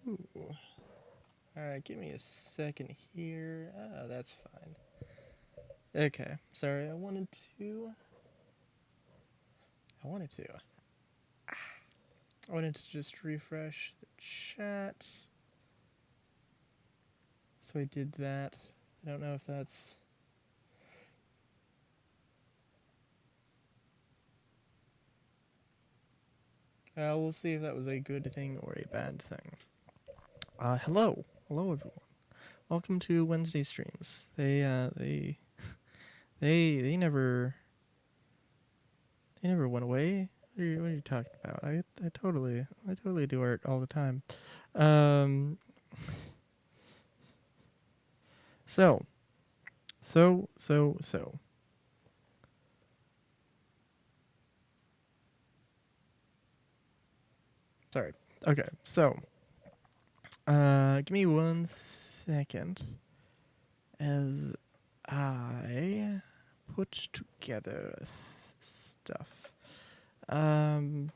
Ooh. Alright, give me a second here. Oh, that's fine. Okay, sorry, I wanted to. I wanted to. I wanted to just refresh the chat. So I did that. I don't know if that's. We'll see if that was a good thing or a bad thing. Hello. Hello, everyone. Welcome to Wednesday streams. They never went away. What are you talking about? I totally do art all the time. Um, so, so. Sorry. Okay, so, give me 1 second as I put together stuff. Um,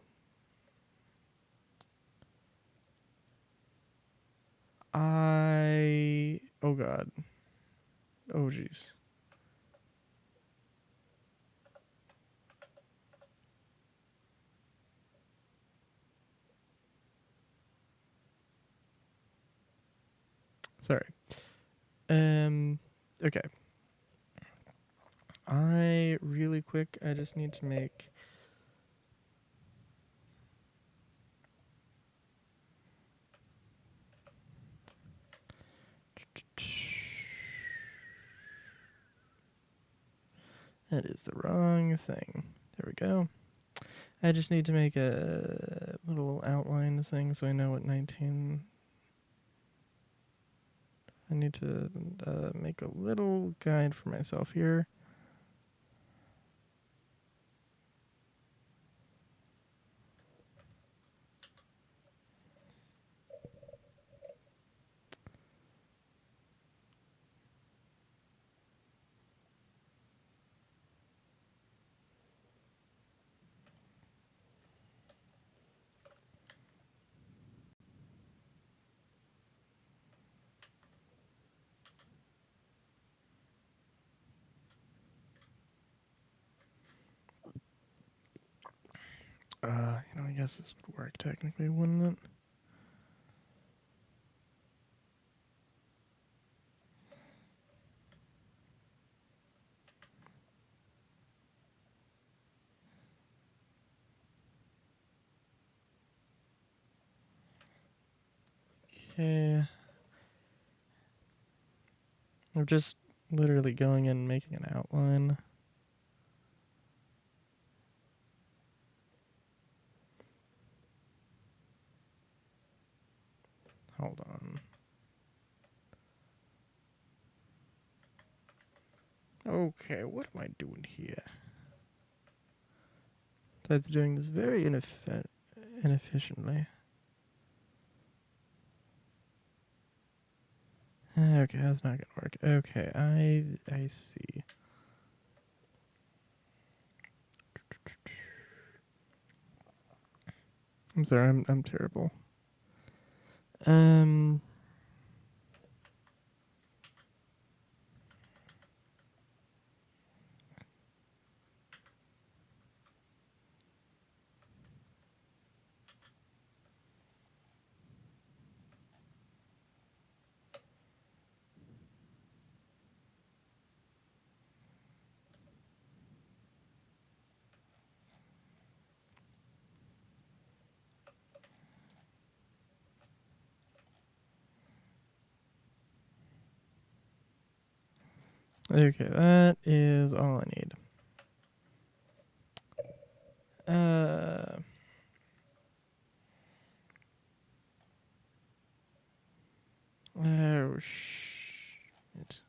oh god. Oh jeez. Sorry. Um, okay. Really quick, I just need to make. That is the wrong thing. There we go. I just need to make a little outline thing so I know what 19. I need to make a little guide for myself here. I guess this would work technically, wouldn't it? Okay. I'm just literally going and making an outline. Hold on. Okay, what am I doing here? That's doing this very inefficiently. Okay, that's not gonna work. Okay, I see. I'm sorry, I'm terrible. Um. Okay, that is all I need. Uh. Oh shit.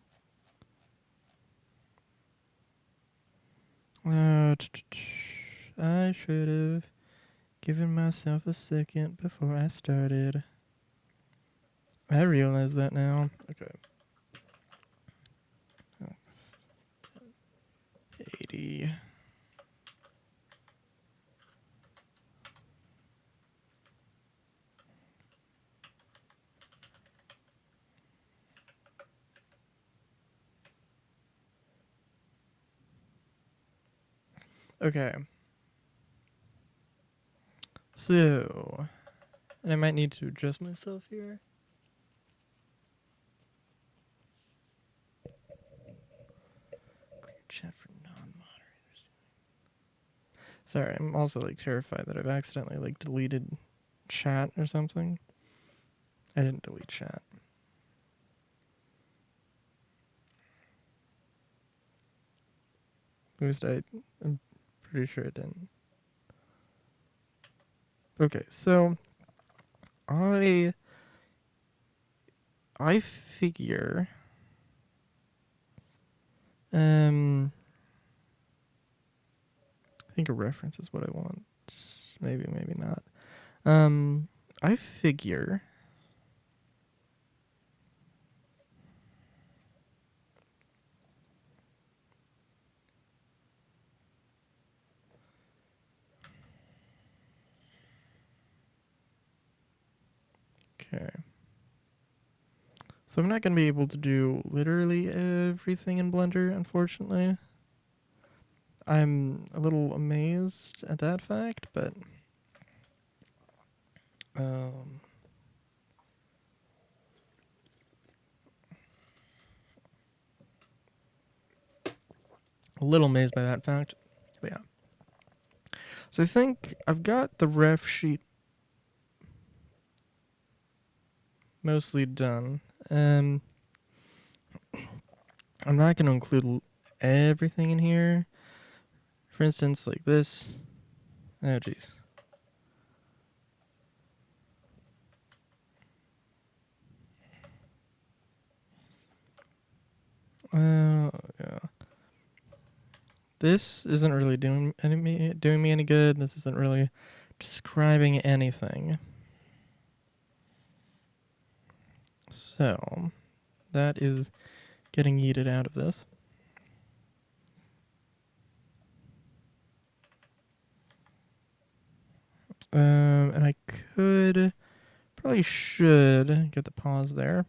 I should have given myself a second before I started. I realize that now. Okay. 80. Okay. So, and I might need to adjust myself here. Clear chat for non-moderators. Sorry, I'm also like terrified that I've accidentally like deleted chat or something. I didn't delete chat. At least I'm pretty sure it didn't. Okay, so I figure I think a reference is what I want. Maybe, maybe not. I figure okay. So I'm not going to be able to do literally everything in Blender, unfortunately. I'm a little amazed at that fact, but um, a little amazed by that fact. But yeah. So I think I've got the ref sheet mostly done. I'm not going to include everything in here. For instance, like this. Oh, jeez. Yeah. This isn't really doing me any good. This isn't really describing anything. So that is getting yeeted out of this. And I probably should get the pause there.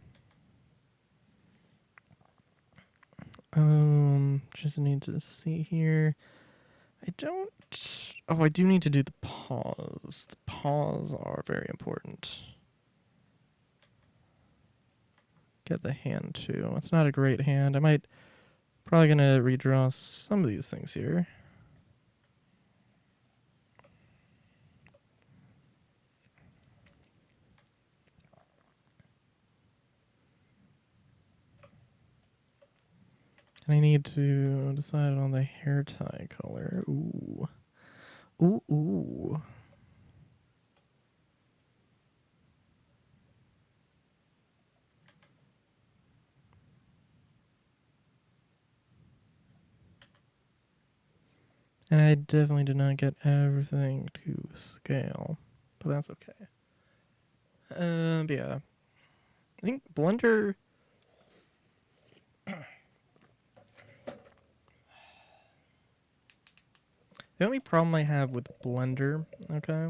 Just need to see here. I don't. Oh, I do need to do the pause. The pause are very important. Get the hand too. It's not a great hand. I might probably gonna redraw some of these things here. And I need to decide on the hair tie color. Ooh. Ooh, ooh. And I definitely did not get everything to scale, but that's okay. But yeah. I think Blender. The only problem I have with Blender, okay?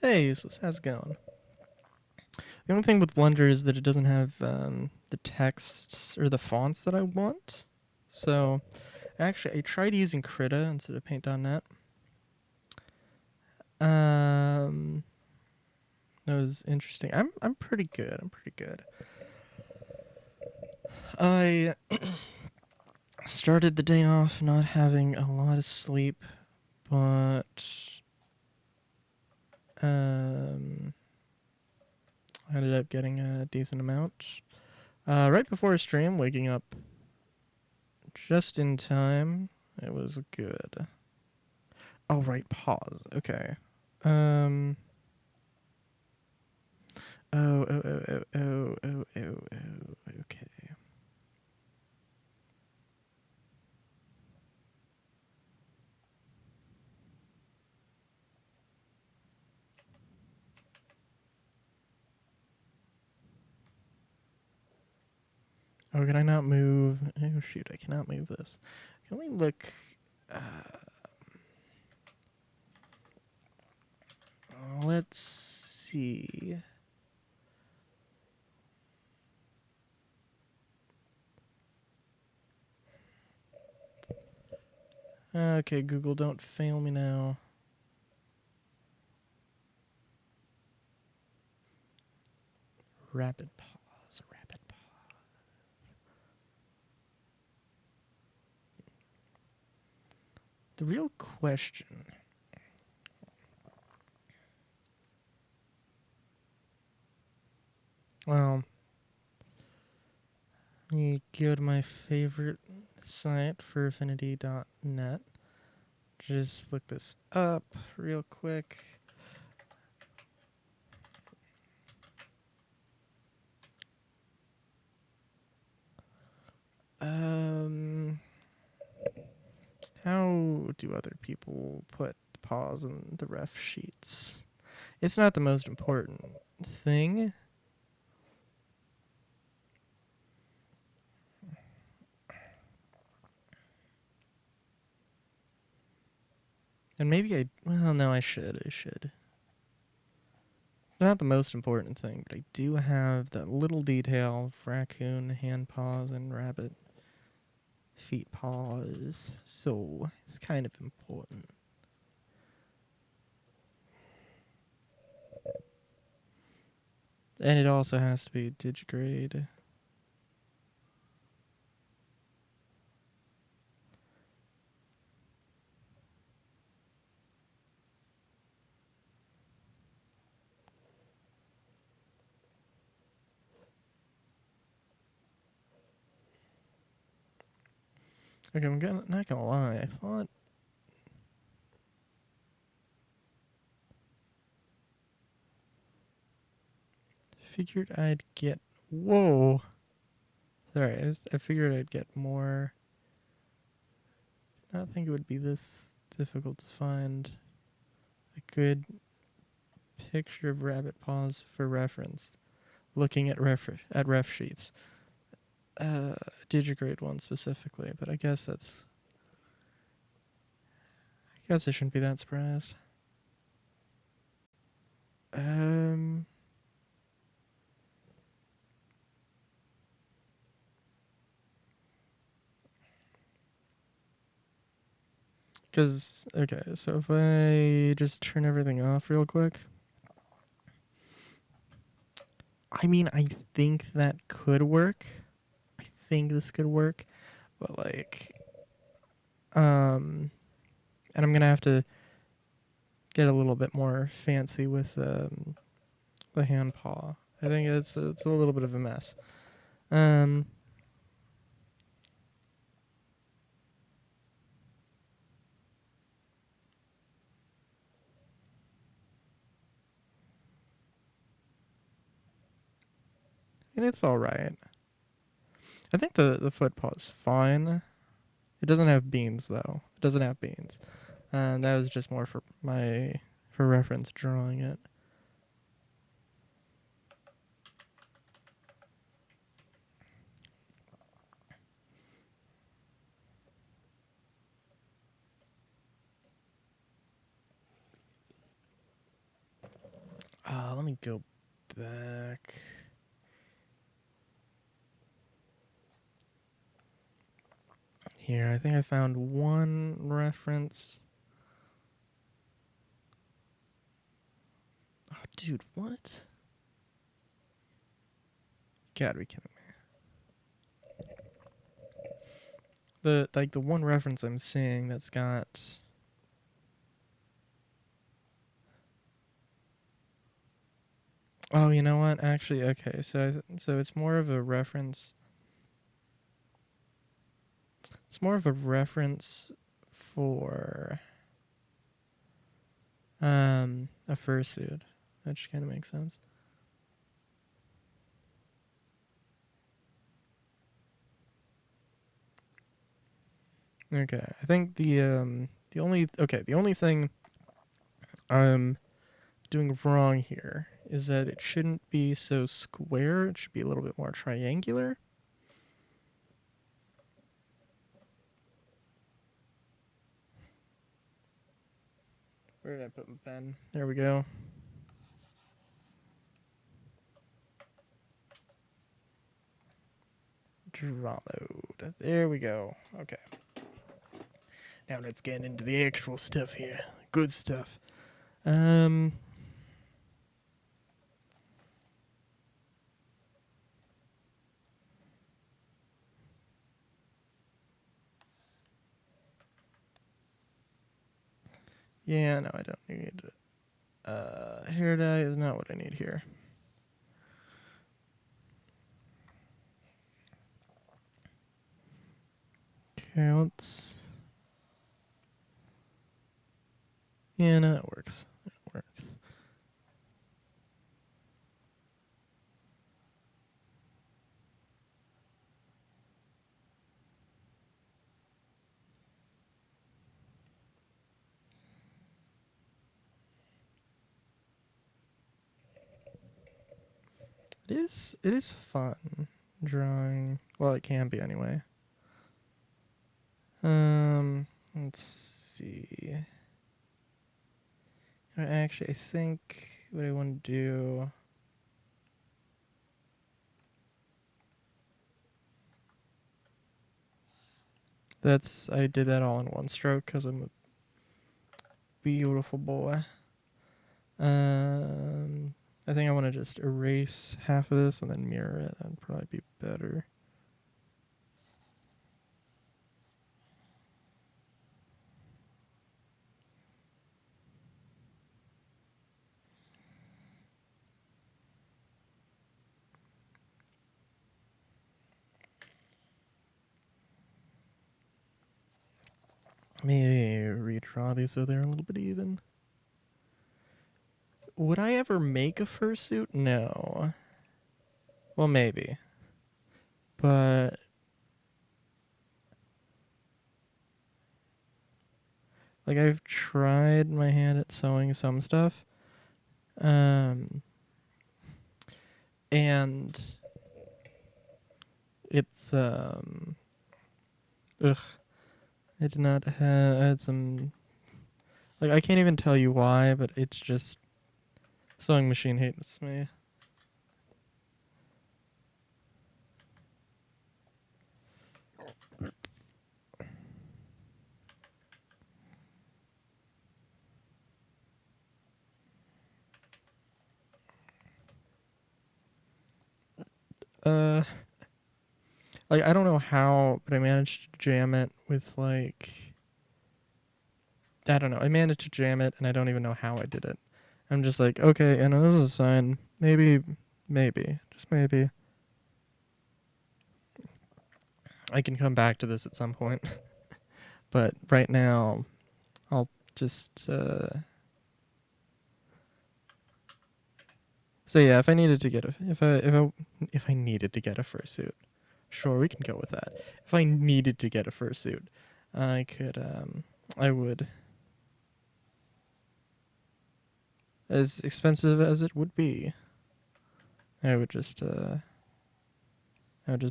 Hey, useless, how's it going? The only thing with Blender is that it doesn't have the texts or the fonts that I want. So, actually, I tried using Krita instead of Paint.net. That was interesting. I'm pretty good. I'm pretty good. I started the day off not having a lot of sleep, but I ended up getting a decent amount. Right before a stream, waking up just in time. It was good. Oh, right, pause. Okay. Um. Oh. Okay. Oh, can I not move? Oh, shoot, I cannot move this. Can we look? let's see. Okay, Google, don't fail me now. Rapid pause, rapid pause. The real question. Well, let me go to my favorite site for affinity.net. Just look this up real quick. How do other people put pause in the ref sheets? It's not the most important thing. And maybe well, no, I should. Not the most important thing, but I do have that little detail of raccoon hand paws and rabbit feet paws, so it's kind of important. And it also has to be digigrade. Okay, not gonna lie, I figured I'd get, whoa. Sorry, I figured I'd get more. I don't think it would be this difficult to find a good picture of rabbit paws for reference. Looking at ref sheets. Digigrade one specifically, but I guess I shouldn't be that surprised. Because, okay, so if I just turn everything off real quick. I mean, I think that could work. I think this could work. But, like, and I'm going to have to get a little bit more fancy with the hand paw. I think it's a little bit of a mess. And it's all right. I think the foot paw is fine. It doesn't have beans though. It doesn't have beans. That was just more for reference drawing it. Let me go back. Here, I think I found one reference. Oh, dude, what? Gotta be kidding me. The one reference I'm seeing that's got. Oh, you know what? Actually, okay. So it's more of a reference. It's more of a reference for a fursuit, which kind of makes sense. Okay, I think the only thing I'm doing wrong here is that it shouldn't be so square. It should be a little bit more triangular. Where did I put my pen? There we go. Draw mode. There we go. Okay. Now let's get into the actual stuff here. Good stuff. Yeah, no, I don't need hair dye is not what I need here. Okay, let's... Yeah, no, that works. That works. It is fun drawing. Well, it can be anyway. Let's see. Actually, I think what I want to do... I did that all in one stroke because I'm a beautiful boy. I think I want to just erase half of this and then mirror it. That'd probably be better. Maybe redraw these so they're a little bit even. Would I ever make a fursuit? No. Well, maybe. But like I've tried my hand at sewing some stuff. And it's ugh. I did not have I had some like I can't even tell you why, but it's just sewing machine hates me. Like I don't know how, but I managed to jam it with like I don't know. I managed to jam it and I don't even know how I did it. I'm just like, okay, I know this is a sign. Maybe just maybe I can come back to this at some point. But right now I'll just so yeah, if I needed to get a if I needed to get a fursuit, sure, we can go with that. If I needed to get a fursuit, I could I would, as expensive as it would be, I would just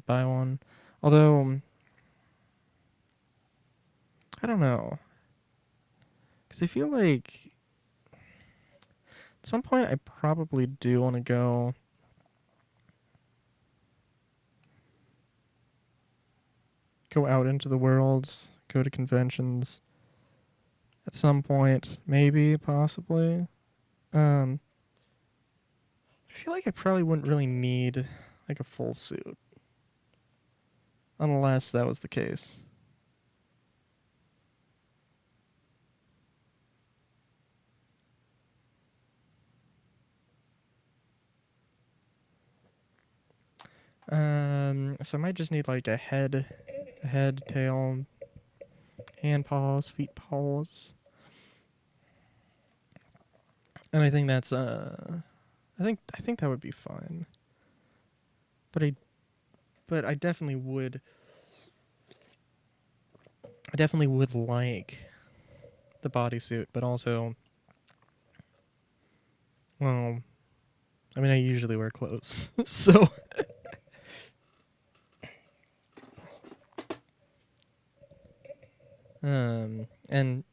buy one. Although I don't know, cuz I feel like at some point I probably do want to go out into the world, go to conventions at some point, maybe, possibly. I feel like I probably wouldn't really need like a full suit unless that was the case. So I might just need like a head, tail, hand paws, feet paws. And I think that's I think that would be fine. But I definitely would like the bodysuit, but also well, I mean I usually wear clothes. So and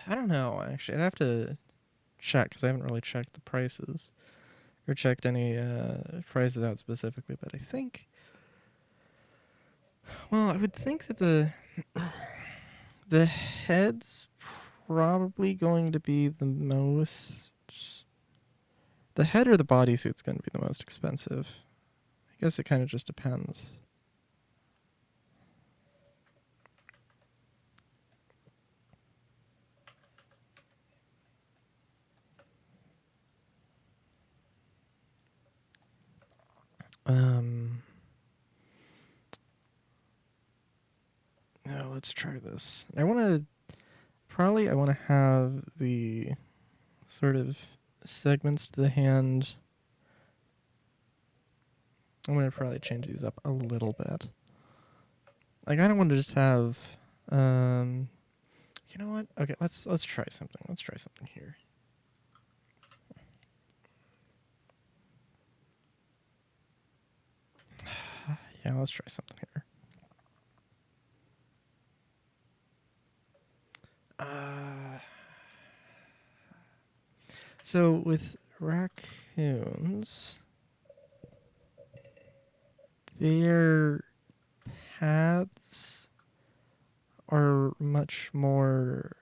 I don't know actually. I'd have to check cuz I haven't really checked the prices. or checked any prices out specifically, but I think, well, I would think that the head's probably going to be the most. The head or the bodysuit's going to be the most expensive. I guess it kind of just depends. Now let's try this. I want to have the sort of segments to the hand. I'm going to probably change these up a little bit. Like, I don't want to just have, you know what? Okay, let's try something. Let's try something here. Yeah, let's try something here. So with raccoons, their paths are much more.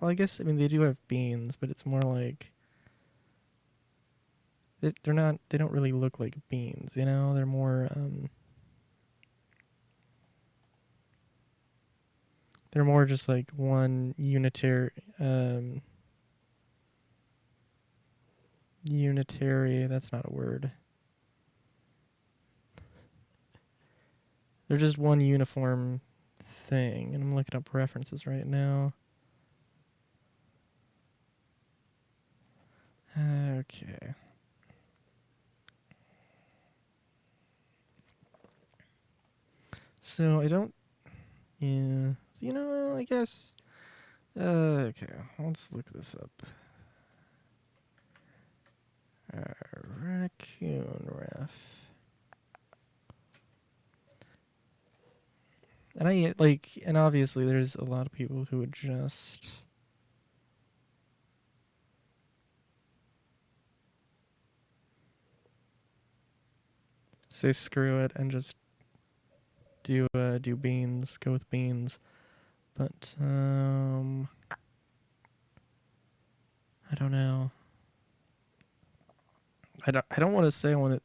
Well, I guess, I mean, they do have beans, but it's more like they're not. They don't really look like beans, you know. They're more. They're more just like one unitary. Unitary. That's not a word. They're just one uniform thing, and I'm looking up references right now. Okay. So I don't. Yeah. You know, I guess. Okay. Let's look this up. Raccoon ref. And and obviously there's a lot of people who would just say screw it and just do beans, go with beans. But I don't know. I don't want to say I want it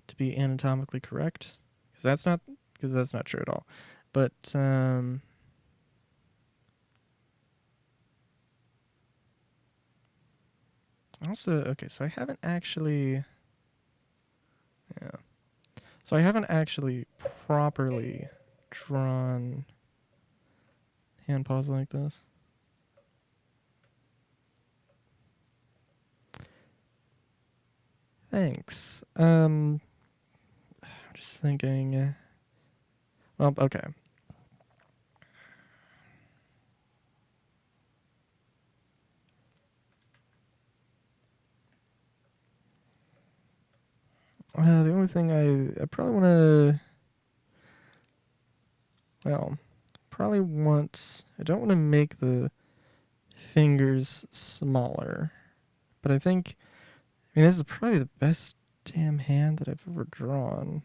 to be anatomically correct because that's not true at all. But also, okay, so I haven't actually. Yeah. So I haven't actually properly drawn hand paws like this. Thanks. I'm just thinking. Well, okay. The only thing I probably want to. Well, probably want. I don't want to make the fingers smaller, but I think. I mean, this is probably the best damn hand that I've ever drawn.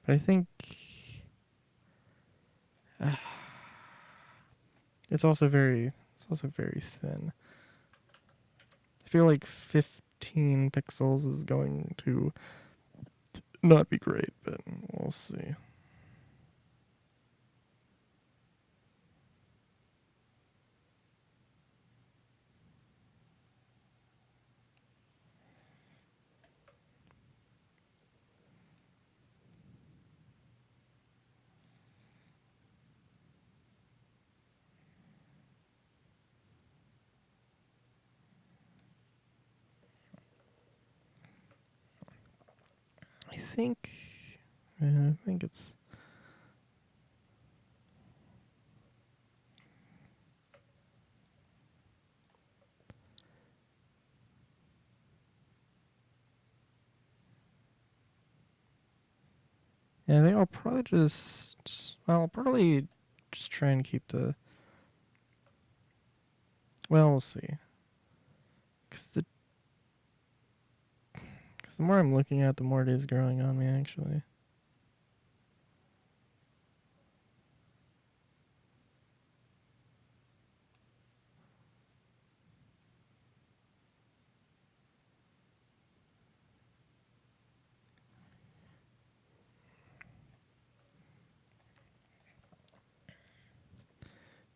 But I think. It's also very thin. I feel like 15 pixels is going to not be great, but we'll see. I think it's. Yeah, I think I'll probably just, well, I'll probably just try and keep the, well, we'll see. Because the more I'm looking at, the more it is growing on me, actually.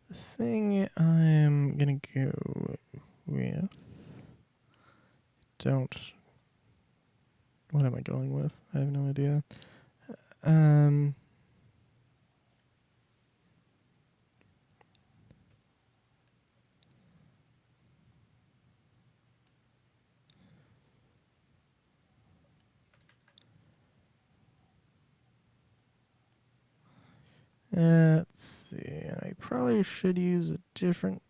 The thing I'm gonna go with, don't, what am I going with? I have no idea. Um, let's see. I probably should use a different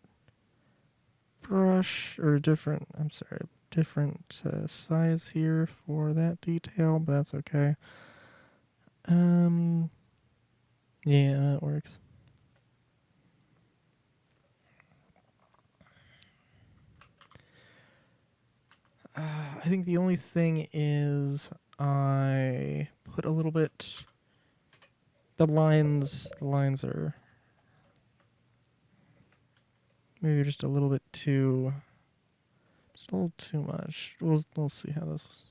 brush or I'm sorry, different size here for that detail, but that's okay. Um, yeah, that works. I think the only thing is I put a little bit. The lines are maybe just a little bit too, just a little too much. We'll see how this.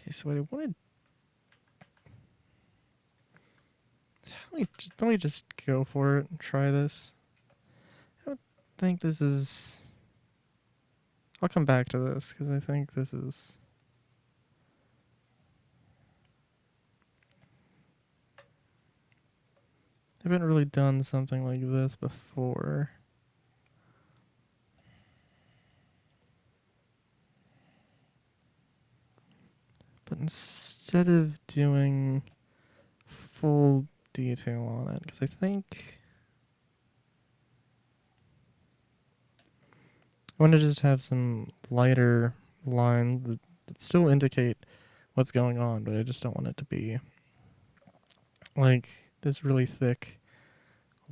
Okay, so I wanted. Let me just go for it and try this. I don't think this is. I'll come back to this because I think this is. I haven't really done something like this before. But instead of doing full detail on it, because I think I want to just have some lighter lines that still indicate what's going on, but I just don't want it to be like this really thick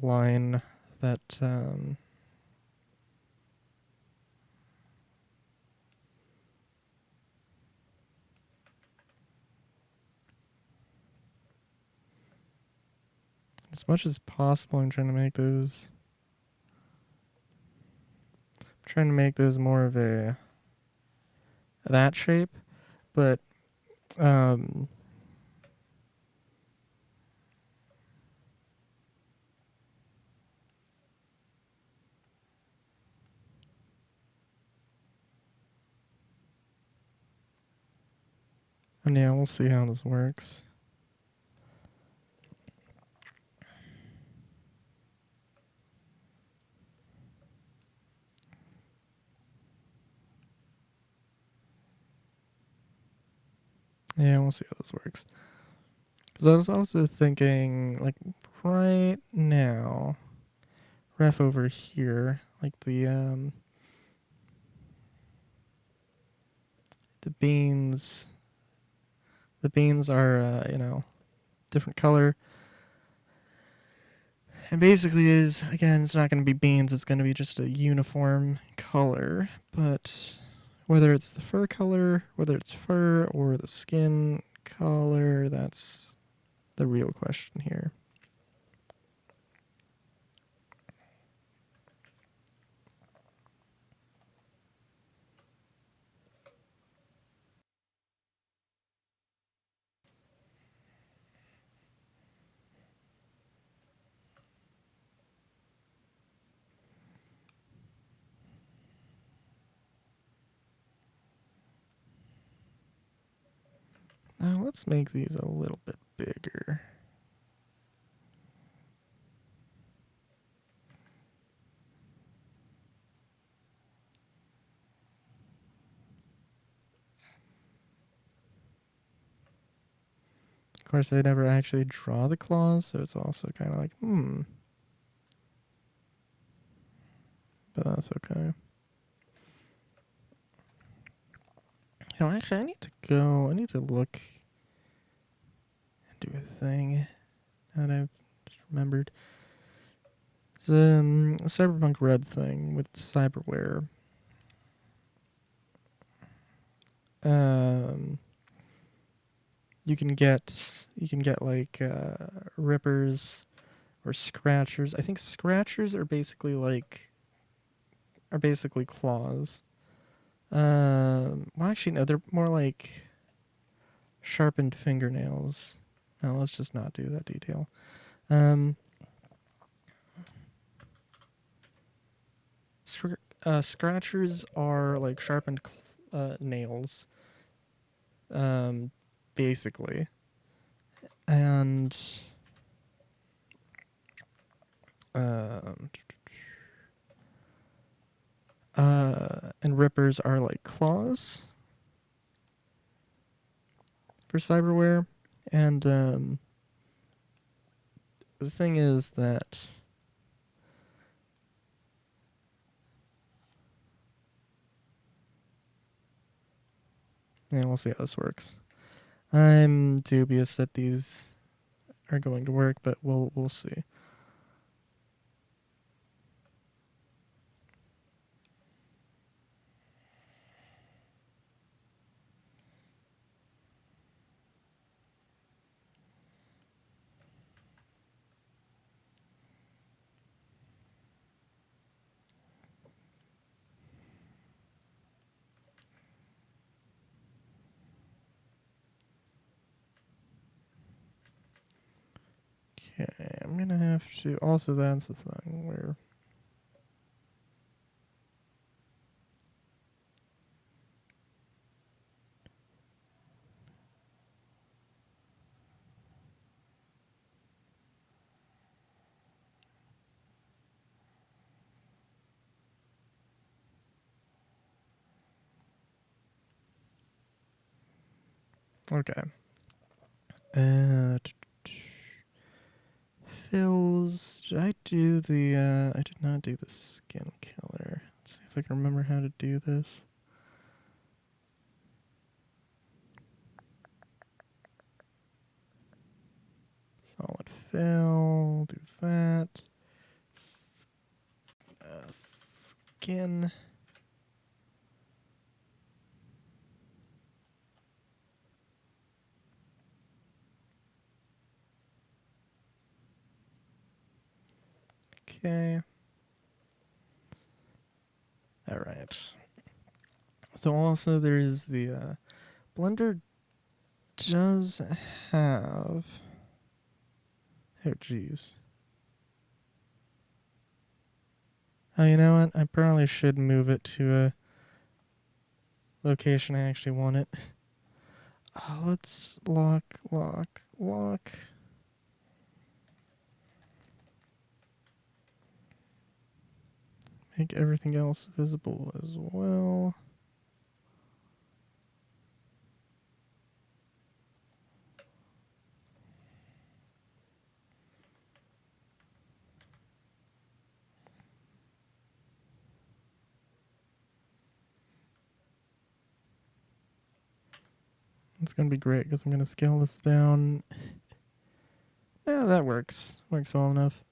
line that as much as possible I'm trying to make those more of a that shape, but um and yeah, we'll see how this works. Yeah, we'll see how this works. Because I was also thinking, like, right now, ref over here, like the beans, are different color, and basically is again, it's not going to be beans. It's going to be just a uniform color, but whether it's the fur color, whether it's fur or the skin color, that's the real question here. Now let's make these a little bit bigger. Of course, I never actually draw the claws, so it's also kind of like, but that's okay. You know, actually, I need to go. I need to look and do a thing that I've just remembered. It's a Cyberpunk Red thing with cyberware. You can get like rippers or scratchers. I think scratchers are basically claws. Well, actually, no, they're more like sharpened fingernails. No, let's just not do that detail. Scratchers are like sharpened nails, basically, and um, and rippers are like claws for cyberware, and the thing is that yeah, we'll see how this works. I'm dubious that these are going to work, but we'll see. Okay, I'm gonna have to. Also, that's the thing where. Okay. Fills. Did I do the? I did not do the skin killer. Let's see if I can remember how to do this. Solid fill. Do that. Skin. Okay. All right. So also there's the Blender does have. Oh geez. Oh, you know what? I probably should move it to a location I actually want it. Oh, let's lock. Make everything else visible as well. It's gonna be great because I'm gonna scale this down. Yeah, that works. Works well enough.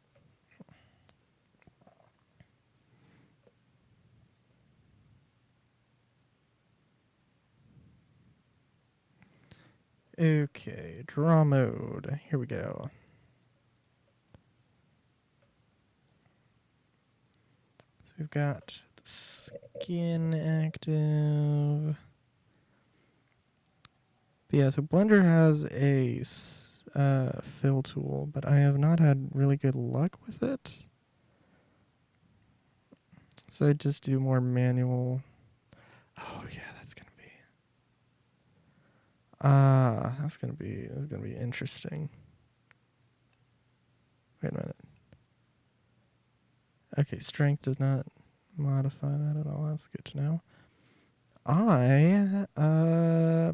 Okay, draw mode. Here we go. So we've got the skin active. But yeah, so Blender has a fill tool, but I have not had really good luck with it. So I just do more manual. Oh yeah, that's gonna be. That's gonna be interesting. Wait a minute. Okay, strength does not modify that at all. That's good to know. I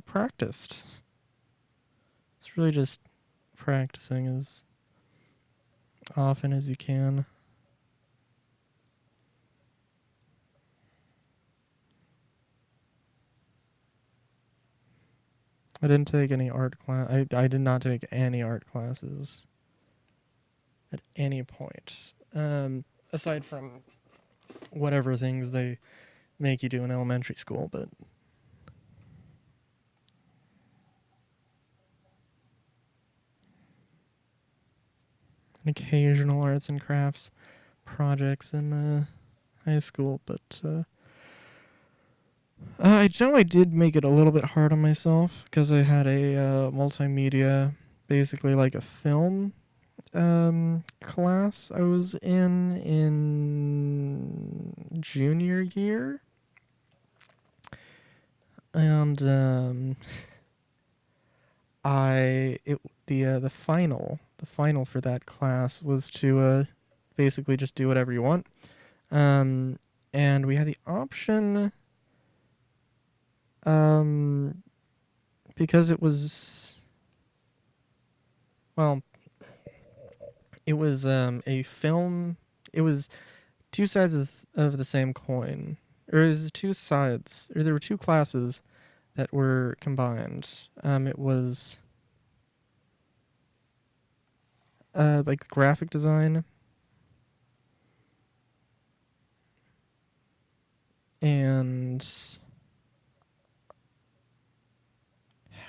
practiced. It's really just practicing as often as you can. I didn't take any art class. I did not take any art classes at any point. Aside from whatever things they make you do in elementary school, but an occasional arts and crafts projects in high school. But I know I did make it a little bit hard on myself because I had a multimedia, basically like a film class I was in junior year, and the final for that class was to basically just do whatever you want, and we had the option, because it was, well, it was a film. It was two sides of the same coin, or it was two sides, or there were two classes that were combined. It was like graphic design and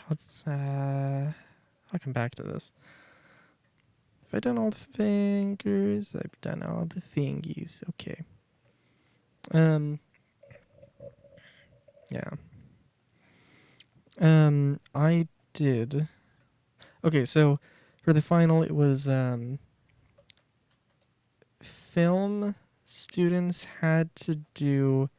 let's I'll come back to this. Have I done all the fingers? I've done all the fingies. Okay. Yeah. I did. Okay, so for the final, it was film students had to do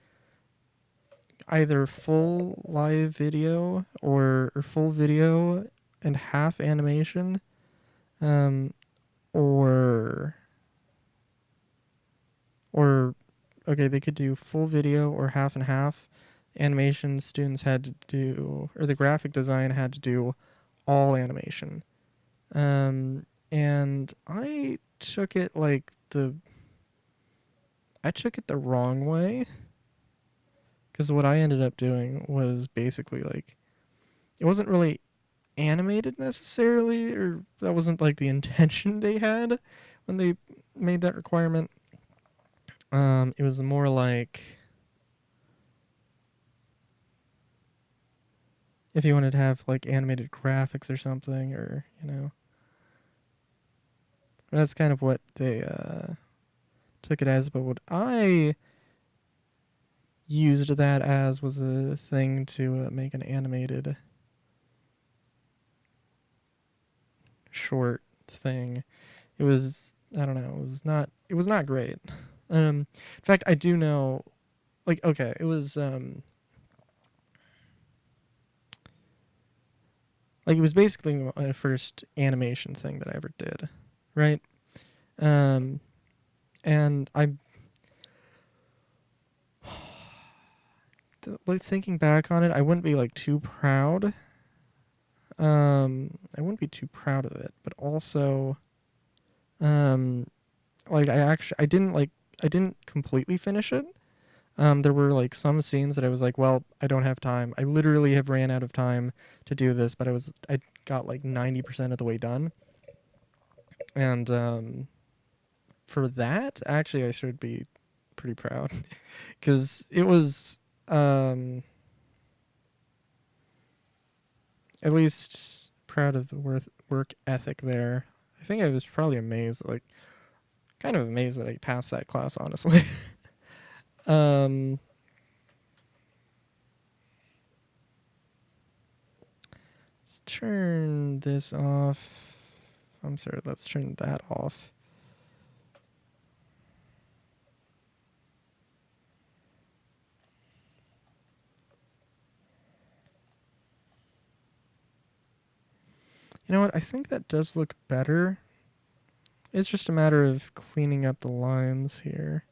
either full live video or full video and half animation, um, or or okay, they could do full video or half and half. Animation students had to do, or the graphic design had to do all animation. And I took it the wrong way, because what I ended up doing was basically like, it wasn't really animated necessarily, or that wasn't like the intention they had when they made that requirement. It was more like, if you wanted to have like animated graphics or something, or that's kind of what they took it as. But what I used that as was a thing to make an animated short thing. It was, I don't know, it was not great. In fact, I do know, like, okay, it was like, it was basically my first animation thing that I ever did, right? Um and I like, thinking back on it, I wouldn't be like too proud. I wouldn't be too proud of it, but also um like, I didn't completely finish it. There were like some scenes that I was like, well, I don't have time. I literally have ran out of time to do this, but I got like 90% of the way done. And for that, actually I should be pretty proud cuz it was at least proud of the work ethic there. I think I was probably amazed, like, kind of amazed that I passed that class, honestly. um Let's turn this off. I'm sorry, let's turn that off. You know what? I think that does look better. It's just a matter of cleaning up the lines here.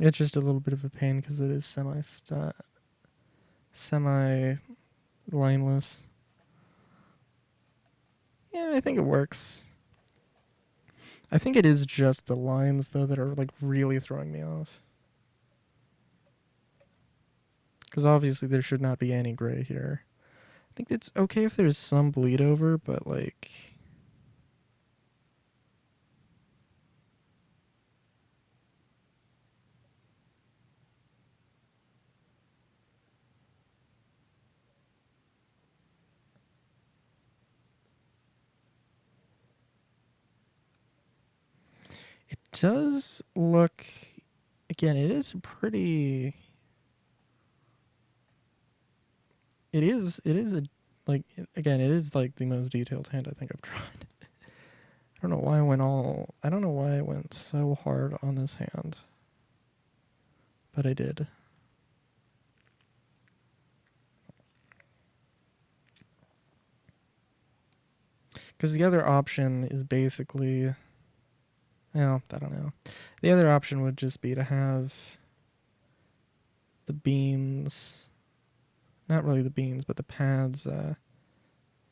It's just a little bit of a pain because it is semi-lineless. Yeah, I think it works. I think it is just the lines, though, that are, like, really throwing me off. Because obviously there should not be any gray here. I think it's okay if there's some bleed over, but, like... It does look... Again, it is pretty... It is a... Like, again, it is, like, the most detailed hand I think I've drawn. I don't know why I went so hard on this hand. But I did. Because the other option is basically... Well, I don't know. The other option would just be to have the beans... Not really the beans, but the pads...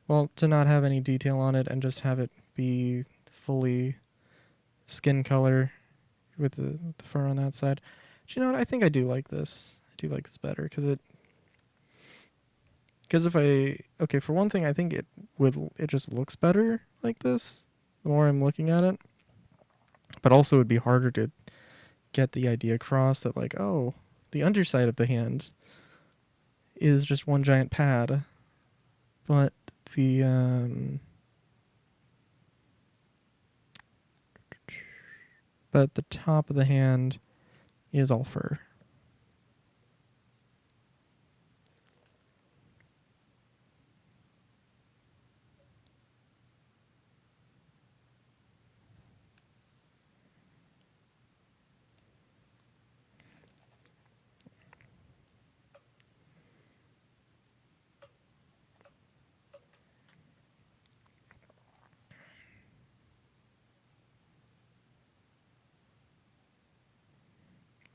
well, to not have any detail on it and just have it be fully skin color with the fur on that side. But you know what? I think I do like this. I do like this better because it... Because if I... Okay, for one thing, I think it just looks better like this the more I'm looking at it. But also it would be harder to get the idea across that, like, oh, the underside of the hand is just one giant pad. But the top of the hand is all fur.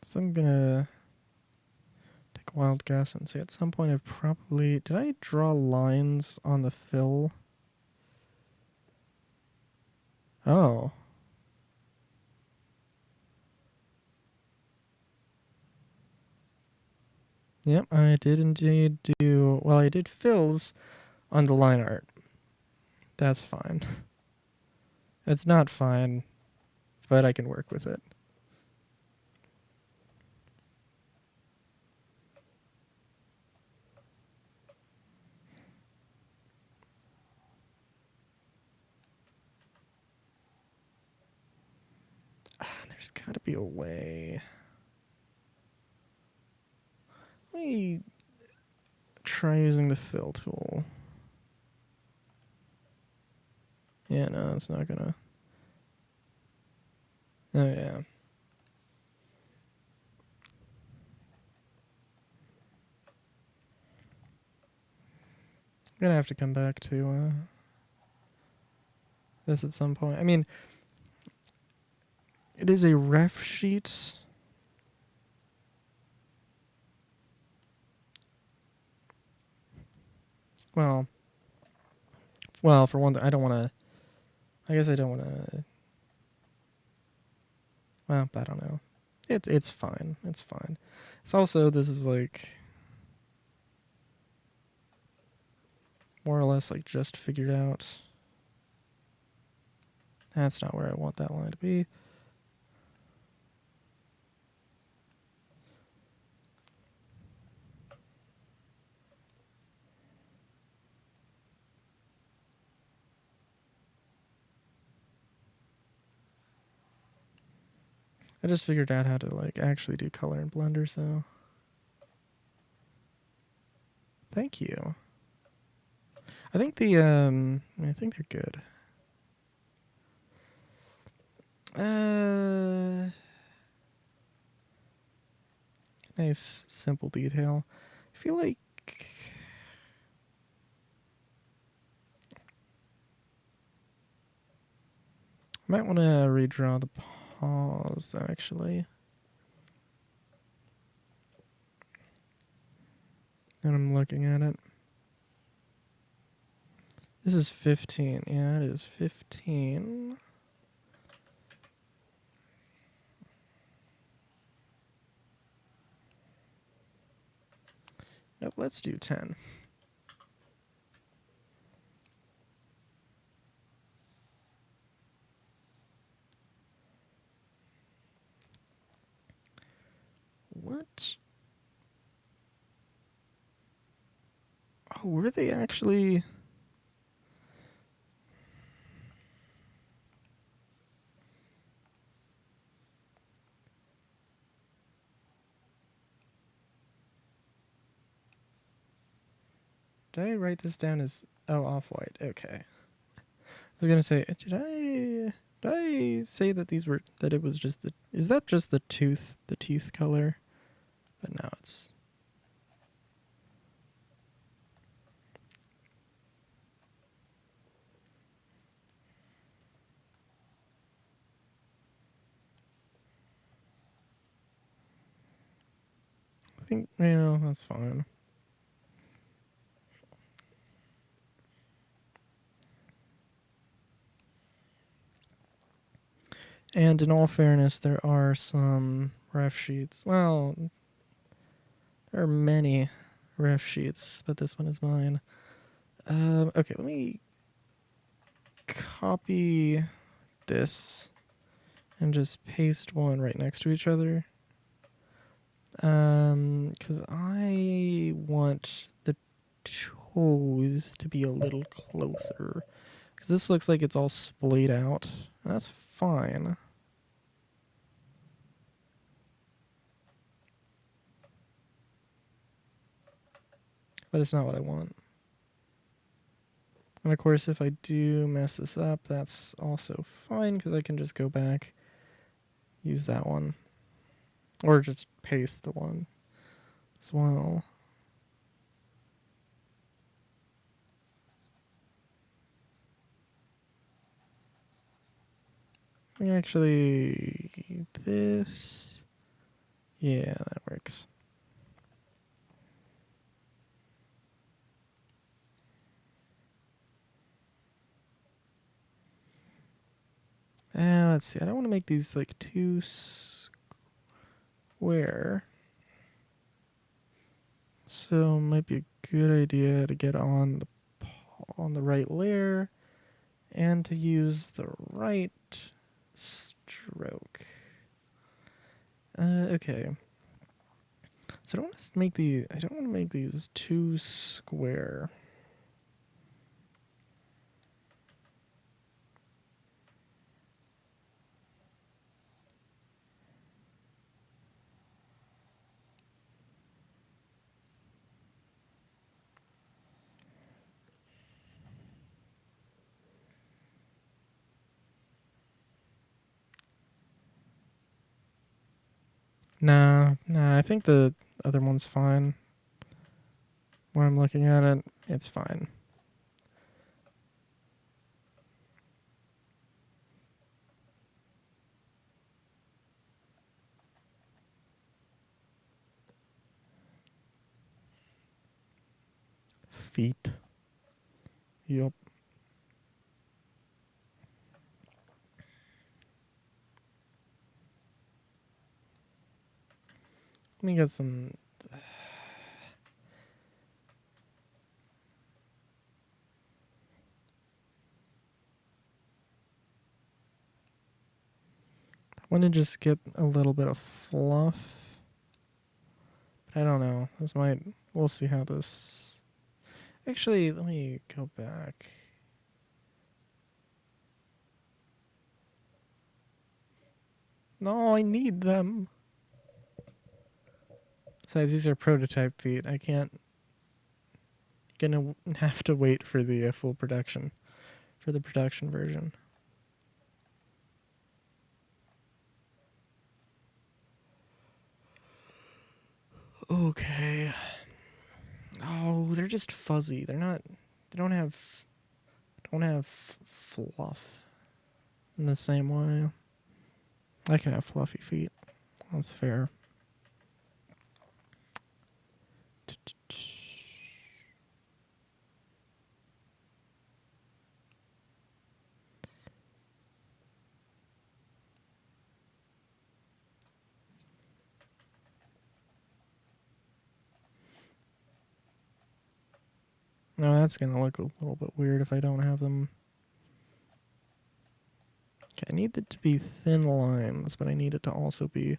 So I'm gonna take a wild guess and say at some point I've probably... Did I draw lines on the fill? Oh. Yep, I did indeed do... Well, I did fills on the line art. That's fine. It's not fine, but I can work with it. There's gotta be a way. Let me try using the fill tool. Yeah, no, it's not gonna... Oh, yeah. I'm gonna have to come back to this at some point. I mean, it is a ref sheet. Well, for one thing, I don't want to... I guess I don't want to... Well, I don't know. It's fine. It's fine. It's also, this is like... more or less like just figured out. That's not where I want that line to be. I just figured out how to, like, actually do color in Blender, so... Thank you. I think I think they're good. Nice, simple detail. I feel like... I might want to redraw the paws, actually. And I'm looking at it. This is 15. Yeah, it is 15. Nope, let's do 10. What? Oh, were they actually... Did I write this down as... Oh, off-white. Okay. I was gonna say, did I say that these were... That it was just the... Is that just the teeth color? But no, it's... I think, that's fine. And in all fairness, there are some ref sheets. Well, there are many ref sheets, but this one is mine. Okay, let me copy this and just paste one right next to each other. Because I want the toes to be a little closer. Because this looks like it's all splayed out. That's fine. But it's not what I want. And of course, if I do mess this up, that's also fine because I can just go back, use that one, or just paste the one as well. Actually, this, yeah, that works. Let's see. I don't want to make these like too square. So it might be a good idea to get on the right layer and to use the right stroke. Okay. So I don't want to make these too square. Nah, I think the other one's fine. When I'm looking at it, it's fine. Feet. Yup. Let me get some... I want to just get a little bit of fluff. But I don't know. We'll see how this... Actually, let me go back. No, I need them. Besides, these are prototype feet. I can't... Gonna have to wait for the full production. For the production version. Okay. Oh, they're just fuzzy. They don't have fluff in the same way. I can have fluffy feet. That's fair. No, that's gonna look a little bit weird if I don't have them. Okay, I need it to be thin lines, but I need it to also be...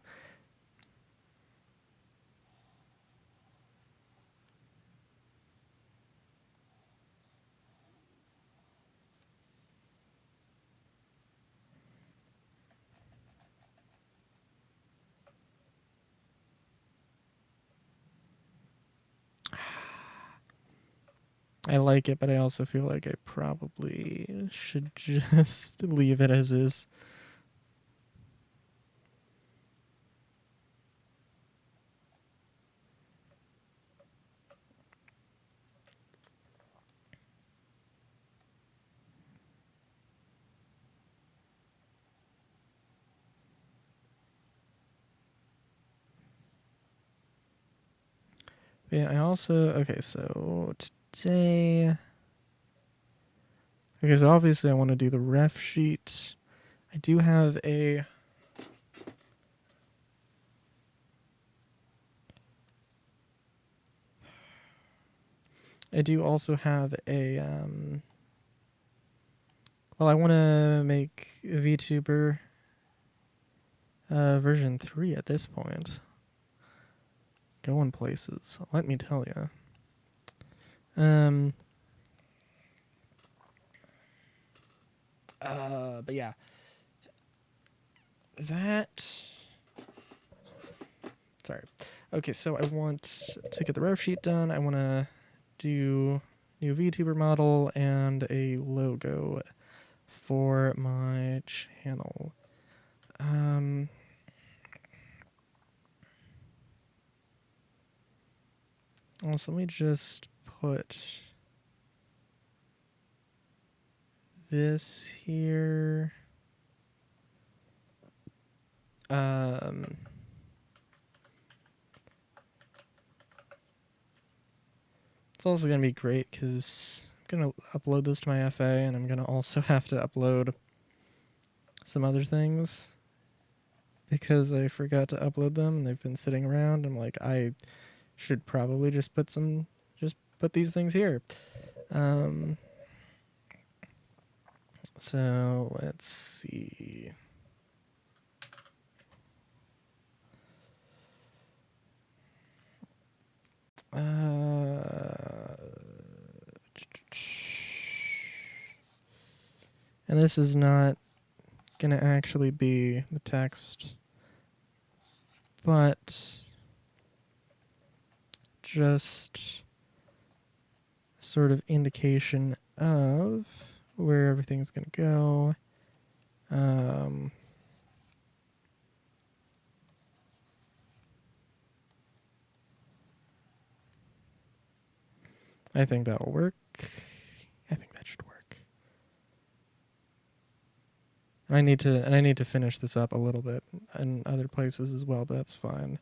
I like it, but I also feel like I probably should just leave it as is. Yeah, I also... Okay, so today... Okay, so obviously I want to do the ref sheet. I do have a... I do also have a... Well, I want to make VTuber version 3 at this point. Going places, let me tell you. But yeah. That... Sorry. Okay, so I want to get the rev sheet done. I want to do new VTuber model and a logo for my channel. Also, let me just put this here. It's also going to be great because I'm going to upload this to my FA, and I'm going to also have to upload some other things because I forgot to upload them and they've been sitting around. I'm like, I should probably just put these things here. So let's see. And this is not going to actually be the text, but just sort of indication of where everything's going to go. I think that'll work. I think that should work. I need to finish this up a little bit in other places as well, but that's fine.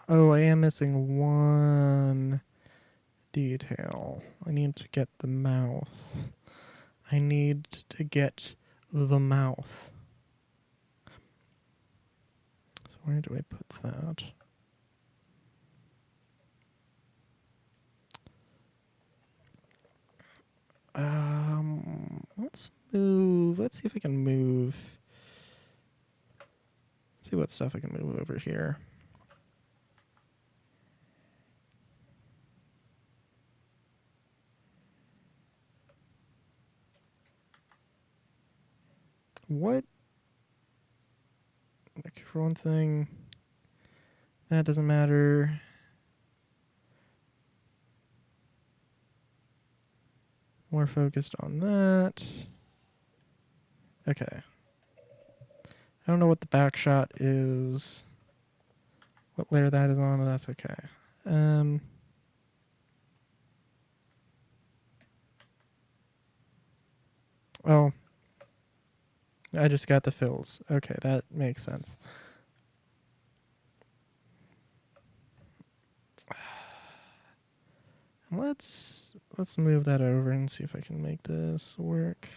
Oh, I am missing one detail. I need to get the mouth. I need to get the mouth. So where do I put that? Let's move. Let's see if I can move. Let's see what stuff I can move over here. What? Like, for one thing, that doesn't matter. More focused on that. Okay. I don't know what the back shot is. What layer that is on, but that's okay. Oh, I just got the fills. Okay, that makes sense. Let's move that over and see if I can make this work.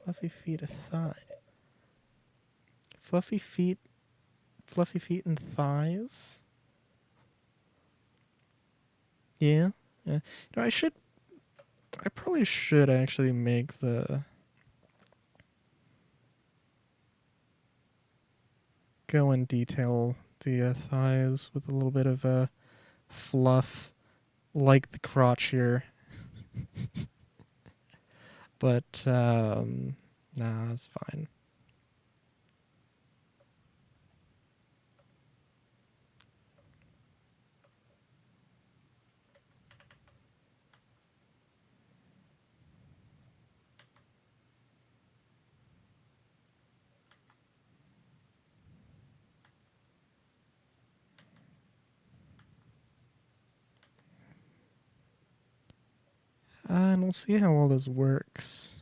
Fluffy feet, a thigh. Fluffy feet and thighs. Yeah. Yeah. You know, I probably should actually make the go and detail the thighs with a little bit of fluff, like the crotch here. But nah, it's fine. And we'll see how all this works.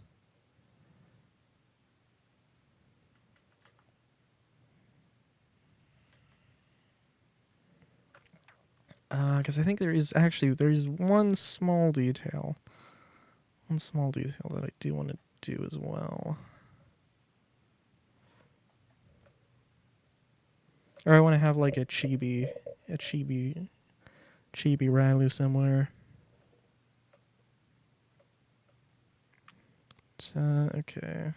Because I think there's one small detail. One small detail that I do want to do as well. Or I want to have like a chibi Rylu somewhere. Okay.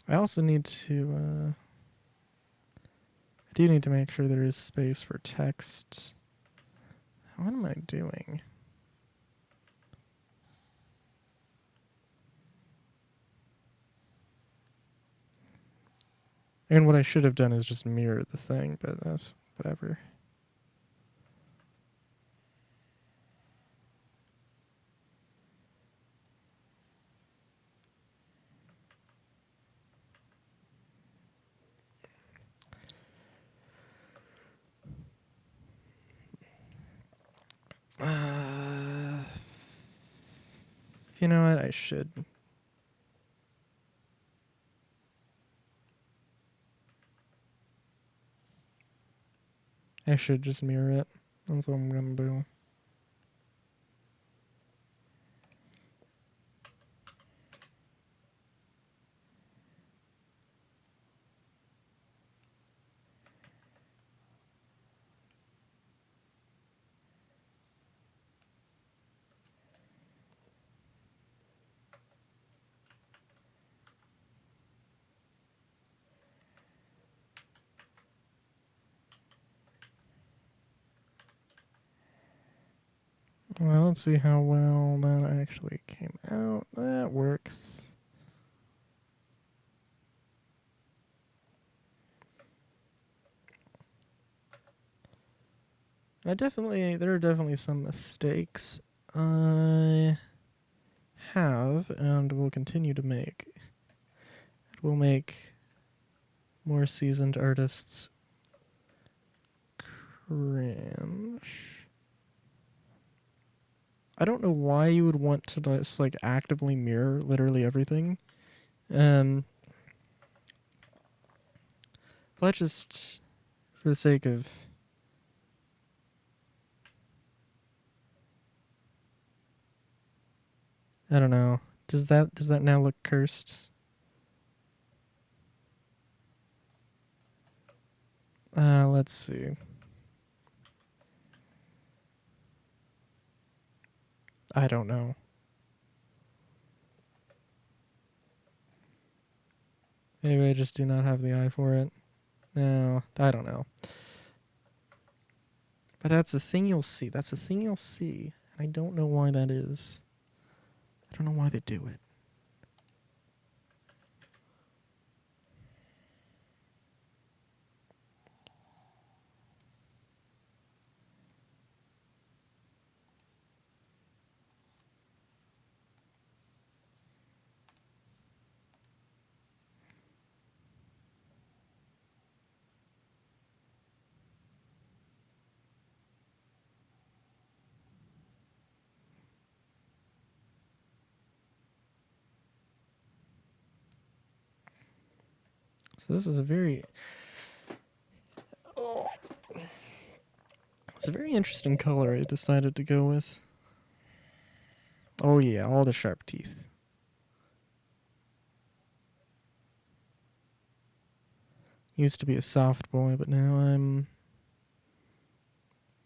I also need to, I do need to make sure there is space for text. What am I doing? And what I should have done is just mirror the thing, but that's whatever. You know what? I should. I should just mirror it. That's what I'm gonna do. Well, let's see how well that actually came out. That works. There are definitely some mistakes I have and will continue to make. It will make more seasoned artists cringe. I don't know why you would want to just like actively mirror literally everything. But just for the sake of I don't know. Does that now look cursed? Let's see. I don't know. Maybe I just do not have the eye for it. No, I don't know. But that's a thing you'll see. That's a thing you'll see. And I don't know why that is. I don't know why they do it. So this is a very... It's a very interesting color I decided to go with. Oh yeah, all the sharp teeth. Used to be a soft boy, but now I'm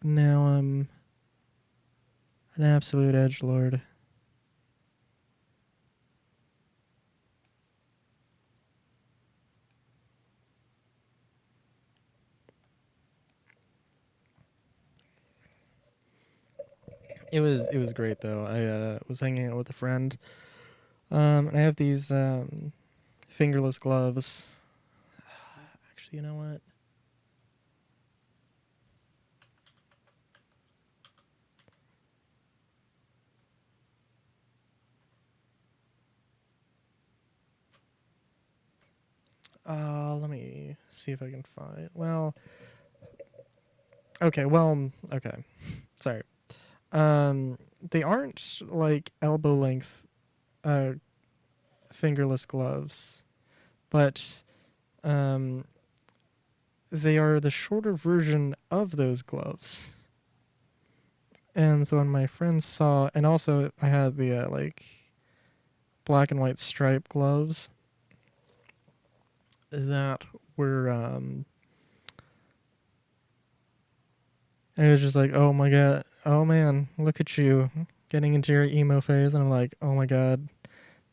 an absolute edgelord. It was great though. I was hanging out with a friend, and I have these fingerless gloves. Actually, you know what? Let me see if I can find. Well, okay. Well, okay. Sorry. They aren't like elbow length, uh, fingerless gloves, but um, they are the shorter version of those gloves. And so when my friends saw, and also I had the like black and white stripe gloves that were I was just like, oh my god, oh man, look at you getting into your emo phase. And I'm like, oh my god,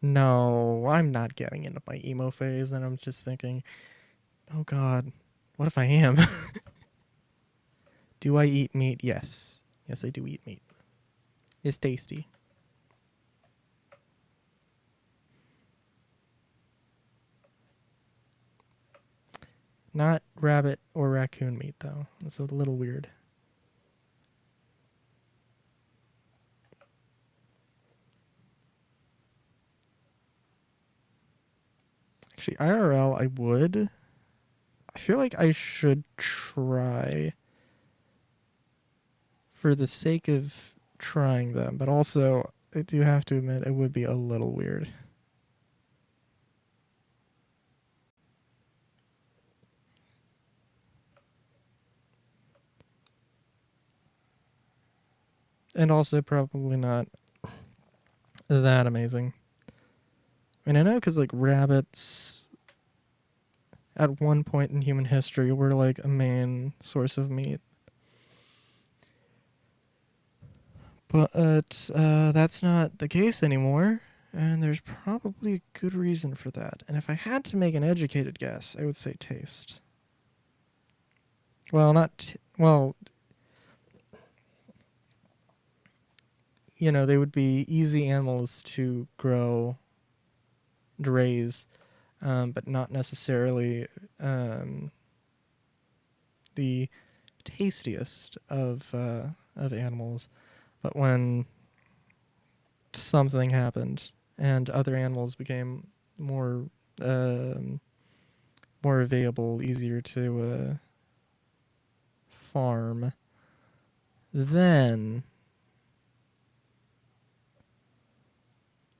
no, I'm not getting into my emo phase. And I'm just thinking, oh god, what if I am? Do I eat meat? Yes. Yes, I do eat meat. It's tasty. Not rabbit or raccoon meat, though. It's a little weird. Actually, IRL, I would. I feel like I should try for the sake of trying them, but also I do have to admit it would be a little weird. And also probably not that amazing. I mean, I know because like rabbits at one point in human history were like a main source of meat. But that's not the case anymore, and there's probably a good reason for that. And if I had to make an educated guess, I would say taste. Well, well, you know, they would be easy animals to grow, to raise, but not necessarily the tastiest of animals. But when something happened and other animals became more um, more available, easier to farm, then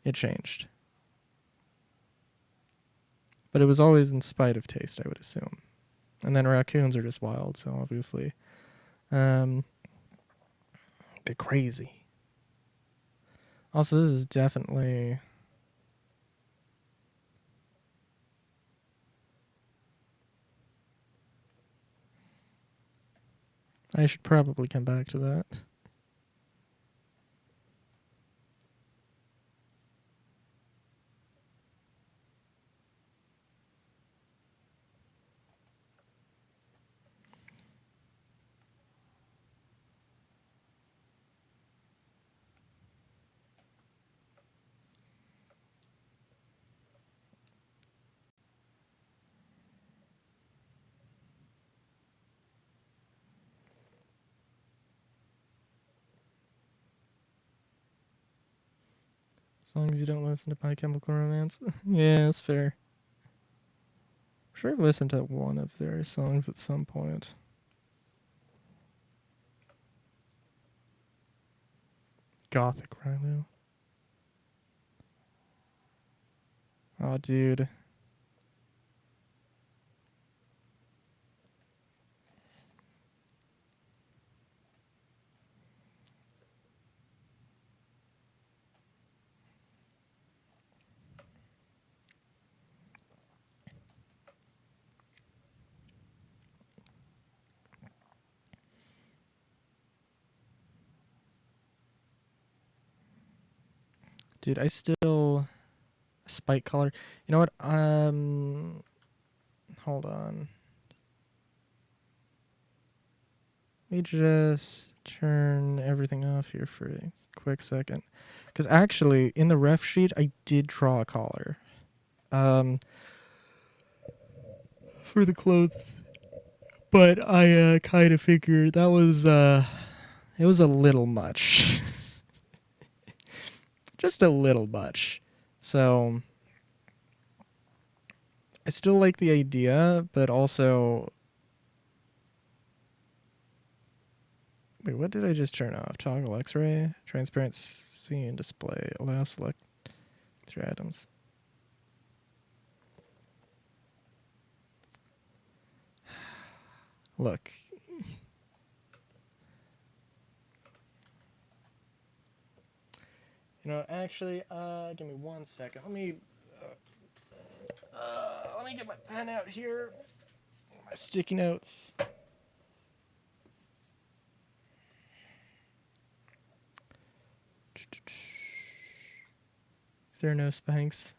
it changed. But it was always in spite of taste, I would assume. And then raccoons are just wild, so obviously, um, they're crazy. Also, this is definitely... I should probably come back to that. As long as you don't listen to My Chemical Romance. Yeah, that's fair. I'm sure I've listened to one of their songs at some point. Gothic Rylu. Oh, dude. Dude, I still... Spike color. You know what? Hold on. Let me just turn everything off here for a quick second. Because actually, in the ref sheet, I did draw a collar. For the clothes. But I kind of figured that was, it was a little much. Just a little much. So, I still like the idea, but also... Wait, what did I just turn off? Toggle X-ray, transparent scene display, allow select through items. Look. You know, actually, give me 1 second. Let me get my pen out here. My sticky notes. If there are no spikes,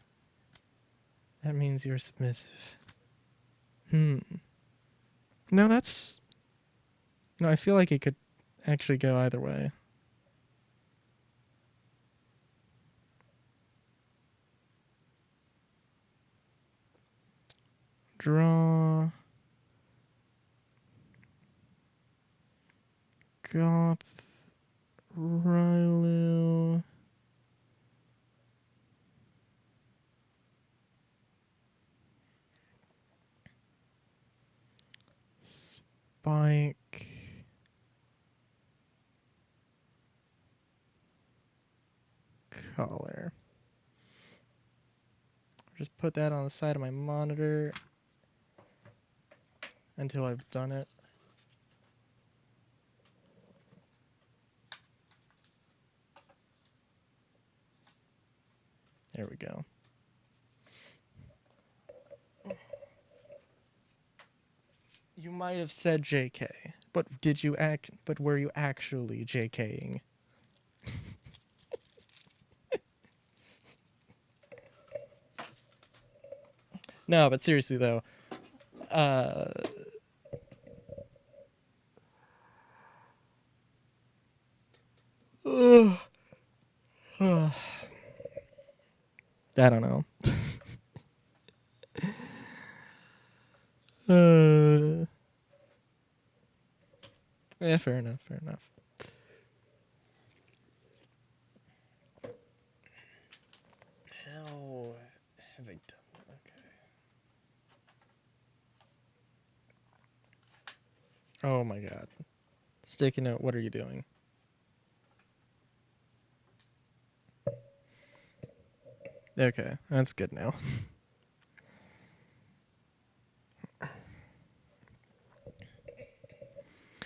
that means you're submissive. No, that's... No, I feel like it could actually go either way. Draw... Goth... Rilo... Spike... Color. Just put that on the side of my monitor until I've done it. There we go. You might have said JK, but but were you actually JKing? No, but seriously though, I don't know. Yeah, fair enough, fair enough. How have I done that? Okay. Oh my god. Sticky note, what are you doing? Okay, that's good now.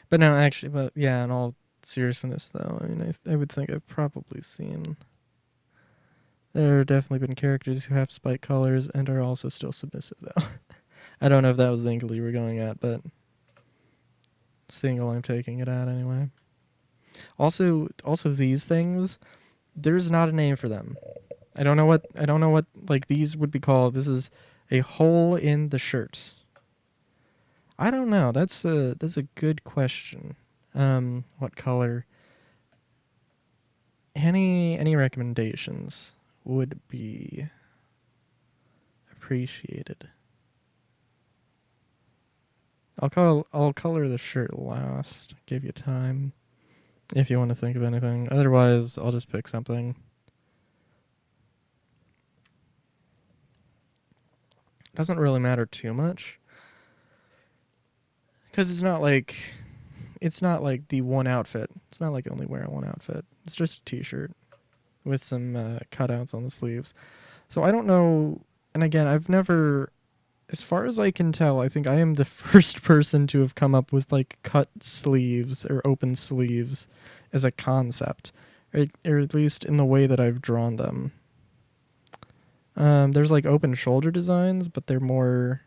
But no, actually, but yeah, in all seriousness though, I mean, I would think I've probably seen... There have definitely been characters who have spike colors and are also still submissive though. I don't know if that was the angle you were going at, but it's the angle I'm taking it at anyway. Also these things, there's not a name for them. I don't know what like these would be called. This is a hole in the shirt. I don't know. That's a good question. What color? Any recommendations would be appreciated. I'll color the shirt last. Give you time if you want to think of anything. Otherwise, I'll just pick something. Doesn't really matter too much. Cuz it's not like the one outfit. It's not like I only wear one outfit. It's just a t-shirt with some cutouts on the sleeves. So I don't know, and again, I've never, as far as I can tell, I think I am the first person to have come up with like cut sleeves or open sleeves as a concept, or at least in the way that I've drawn them. There's like open shoulder designs, but they're more...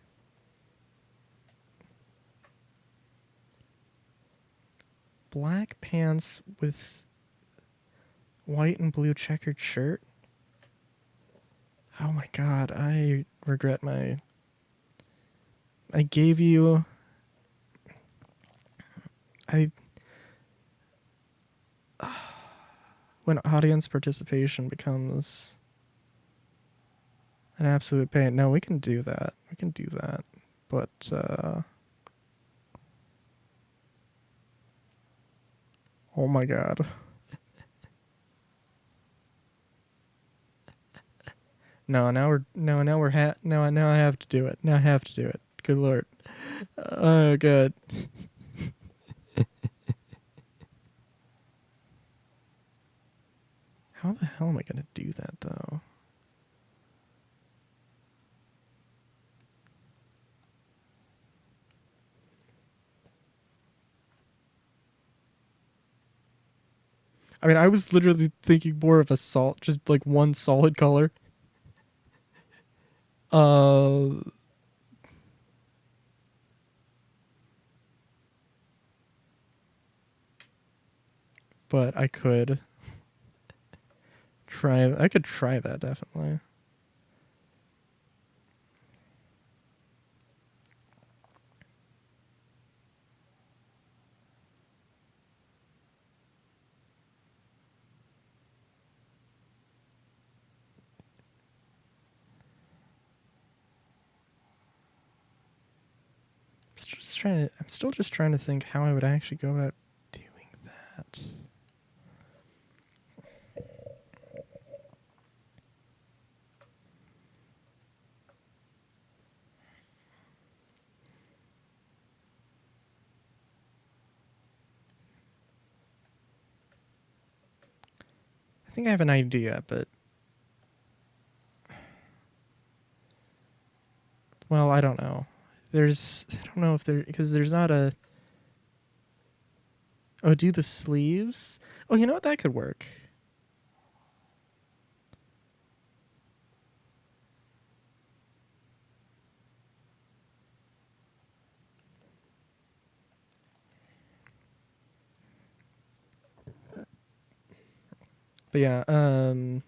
Black pants with white and blue checkered shirt. Oh my god, I regret my... I gave you... I... When audience participation becomes an absolute pain. No, we can do that. We can do that. But, oh my god. No, now I have to do it. Now I have to do it. Good lord. Oh, good. How the hell am I gonna do that, though? I mean, I was literally thinking more of a just like one solid color. Uh, but I could try. I could try that definitely. I'm still just trying to think how I would actually go about doing that. I think I have an idea, but well, I don't know. I don't know if because there's not a. Oh, do the sleeves? Oh, you know what? That could work. But yeah, but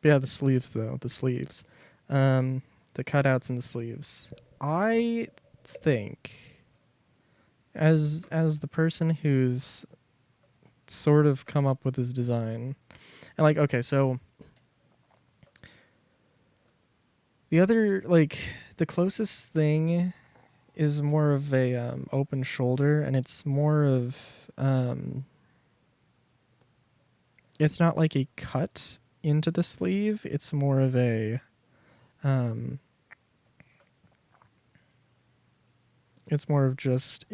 yeah, the sleeves though, the sleeves, the cutouts and the sleeves. I think, as the person who's sort of come up with this design, and like, okay, so the closest thing is more of a open shoulder, and it's more of it's not like a cut into the sleeve. It's more of a um, it's more of just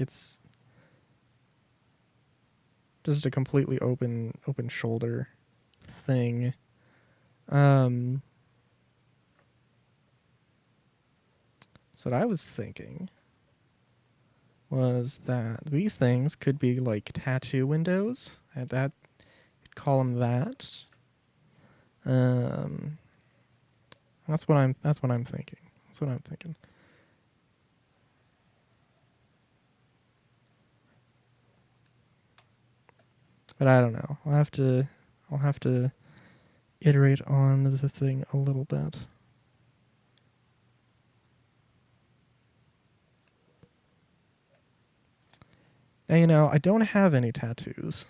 a completely open shoulder thing. Um, so what I was thinking was that these things could be like tattoo windows. And that call them that. Um, that's what I'm thinking. That's what I'm thinking. But I don't know. I'll have to iterate on the thing a little bit. Now, you know, I don't have any tattoos,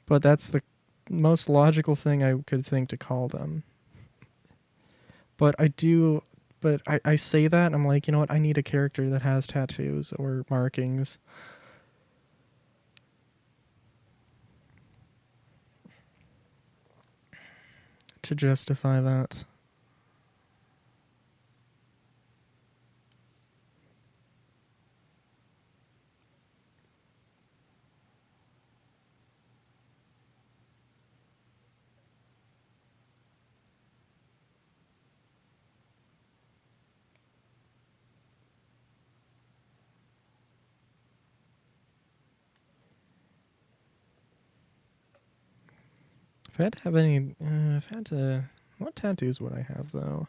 but that's the most logical thing I could think to call them. But I say that and I'm like, you know what? I need a character that has tattoos or markings. To justify that. If I had to have any, if I had to, what tattoos would I have though?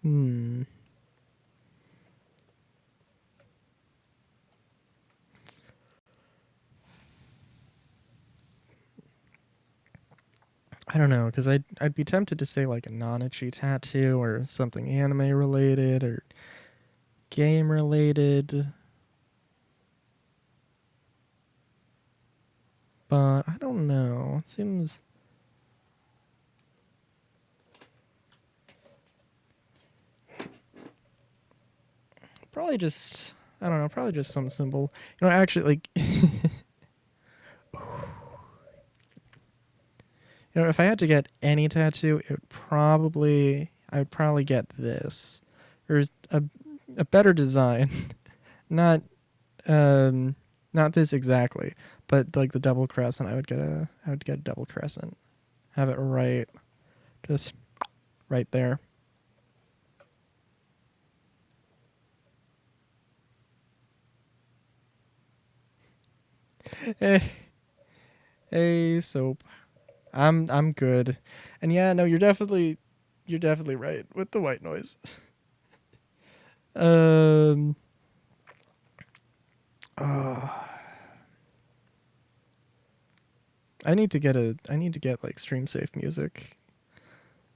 I don't know, because I'd be tempted to say like a Nanachi tattoo or something anime related or game related. But I don't know. It seems probably just I don't know, probably just some symbol. You know, actually like you know, if I had to get any tattoo, I would probably get this. There's a better design. Not not this exactly, but like the double crescent, I would get a double crescent. Have it right just right there. Hey, hey, soap. I'm good. And yeah, no, you're definitely right with the white noise. Um uh, I need to get like stream safe music.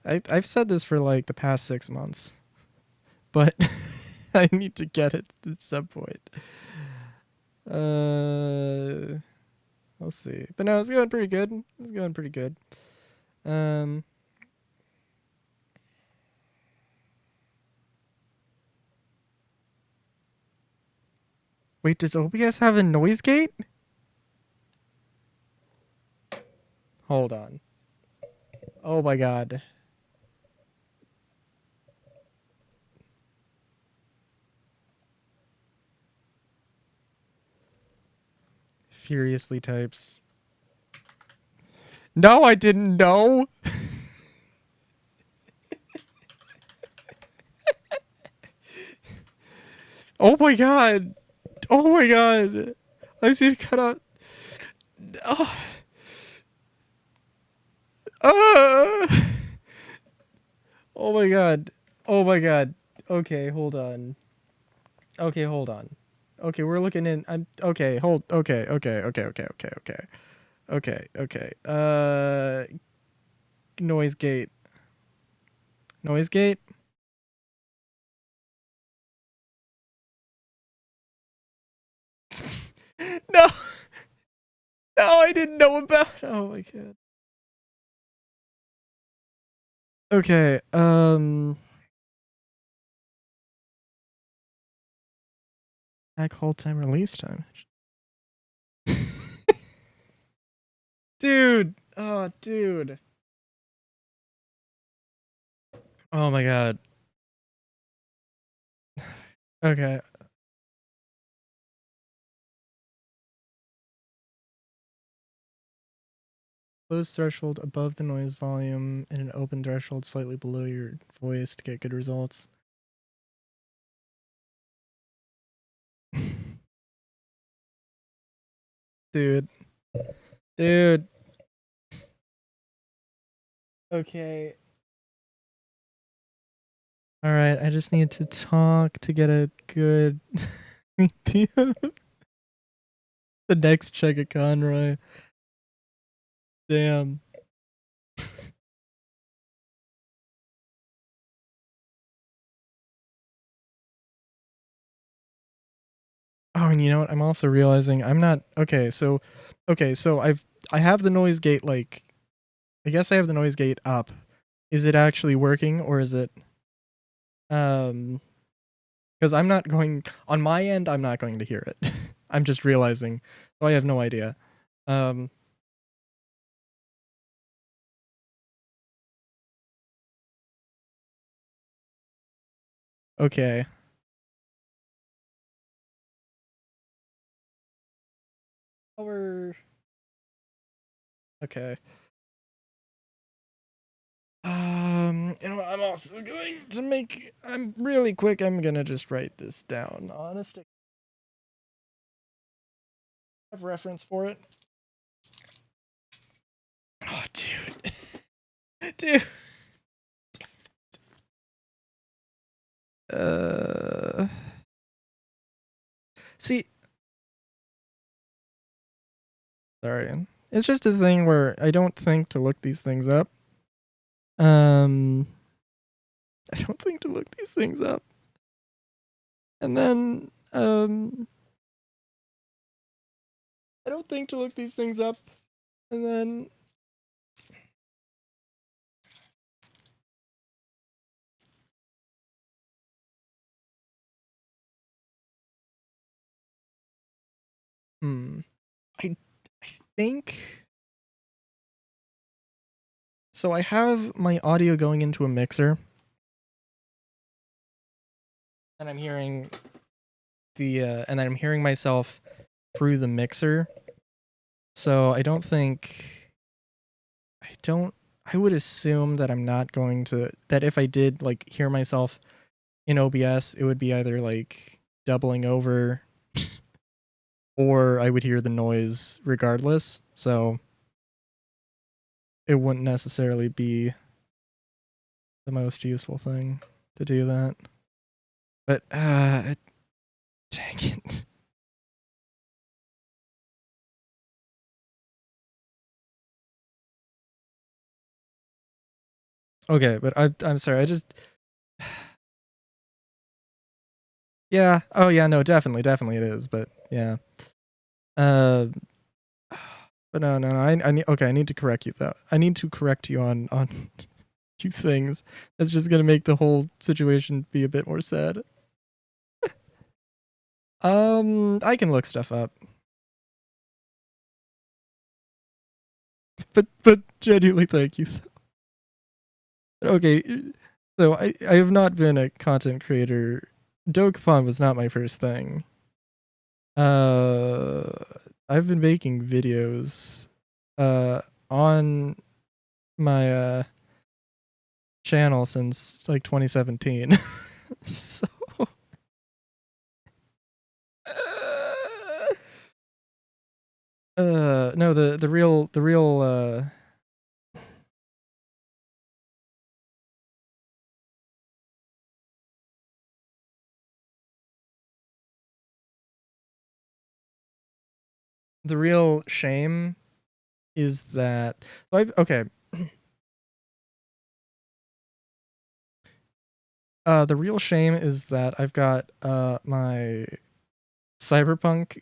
I've said this for like the past 6 months, but I need to get it at some point. Uh we'll see. But no, it's going pretty good. It's going pretty good. Um Wait, does OBS have a noise gate? Hold on. Oh my god. Furiously types. No, I didn't know. Oh my god. Oh my god. I've seen it cut out. Oh. Oh my god. Oh my god. Okay, hold on. Okay, hold on. Okay, we're looking in. Okay, hold. Okay. Okay. Noise gate. Noise gate. No, no, I didn't know about. Oh my god. Okay. Back hold time, release time. Dude. Oh, dude. Oh my god. Okay. Close threshold above the noise volume and an open threshold slightly below your voice to get good results. Dude. Dude. Okay. All right. I just need to talk to get a good idea. The next check of Conroy. Damn. Oh, and you know what? I'm also realizing I'm not okay. So I have the noise gate like I guess I have the noise gate up. Is it actually working or is it um because I'm not going on my end, I'm not going to hear it. I'm just realizing. So I have no idea. Um okay. We're okay. You know, I'm also going to make. I'm really quick. I'm gonna just write this down. Honest, I have reference for it. Oh, dude, dude. See, sorry. It's just a thing where I don't think to look these things up. Um, I don't think to look these things up. And then, I don't think to look these things up. And then, I think. So I have my audio going into a mixer. And I'm hearing and I'm hearing myself through the mixer. So I don't think I would assume that I'm not going to that if I did like hear myself in OBS, it would be either like doubling over or I would hear the noise regardless. So it wouldn't necessarily be the most useful thing to do that. But dang it. Okay, but I'm sorry. I just yeah. Oh yeah, no, definitely it is, but yeah. Uh but no. I need okay, I need to correct you though. I need to correct you on two things. That's just going to make the whole situation be a bit more sad. I can look stuff up. But genuinely thank you. Okay, so I have not been a content creator. Dokapon was not my first thing. Uh, I've been making videos on my channel since like 2017. So no, the real the real shame is that okay. The real shame is that I've got my cyberpunk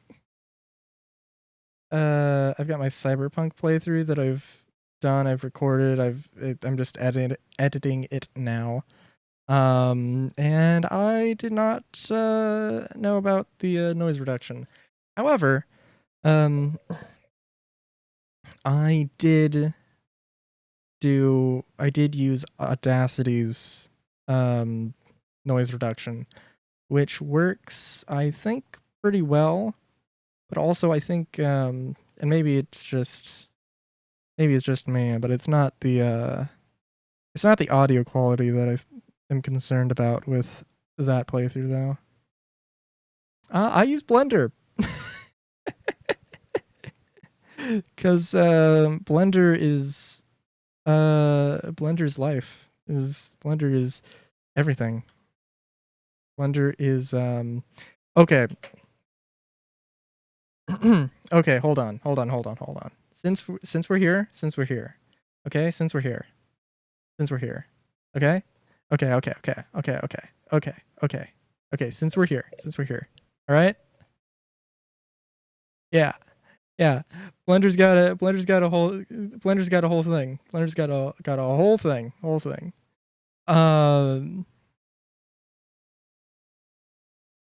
I've got my cyberpunk playthrough that I've done, I've recorded, I'm just editing it now. And I did not know about the noise reduction. However, um I did use Audacity's noise reduction, which works I think pretty well, but also I think and maybe it's just me, but it's not the audio quality that I am concerned about with that playthrough though. I use Blender. Cuz Blender's life is Blender is everything. Blender is okay. Okay, hold on. Since we're here. Okay, since we're here. Okay? Okay, since we're here. All right? Yeah. Yeah. Blender's got a whole thing. Got a whole thing. Um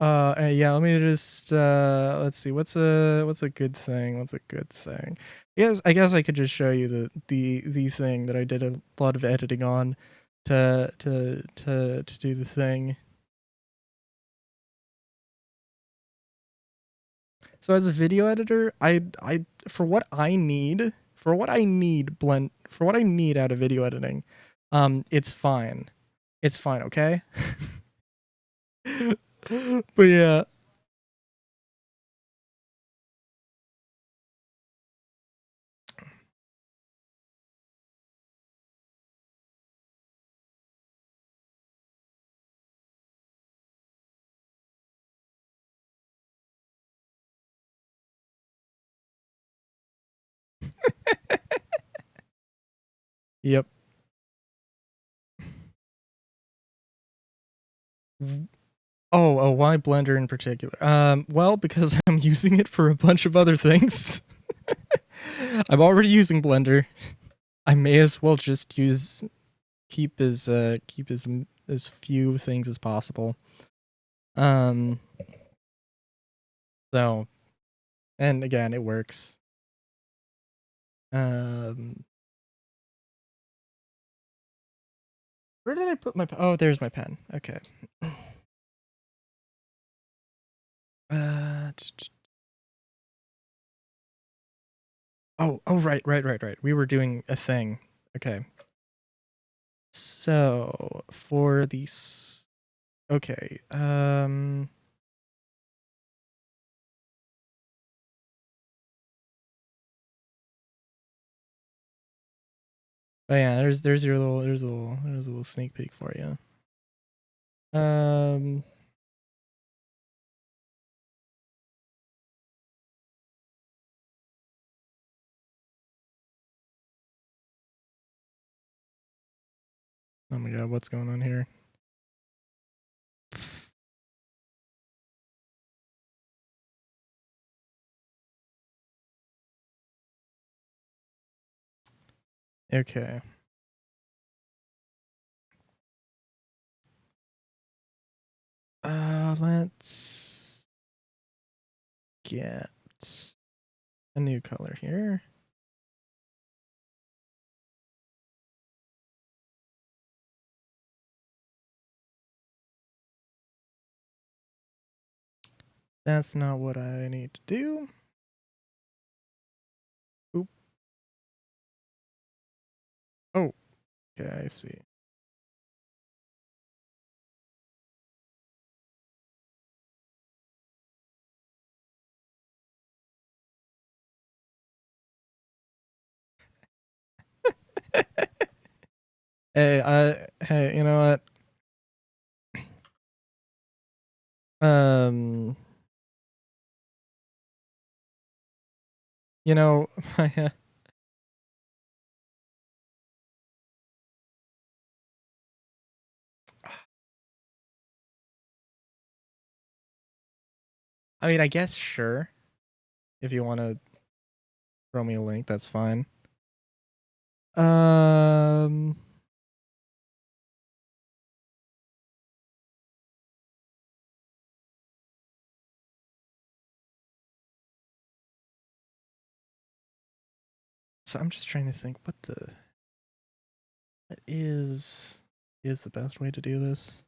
yeah, let me just let's see what's a good thing. I guess I could just show you the thing that I did a lot of editing on to do the thing. So as a video editor, I for what I need out of video editing, it's fine. It's fine, okay? But yeah. Yep. Why Blender in particular? Well, because I'm using it for a bunch of other things. I'm already using Blender. I may as well just keep as few things as possible. Um, so, and again, it works. Um, where did I put my? Oh, there's my pen. Okay. Uh, right. We were doing a thing. Okay. So for these, okay. Oh yeah, there's a little sneak peek for you. Um, oh my god, what's going on here? Okay. Let's get a new color here. That's not what I need to do. Oop. Oh, okay, I see. Hey, you know what? You know, I mean, I guess sure. If you want to throw me a link, that's fine. Um, so I'm just trying to think what that is the best way to do this.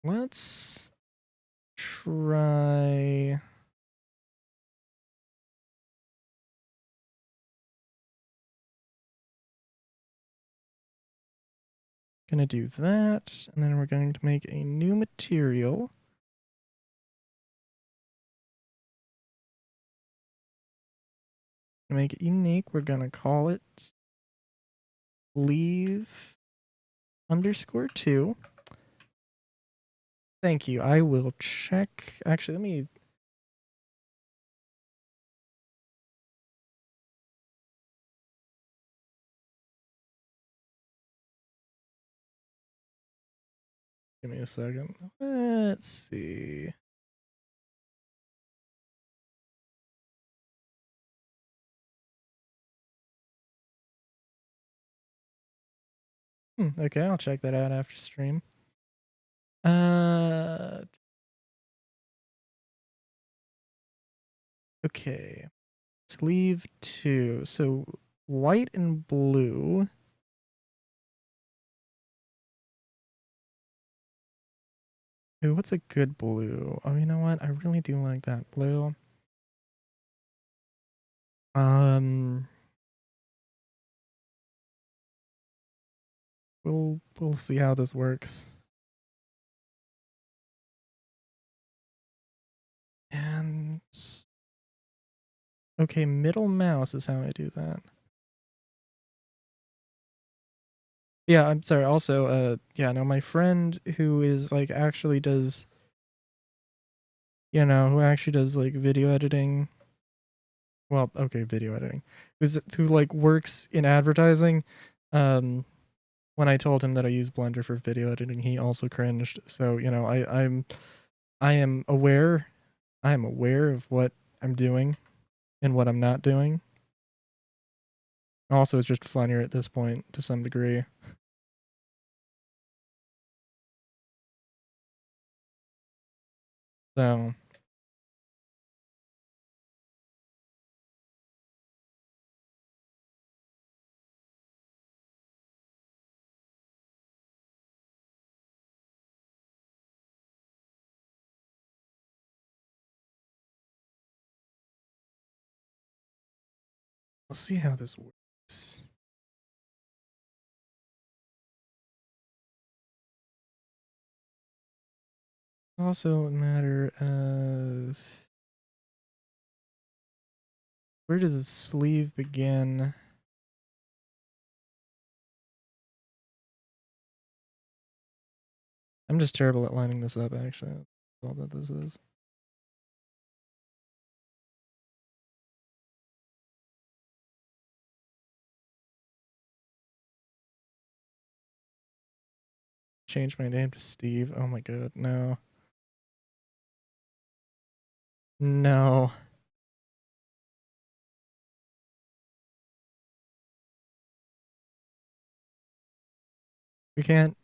Let's try. Gonna do that, and then we're going to make a new material. To make it unique, we're gonna call it leave _2. Thank you. I will check. Actually, let me. Give me a second. Let's see. Okay, I'll check that out after stream. Okay. Sleeve 2. So white and blue. Ooh, what's a good blue? Oh, you know what? I really do like that blue. Um, we'll see how this works. And okay, middle mouse is how I do that. Yeah, I'm sorry. Also, yeah, no, my friend who is like actually does, who actually does like video editing. Well, okay, video editing. Who like works in advertising. Um, when I told him that I use Blender for video editing, he also cringed. So, I am aware. I am aware of what I'm doing and what I'm not doing. Also, it's just funnier at this point to some degree. So, we'll see how this works. Also, a matter of where does the sleeve begin? I'm just terrible at lining this up, actually. That's all that this is. Change my name to Steve. Oh my god, no. No. We can't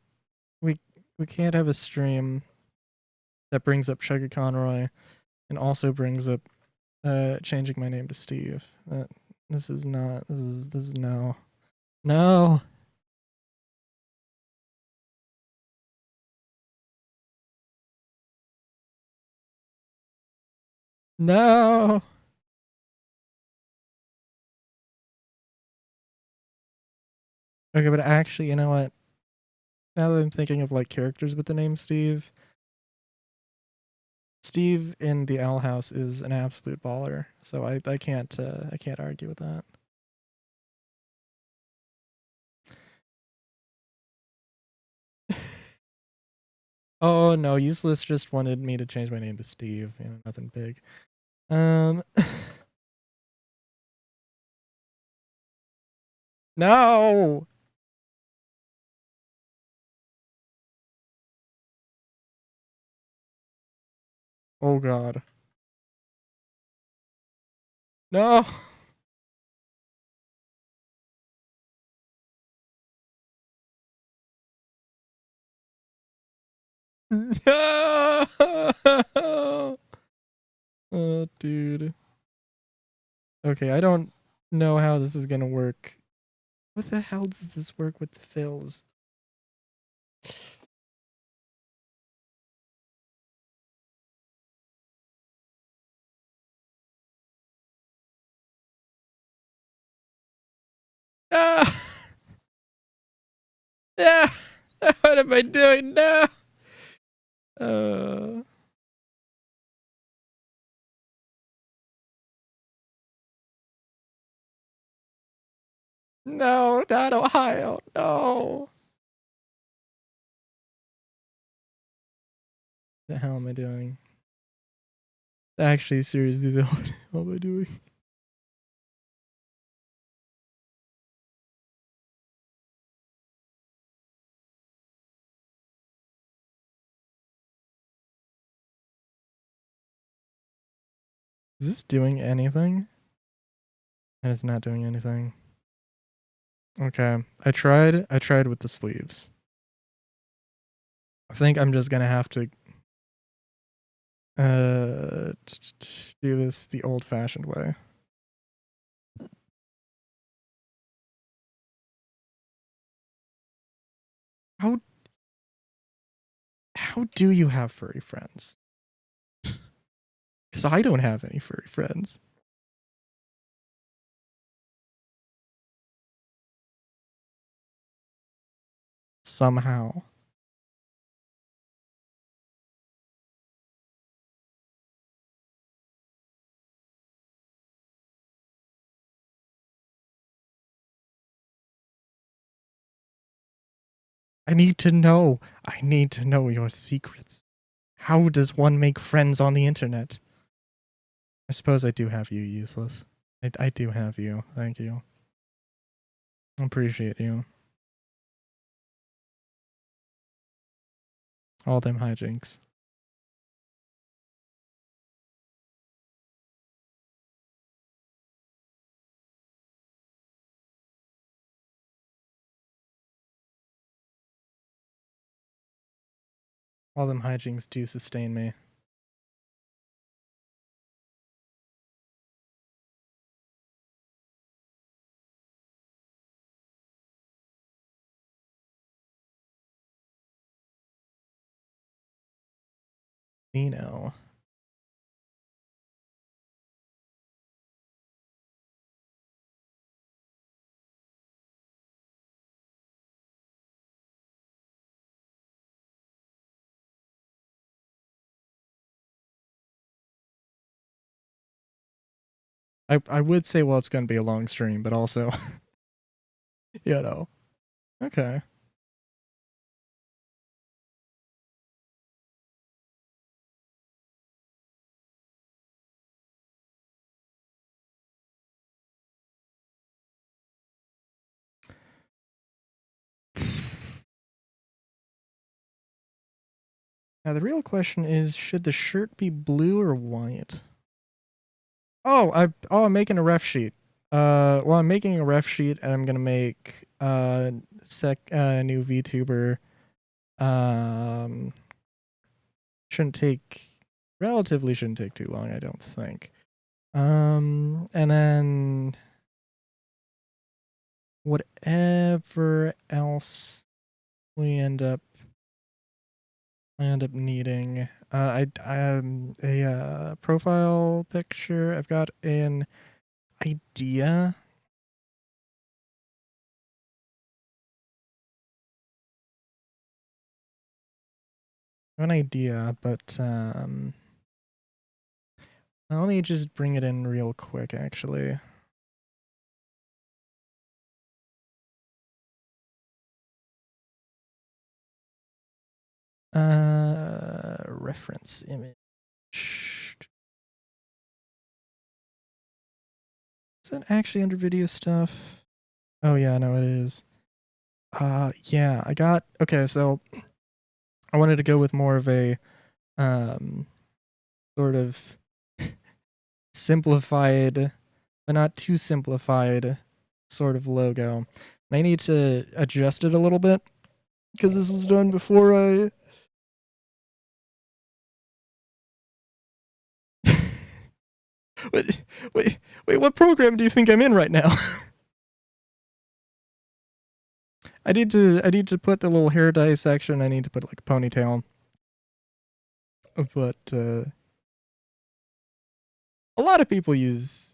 we we can't have a stream that brings up Sugar Conroy and also brings up changing my name to Steve. This is not this is no. No. No. Okay, but actually, you know what? Now that I'm thinking of like characters with the name Steve, Steve in the Owl House is an absolute baller. So I can't argue with that. Oh no, Useless just wanted me to change my name to Steve. Nothing big. No. Oh god. No. No. Oh, dude. Okay, I don't know how this is gonna work. What the hell does this work with the fills? Ah! Yeah! What am I doing now? Uh, no, not Ohio. No. The hell am I doing? Actually, seriously though, what the hell am I doing? Is this doing anything? And it's not doing anything. Okay. I tried with the sleeves. I think I'm just gonna have to do this the old fashioned way. How how do you have furry friends? Because I don't have any furry friends. Somehow. I need to know. I need to know your secrets. How does one make friends on the internet? I suppose I do have you, useless. I do have you. Thank you. I appreciate you. All them hijinks. All them hijinks do sustain me. You know. I would say, well, it's going to be a long stream, but also, you know. Okay. Now, the real question is, should the shirt be blue or white? I'm making a ref sheet. Well, I'm making a ref sheet, and I'm gonna make new VTuber. Um, relatively shouldn't take too long, I don't think. And then whatever else I end up needing. A profile picture. I've got an idea. But let me just bring it in real quick, actually. Reference image. Is that actually under video stuff? Oh yeah, no, it is. Yeah, okay, so I wanted to go with more of a sort of simplified, but not too simplified sort of logo. And I need to adjust it a little bit because this was done before I wait, what program do you think I'm in right now? I need to put the little hair dye section. I need to put like a ponytail. But a lot of people use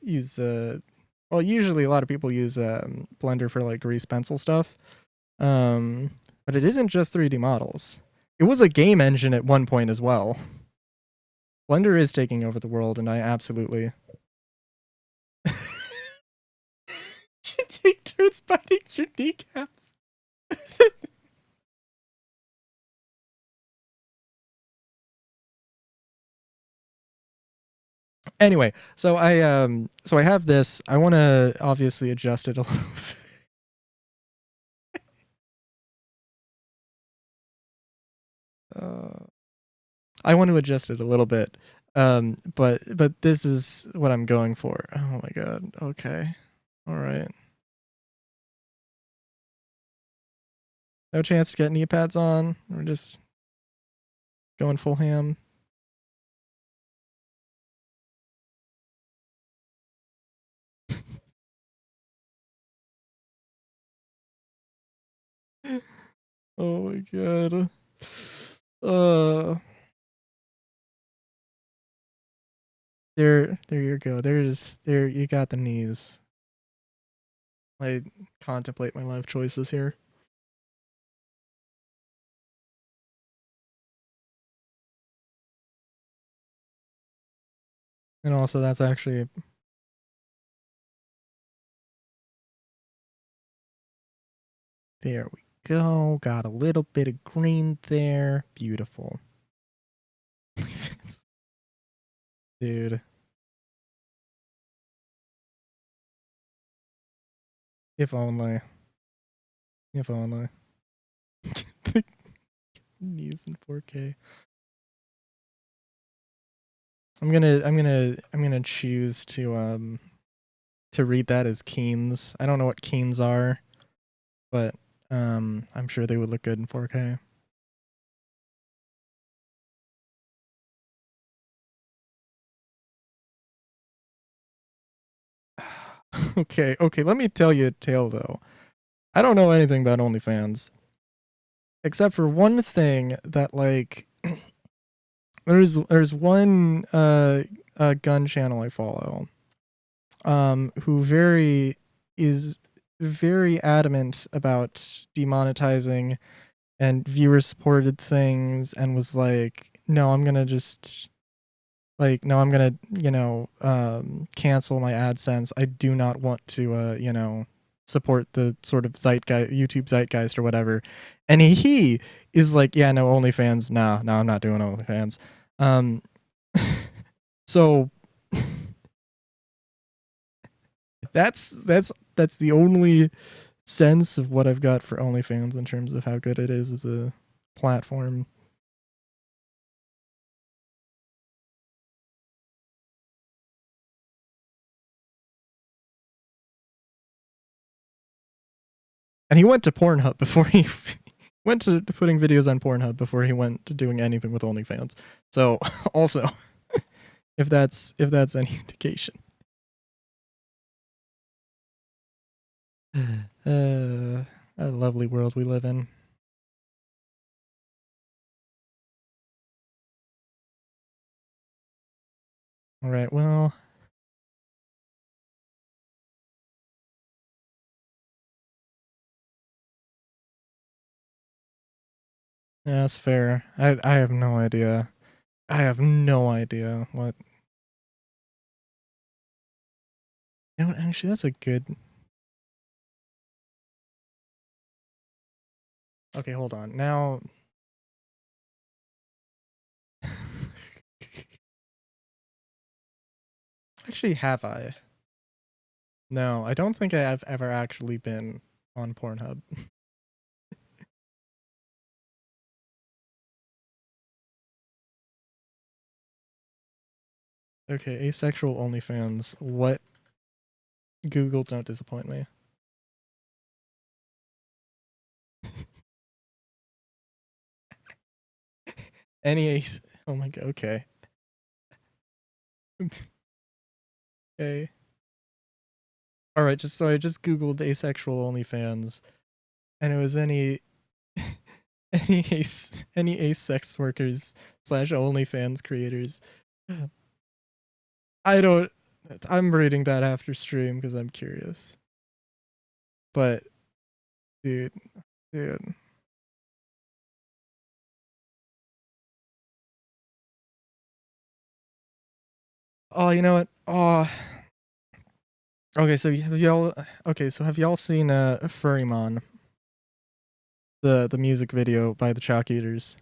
well, usually a lot of people use Blender for like grease pencil stuff. But it isn't just 3D models. It was a game engine at one point as well. Blender is taking over the world, and I absolutely should take turns biting your kneecaps. Anyway, so I have this. I want to obviously adjust it a little. I want to adjust it a little bit. But this is what I'm going for. Oh my god. Okay. All right. No chance to get knee pads on. We're just going full ham. Oh my god. There you go. There you got the knees. I contemplate my life choices here. And also that's actually there we go. Got a little bit of green there. Beautiful. Dude. If only. If only. Knees in 4K. I'm gonna choose to read that as Keens. I don't know what Keens are, but I'm sure they would look good in 4K. Okay, let me tell you a tale though. I don't know anything about OnlyFans. Except for one thing that like there's one gun channel I follow who is very adamant about demonetizing and viewer supported things, and was like, no, I'm gonna just no, I'm gonna cancel my AdSense. I do not want to support the sort of YouTube zeitgeist or whatever. And he is like, yeah, no, OnlyFans, no, I'm not doing OnlyFans. So that's the only sense of what I've got for OnlyFans in terms of how good it is as a platform. And he went to Pornhub before he went to putting videos on Pornhub before he went to doing anything with OnlyFans. So also, if that's any indication. A lovely world we live in. All right, well, yeah, that's fair. I have no idea. I have no idea what. You know what? Actually, that's a good. Okay, hold on. Now. Actually, have I? No, I don't think I have ever actually been on Pornhub. Okay, asexual OnlyFans. What? Google, don't disappoint me. Any ace. Oh my god. Okay. Okay. All right. I just googled asexual OnlyFans, and it was any ace sex workers / OnlyFans creators. I don't. I'm reading that after stream because I'm curious. But, dude. Oh, you know what? Oh. Okay, so have y'all seen Furrymon, the music video by the Chalk Eaters?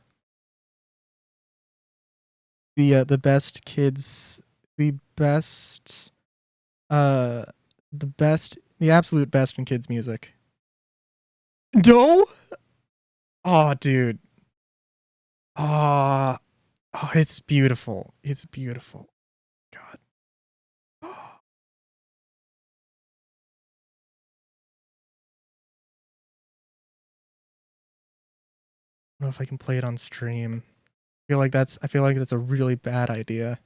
The best kids, the best uh the absolute best in kids music. No? Oh, dude. Ah, it's beautiful. It's beautiful. God. I don't know if I can play it on stream. I feel like that's a really bad idea.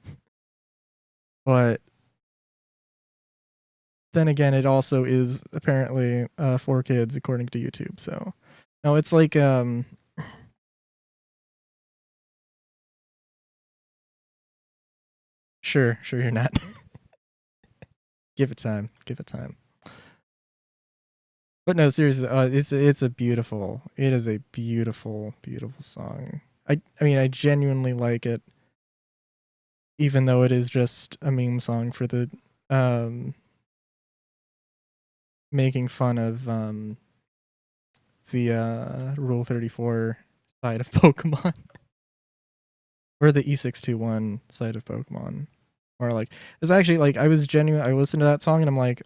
But then again, it also is apparently for kids according to YouTube. So no, it's like sure you're not. Give it time. Give it time. But no, seriously, it's a beautiful. It is a beautiful song. I mean, I genuinely like it, even though it is just a meme song for the um making fun of the Rule 34 side of Pokemon. Or the E621 side of Pokemon. Or like it's actually like I listened to that song and I'm like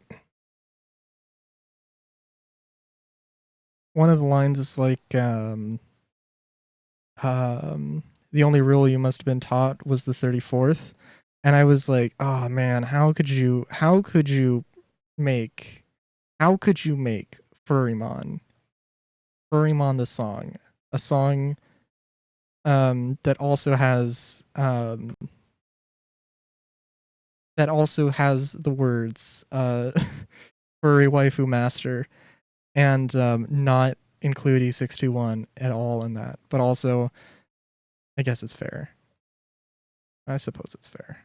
one of the lines is like the only rule you must have been taught was the 34th. And I was like, oh man, how could you make Furrymon the song, a song that also has the words furry waifu master and not include E621 at all in that. But also I guess it's fair. I suppose it's fair.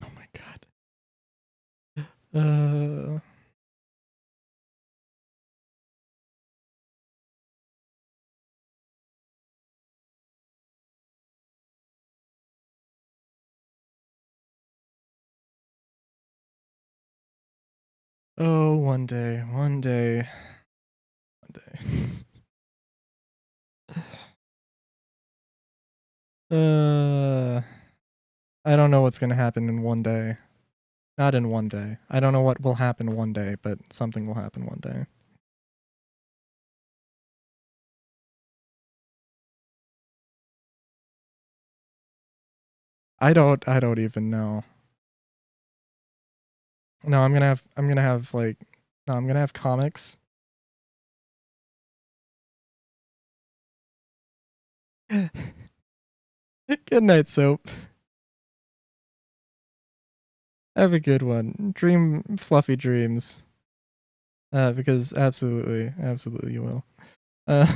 Oh my god. Oh, one day. uh, I don't know what's gonna happen in one day. Not in one day. I don't know what will happen one day, but something will happen one day. I don't even know. No, I'm gonna have like no, I'm gonna have comics. Good night, Soap. Have a good one. Dream fluffy dreams. Because absolutely you will. Uh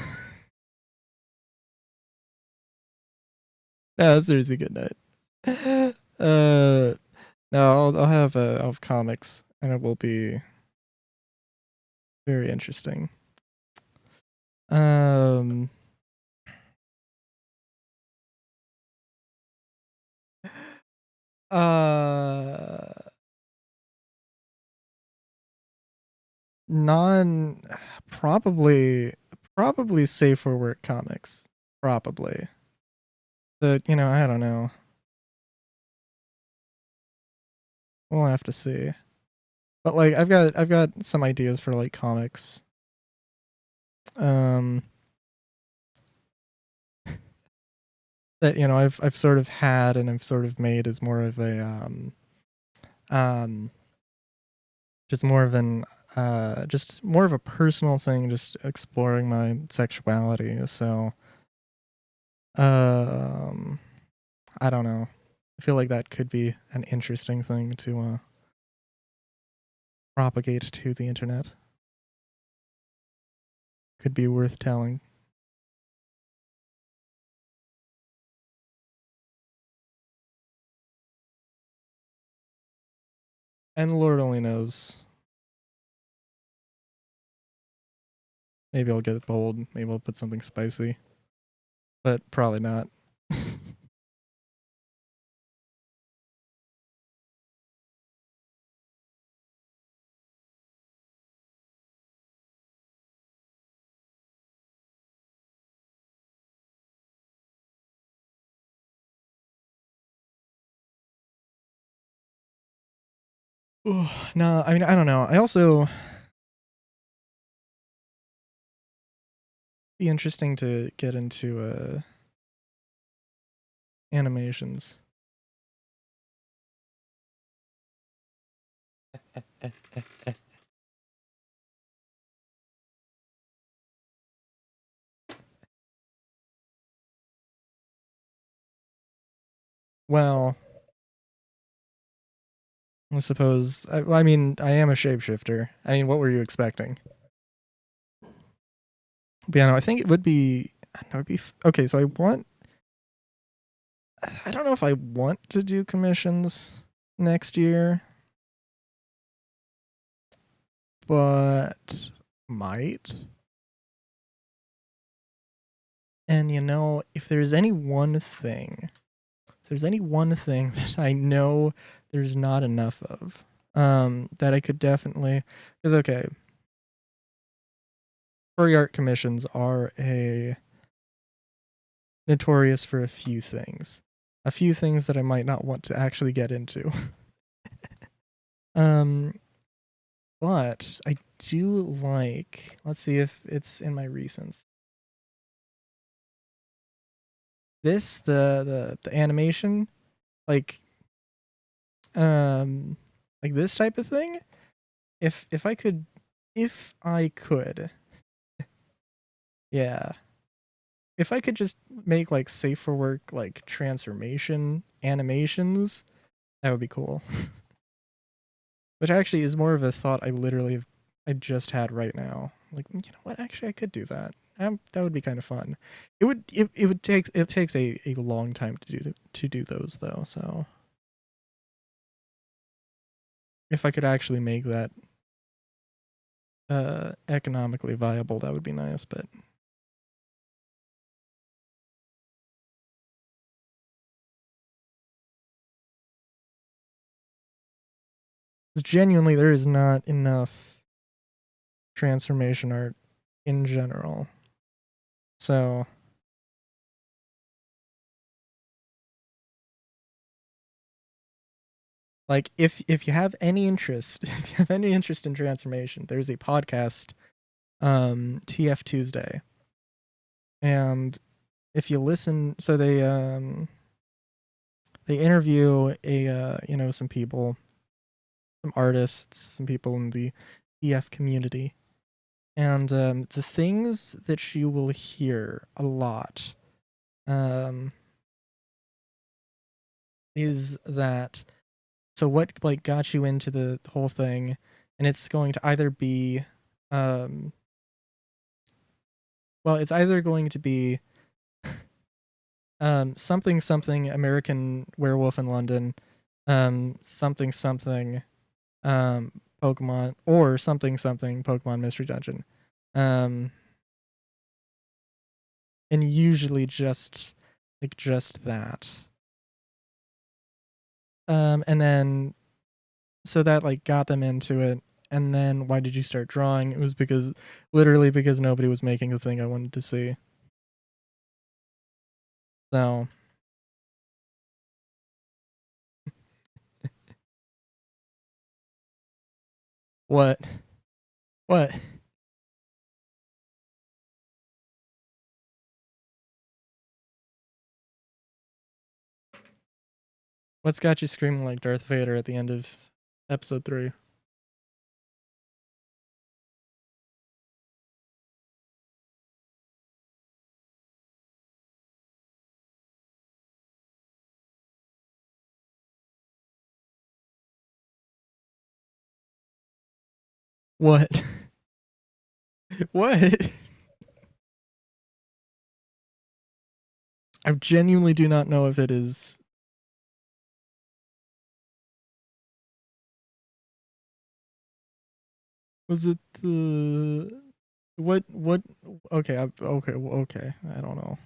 no, seriously, good night. No, I'll have comics and it will be very interesting. Um uh non probably safe for work comics. Probably. But I don't know. We'll have to see. But like I've got some ideas for like comics. Um that I've sort of had and I've sort of made as more of a um just more of an just more of a personal thing, just exploring my sexuality. So um I don't know. I feel like that could be an interesting thing to propagate to the internet. Could be worth telling. And Lord only knows. Maybe I'll get bold. Maybe I'll put something spicy. But probably not. Ooh, no, I mean I don't know. I also be interesting to get into animations. Well, I suppose. I mean, I am a shapeshifter. I mean, what were you expecting? But yeah, no, I think it would be. I don't know, it'd be okay. So I want. I don't know if I want to do commissions next year, but might. And you know, if there's any one thing, that I know there's not enough of, that I could definitely, because okay, furry art commissions are a notorious for a few things, that I might not want to actually get into. um, but I do like. Let's see if it's in my recents. This the animation, like um like this type of thing. If I could, yeah. If I could just make like safe for work like transformation animations, that would be cool. Which actually is more of a thought I just had right now. Like, you know what? Actually, I could do that. That would be kind of fun. It takes a long time to do those though. So if I could actually make that economically viable, that would be nice. But genuinely, there is not enough transformation art in general. So like if you have any interest if you have any interest in transformation, there's a podcast, TF Tuesday. And if you listen, so they interview some people, some artists, some people in the EF community. And the things that you will hear a lot um, is that, so what like got you into the whole thing, and it's going to either be um, well, it's either going to be something something American Werewolf in London, something something um Pokemon, or something something Pokemon Mystery Dungeon. Um and usually just that. And then so that like got them into it. And then why did you start drawing? It was because literally because nobody was making the thing I wanted to see. So what? What? What's got you screaming like Darth Vader at the end of episode 3? What? What? I genuinely do not know if it is. Was it the what? Okay, okay. I don't know.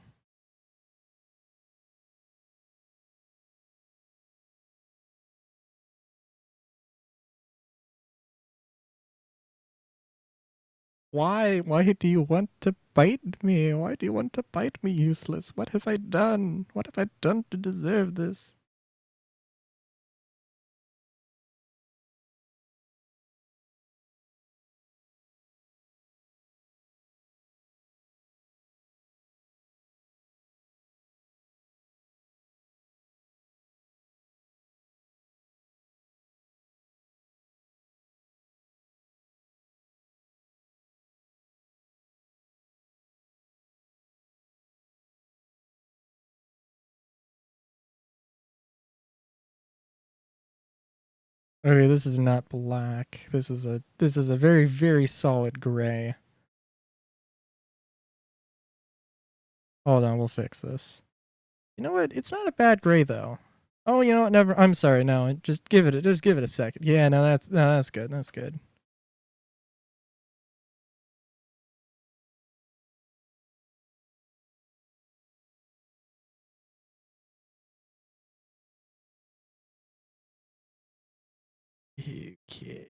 Why? Why do you want to bite me? Why do you want to bite me, useless? What have I done? What have I done to deserve this? Okay, this is not black. This is a very very solid gray. Hold on, we'll fix this. You know what? It's not a bad gray though. Oh, you know what? Never. I'm sorry. No, just give it a second. Yeah, that's good. That's good. Okay.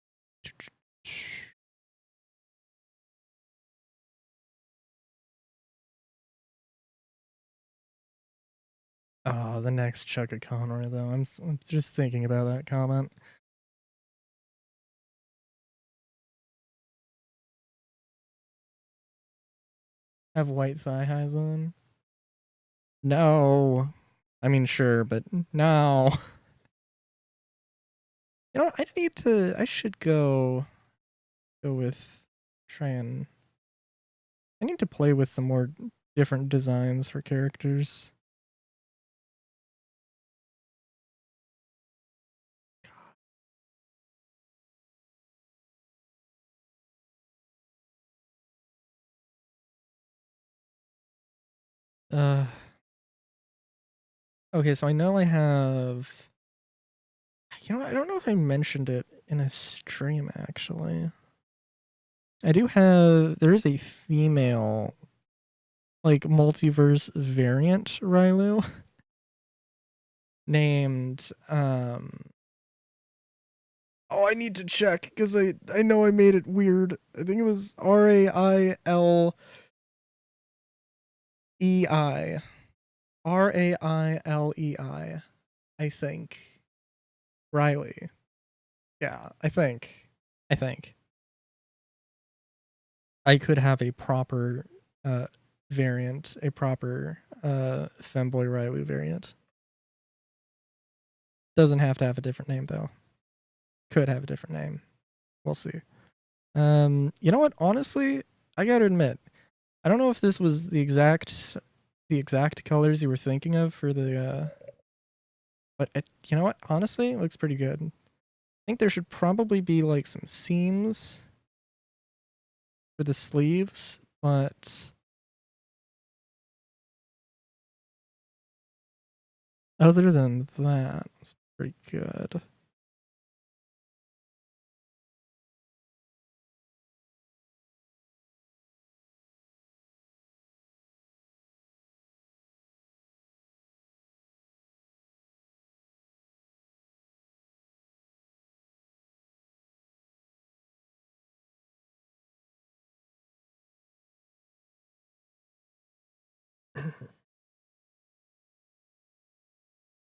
Oh, the next Chuck Conroy though. I'm just thinking about that comment. Have white thigh highs on? No. I mean, sure, but no. You know, I should go with, try and, I need to play with some more different designs for characters. Uh, okay, so I know I have, you know, I don't know if I mentioned it in a stream actually. I do have, there is a female, like, multiverse variant Rylu named, oh, I need to check because I know I made it weird. I think it was Railei. Railei. I think. Riley. Yeah, I think. I think. I could have a proper uh variant, a proper femboy Riley variant. Doesn't have to have a different name though. Could have a different name. We'll see. You know what? Honestly, I gotta admit, I don't know if this was the exact colors you were thinking of for the but you know what? Honestly, it looks pretty good. I think there should probably be like some seams for the sleeves, but other than that, it's pretty good.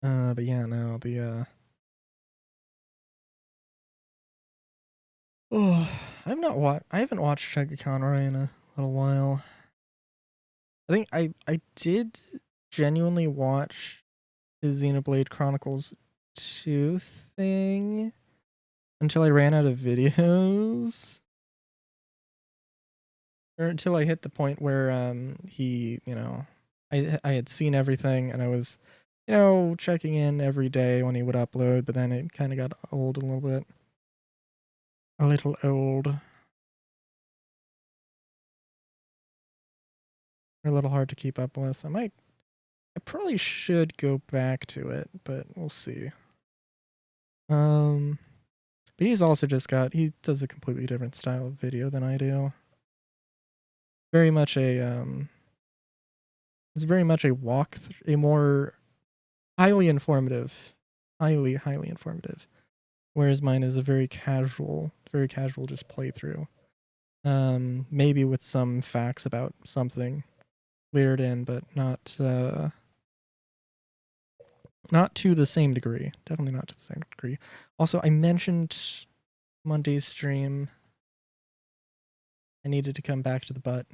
But yeah, no, the oh, I haven't watched Shaggy Conroy in a little while. I think I did genuinely watch the Xenoblade Chronicles 2 thing until I ran out of videos. Or until I hit the point where he, you know, I had seen everything and I was, you know, checking in every day when he would upload, but then it kind of got old a little bit. A little old. A little hard to keep up with. I probably should go back to it, but we'll see. Um but he's also just got, he does a completely different style of video than I do. Very much a it's very much a a more highly informative, highly informative. Whereas mine is a very casual just playthrough. Maybe with some facts about something layered in, but not to the same degree. Definitely not to the same degree. Also, I mentioned Monday's stream. I needed to come back to the butt.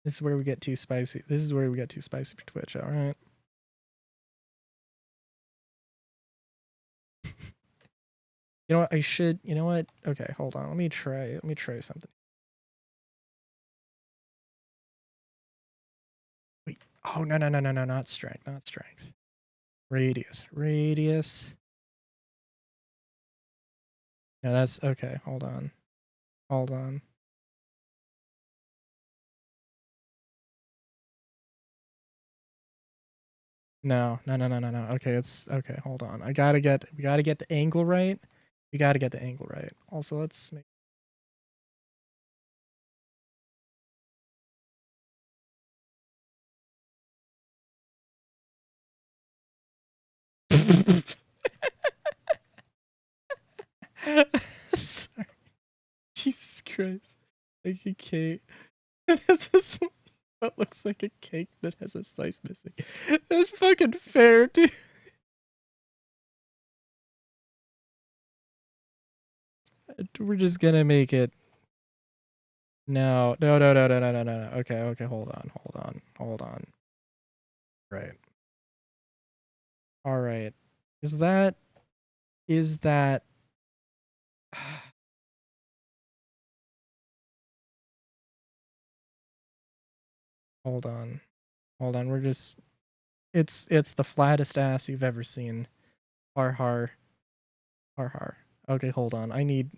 This is where we get too spicy. This is where we get too spicy for Twitch, alright? You know what? You know what? Okay, hold on. Let me try something. Wait. Oh, no, not strength, not strength. Radius. No, that's okay. Hold on. Hold on. No. Okay, it's okay. Hold on. We gotta get the angle right. We gotta get the angle right. Also, let's make Sorry. Jesus Christ. Like a cake that has a what looks like a cake that has a slice missing. That's fucking fair, dude. We're just gonna make it. No, no, no, no, no, no, no, no. Okay, okay, hold on, hold on, hold on. Right. All right. Is that hold on. Hold on. We're just it's the flattest ass you've ever seen. Har har. Har har. Okay, hold on. I need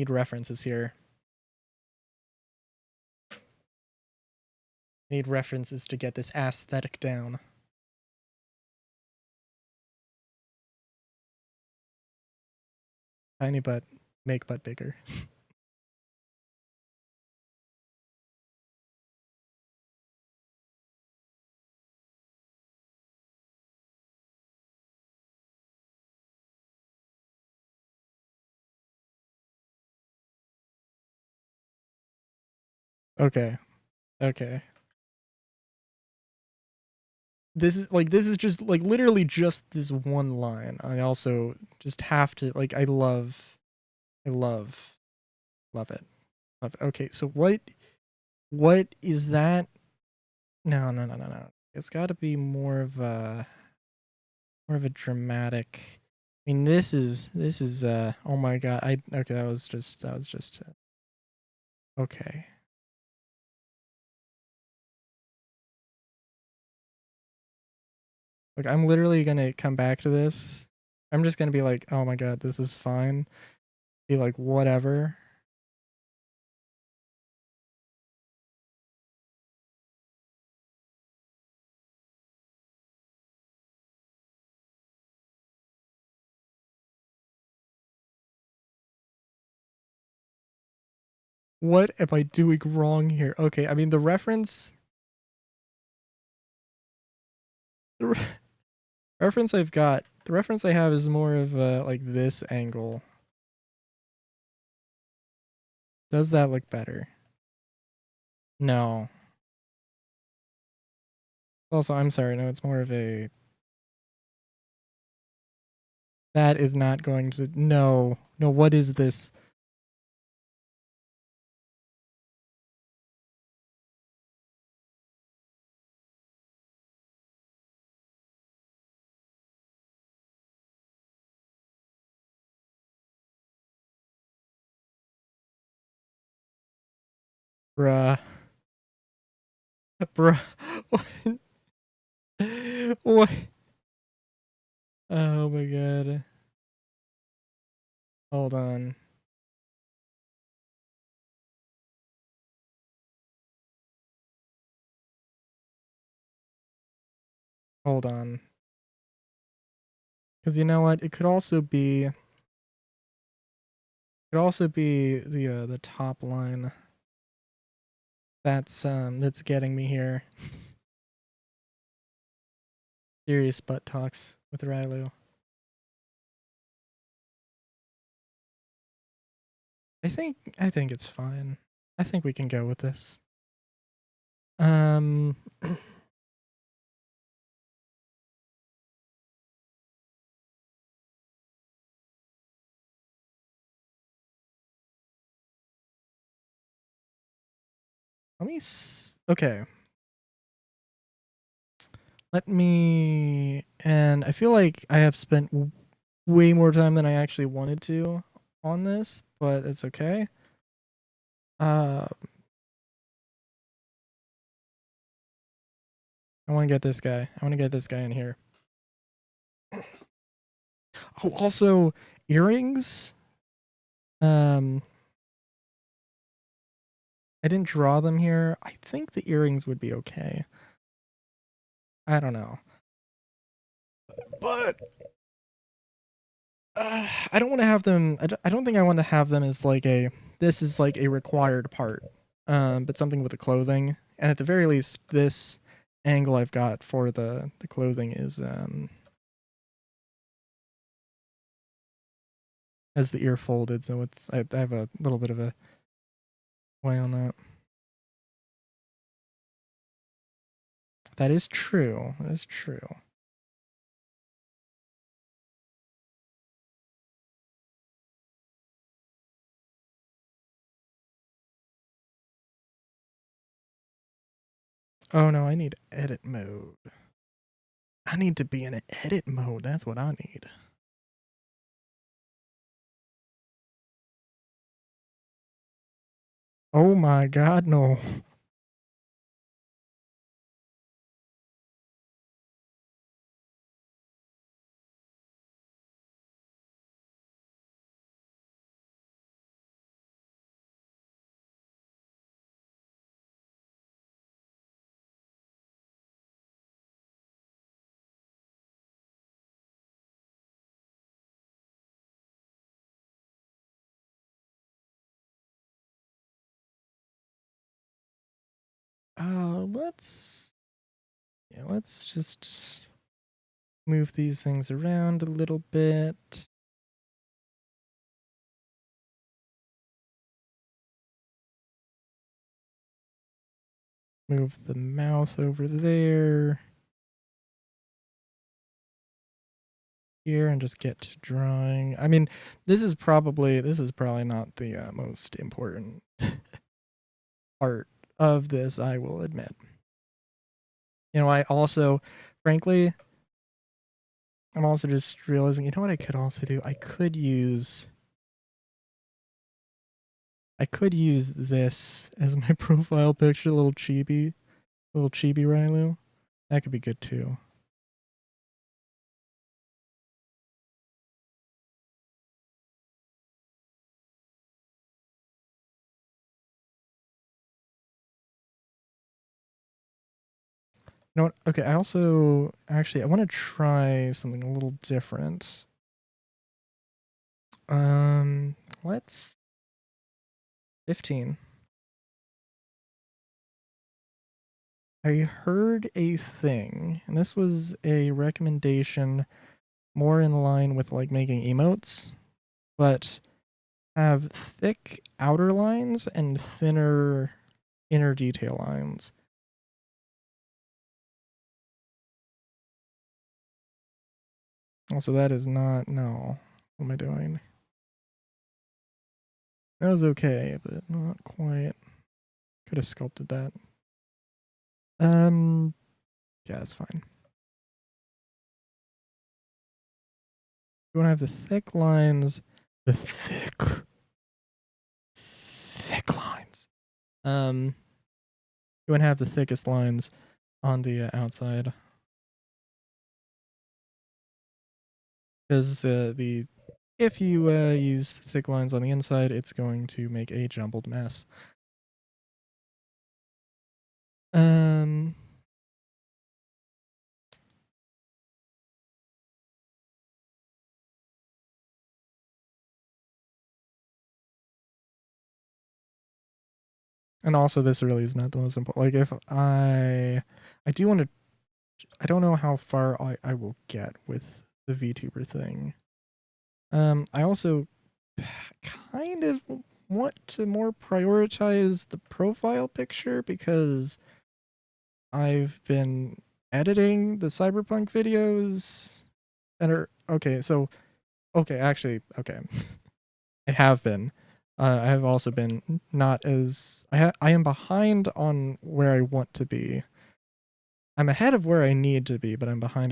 references here. I need references to get this aesthetic down. Tiny butt, make butt bigger. Okay. Okay. This is just like literally just this one line. I also just have to like I love love it. Love it. Okay, so what is that? No, no, no, no, no. It's got to be more of a dramatic. I mean, this is oh my god. I okay, that was just okay. Like I'm literally going to come back to this. I'm just going to be like, "Oh my god, this is fine." Be like, "Whatever." What am I doing wrong here? Okay, I mean the reference the re- reference I've got, the reference I have is more of like this angle. Does that look better? No. Also, I'm sorry. No, it's more of a that is not going to no. No, what is this? Bruh. Bruh. What? What? Oh my god. Hold on. Hold on. Because you know what? It could also be the top line. That's getting me here. Serious butt talks with Rylu. I think it's fine. I think we can go with this. Um okay. Let me and I feel like I have spent way more time than I actually wanted to on this, but it's okay. Uh I want to get this guy. I want to get this guy in here. Oh, also earrings. Um I didn't draw them here. I think the earrings would be okay. I don't know. But I don't want to have them. I don't think I want to have them as like a. This is like a required part, but something with the clothing, and at the very least, this angle I've got for the clothing is has the ear folded, so it's I have a little bit of a way on that. That is true. That is true. Oh no, I need edit mode. I need to be in edit mode. That's what I need. Oh my god, no. Let's just move these things around a little bit. Move the mouth over there. Here and just get to drawing. I mean, this is probably not the most important part of this, I will admit. You know, I also, frankly, I'm also just realizing, you know what I could also do? I could use this as my profile picture, little chibi Rylu. That could be good too. You know what? Okay, I also actually I want to try something a little different. Let's 15. I heard a thing, and this was a recommendation more in line with like making emotes, but have thick outer lines and thinner inner detail lines. Also, that is not, no. What am I doing? That was okay, but not quite. Could have sculpted that. Yeah, that's fine. You want to have the thick lines, the thick lines. You want to have the thickest lines on the outside. Because if you use thick lines on the inside, it's going to make a jumbled mess. Um, and also this really is not the most important. Like if I do want to, I don't know how far I will get with the VTuber thing. I also kind of want to more prioritize the profile picture because I've been editing the Cyberpunk videos and are okay. So actually, okay, I have been. I have also been not as I am behind on where I want to be. I'm ahead of where I need to be, but I'm behind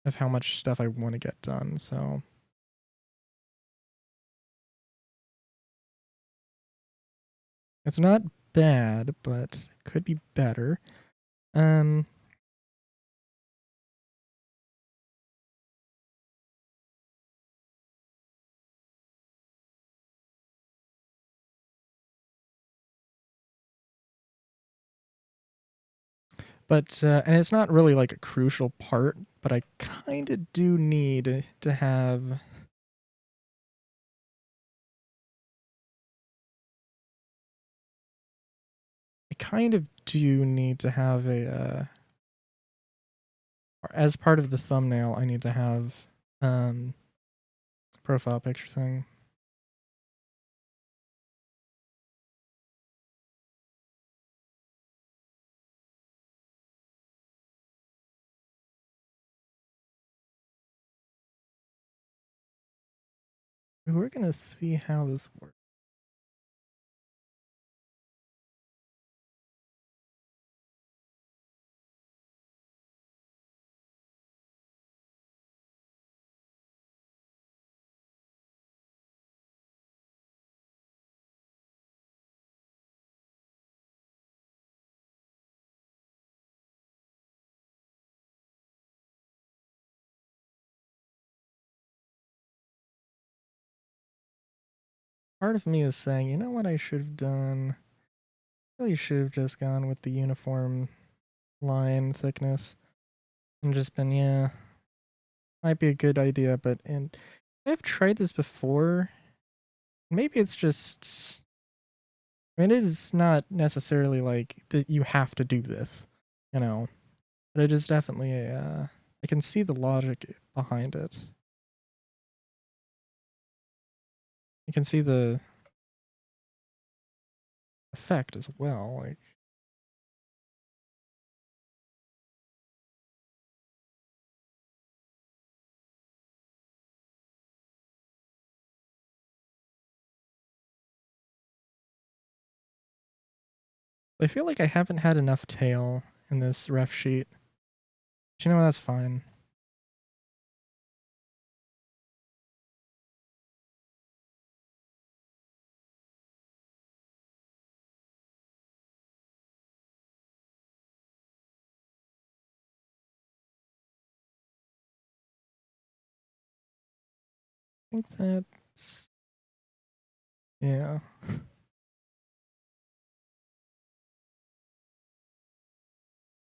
of how much stuff I want to get done. So it's not bad, but it could be better. Um, but and it's not really like a crucial part, but I kind of do need to have. I kind of do need to have as part of the thumbnail. I need to have profile picture thing. We're gonna see how this works. Part of me is saying, you know what I should have done? Really should have just gone with the uniform line thickness and just been, yeah, might be a good idea, but I've tried this before. Maybe it's just, I mean, it is not necessarily like that you have to do this, you know, but it is definitely I can see the logic behind it. You can see the effect as well, like. I feel like I haven't had enough tail in this ref sheet. But you know what, that's fine. I think that's, yeah.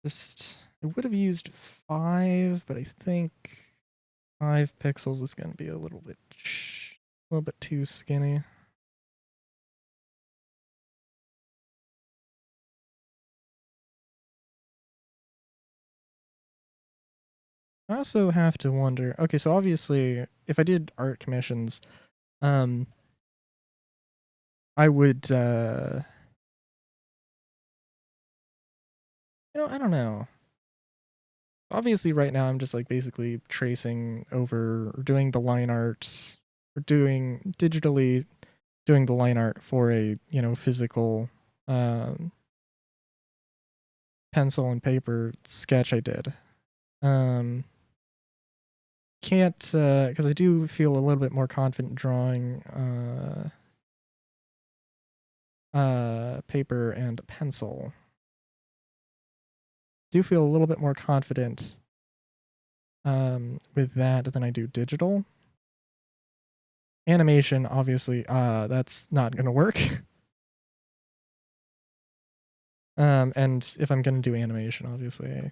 Just, I would have used 5, but I think 5 pixels is going to be a little bit too skinny. I also have to wonder, okay, so obviously if I did art commissions, I would I don't know. Obviously right now I'm just like basically tracing over or doing the line art or doing digitally doing the line art for a, physical um pencil and paper sketch I did. Can't because I do feel a little bit more confident drawing paper and pencil. Do feel a little bit more confident with that than I do digital. Animation, obviously, that's not gonna work. And if I'm gonna do animation, obviously,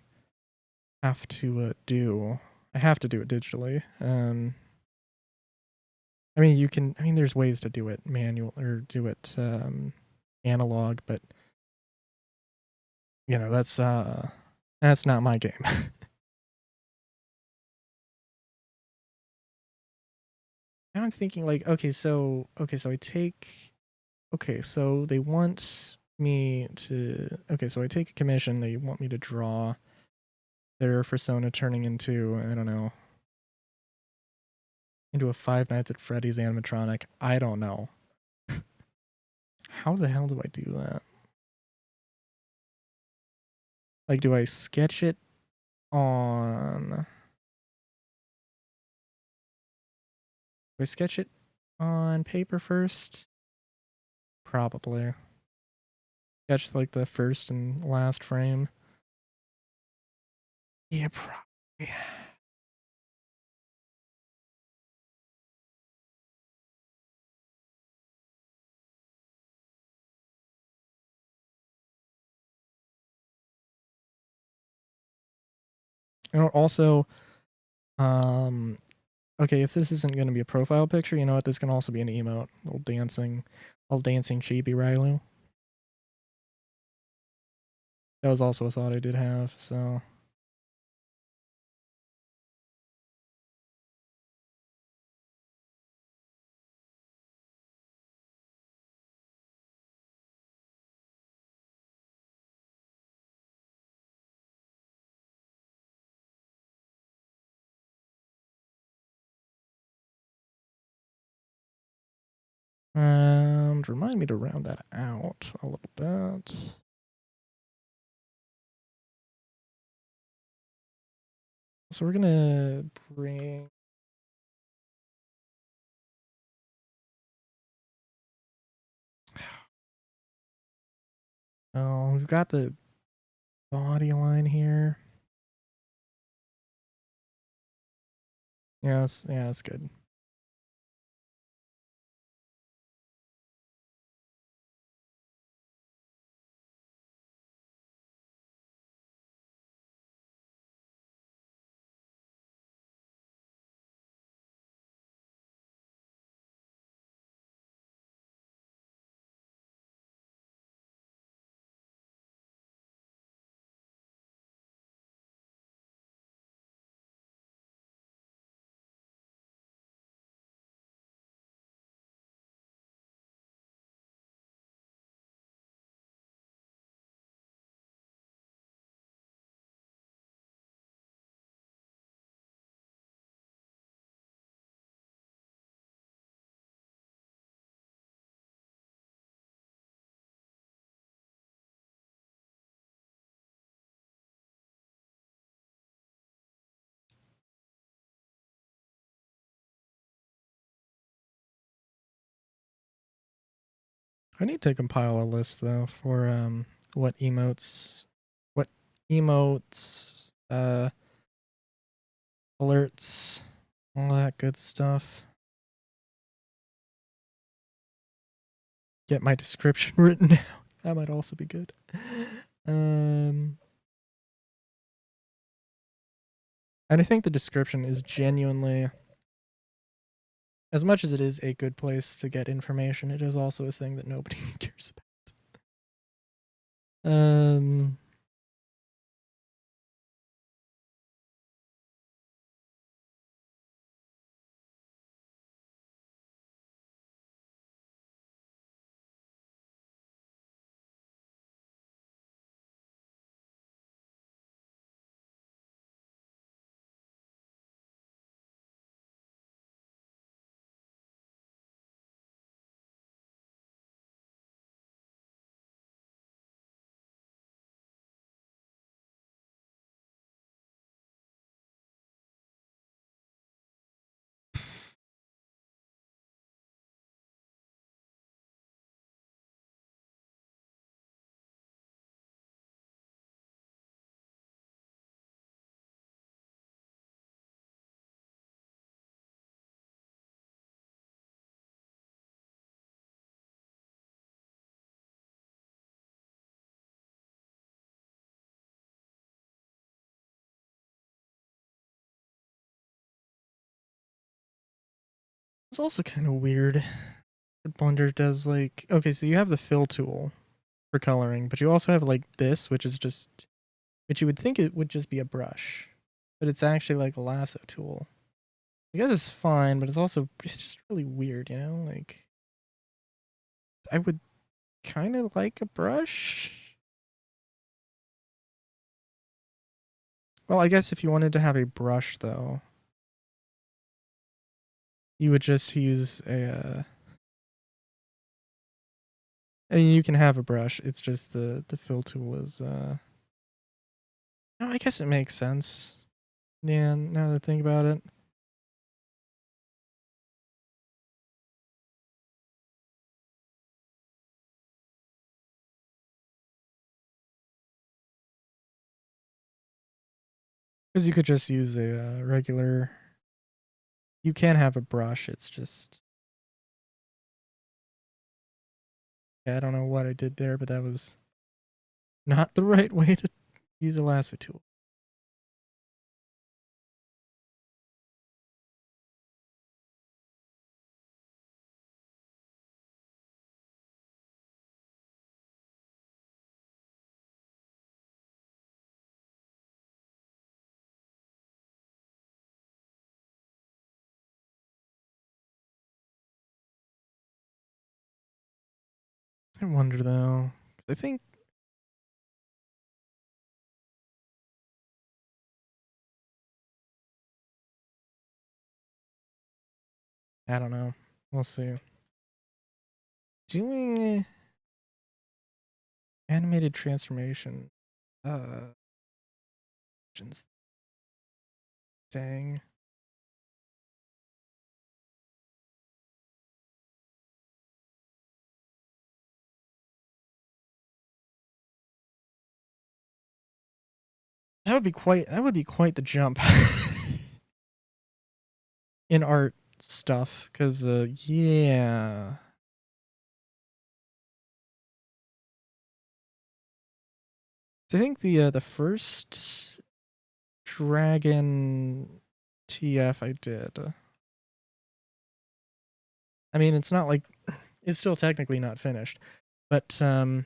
have to I have to do it digitally. I mean, there's ways to do it manual or do it analog, but that's not my game. Now I'm thinking like, so they want me to, so I take a commission, they want me to draw their persona turning into, I don't know, into a Five Nights at Freddy's animatronic. I don't know. How the hell do I do that? Like, do I sketch it on... Do I sketch it on paper first? Probably. Sketch like the first and last frame. Yeah, probably. And also, um, okay, if this isn't going to be a profile picture, you know what? This can also be an emote. Little dancing Chibi Railu. That was also a thought I did have, so... And remind me to round that out a little bit. So we're gonna bring. Oh, we've got the body line here. Yeah, that's good. I need to compile a list though for what emotes, what emotes, alerts, all that good stuff. Get my description written down. That might also be good. And I think the description is genuinely, as much as it is a good place to get information, it is also a thing that nobody cares about. It's also kind of weird. Blender does like, okay, so you have the fill tool for coloring, but you also have like this, which is just, which you would think it would just be a brush, but it's actually like a lasso tool. I guess it's fine, but it's just really weird, you know? Like, I would kind of like a brush. Well, I guess if you wanted to have a brush though, you would just use a. I mean, you can have a brush. It's just the fill tool is. No, I guess it makes sense. Yeah, now that I think about it. Because you could just use a regular. You can have a brush. It's just. Yeah, I don't know what I did there, but that was not the right way to use a lasso tool. I wonder though. 'Cause I think. I don't know. We'll see. doing animated transformation. Just dang. That would be quite the jump in art stuff, because yeah. So I think the first Dragon TF I did. I mean, it's not like it's still technically not finished, but that.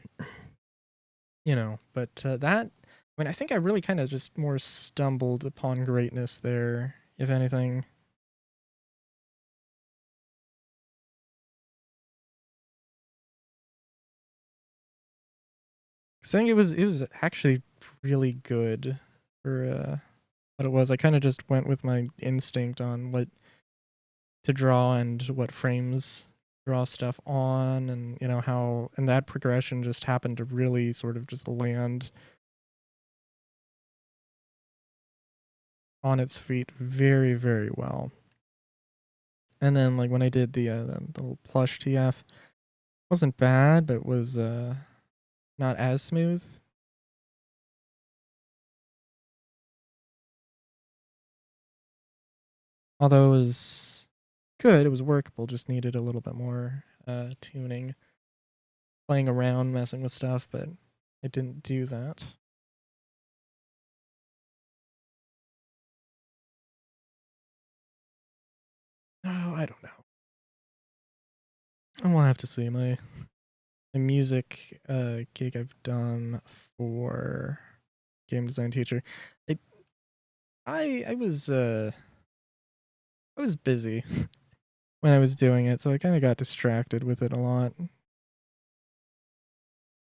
I mean, I think I really kind of just more stumbled upon greatness there, if anything. I think it was actually really good for what it was. I kind of just went with my instinct on what to draw and what frames draw stuff on, and how, and that progression just happened to really sort of just land on its feet very, very well. And then like when I did the little plush TF, wasn't bad, but it was not as smooth. Although it was good, it was workable, just needed a little bit more tuning, playing around, messing with stuff, but it didn't do that. Oh, I don't know. I will have to see my music gig I've done for game design teacher. I I was busy when I was doing it, so I kind of got distracted with it a lot.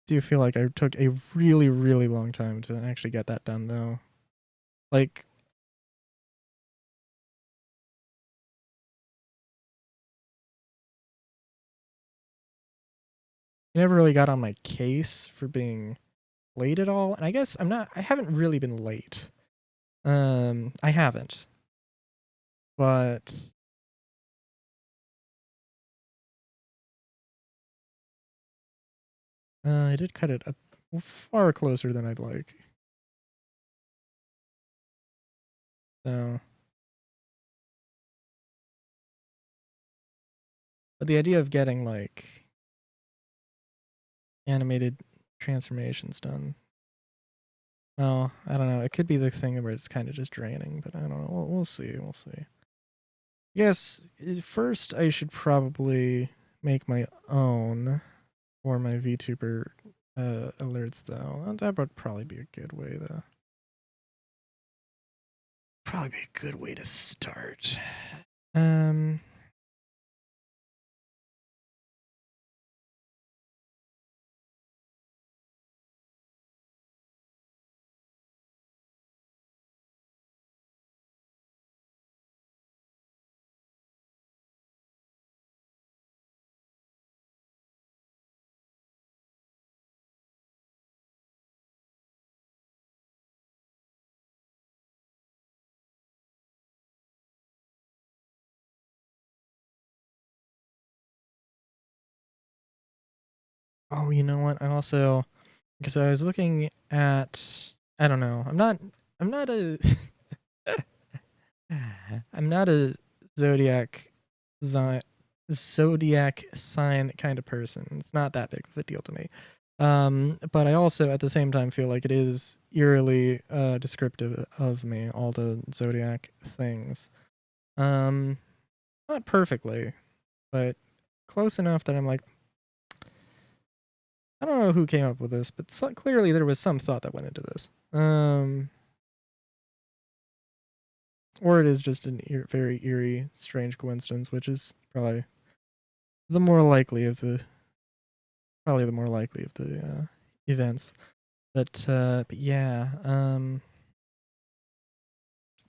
Do you feel like I took a really, really long time to actually get that done, though? Like, I never really got on my case for being late at all. And I guess I haven't really been late. I haven't. But I did cut it up far closer than I'd like. So, but the idea of getting like animated transformations done. Oh, I don't know. It could be the thing where it's kind of just draining, but I don't know. We'll see. We'll see. Yes, first I should probably make my own for my VTuber alerts, though. That would probably be a good way to start. Um, oh, you know what? I also, because I was looking at, I don't know. I'm not a I'm not a zodiac zi- zodiac sign kind of person. It's not that big of a deal to me. But I also at the same time feel like it is eerily descriptive of me, all the zodiac things. Um, Not perfectly, but close enough that I'm like, I don't know who came up with this, but clearly there was some thought that went into this. Or it is just an very eerie, strange coincidence, which is the more likely of the the more likely of the events. But yeah.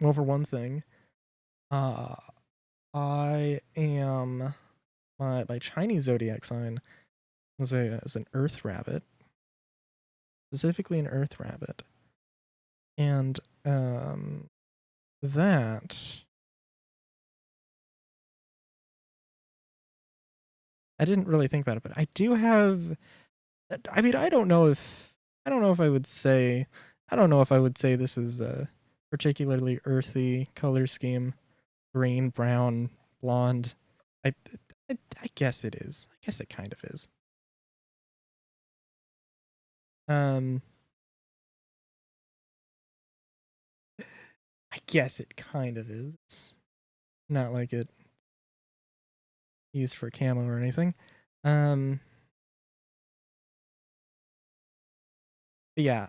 Well, for one thing, uh, I am my Chinese zodiac sign. as an earth rabbit, specifically an earth rabbit. And that I didn't really think about it, but I do have. I mean, I don't know if I would say. I don't know if I would say this is a particularly earthy color scheme. Green, brown, blonde. I, I guess it is. I guess it kind of is. Um, I guess it kind of is. Not like it used for camo or anything. But yeah,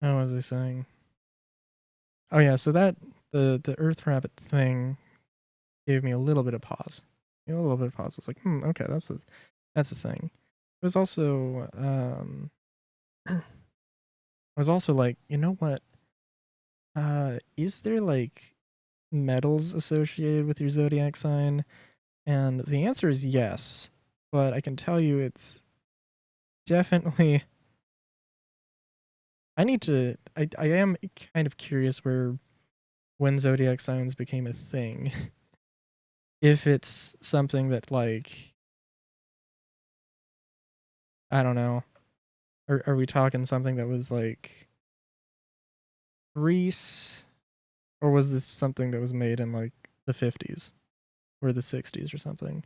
how was I saying? Oh yeah, so that the Earth Rabbit thing gave me a little bit of pause. A little bit of pause. Was like, okay, that's a thing. It was also I was also like, you know what? Is there like metals associated with your zodiac sign? And the answer is yes, but I can tell you it's definitely. I am kind of curious where when zodiac signs became a thing. If it's something that like I don't know. Are we talking something that was like Greece, or was this something that was made in like the 50s or the 60s or something?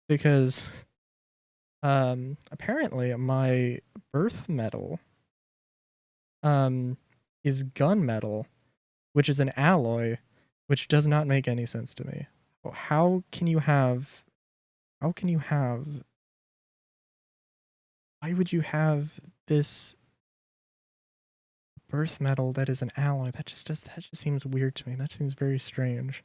Because apparently my birth metal is gunmetal, which is an alloy, which does not make any sense to me. How can you have how can you have why would you have this birth metal that is an alloy? That just seems weird to me. That seems very strange.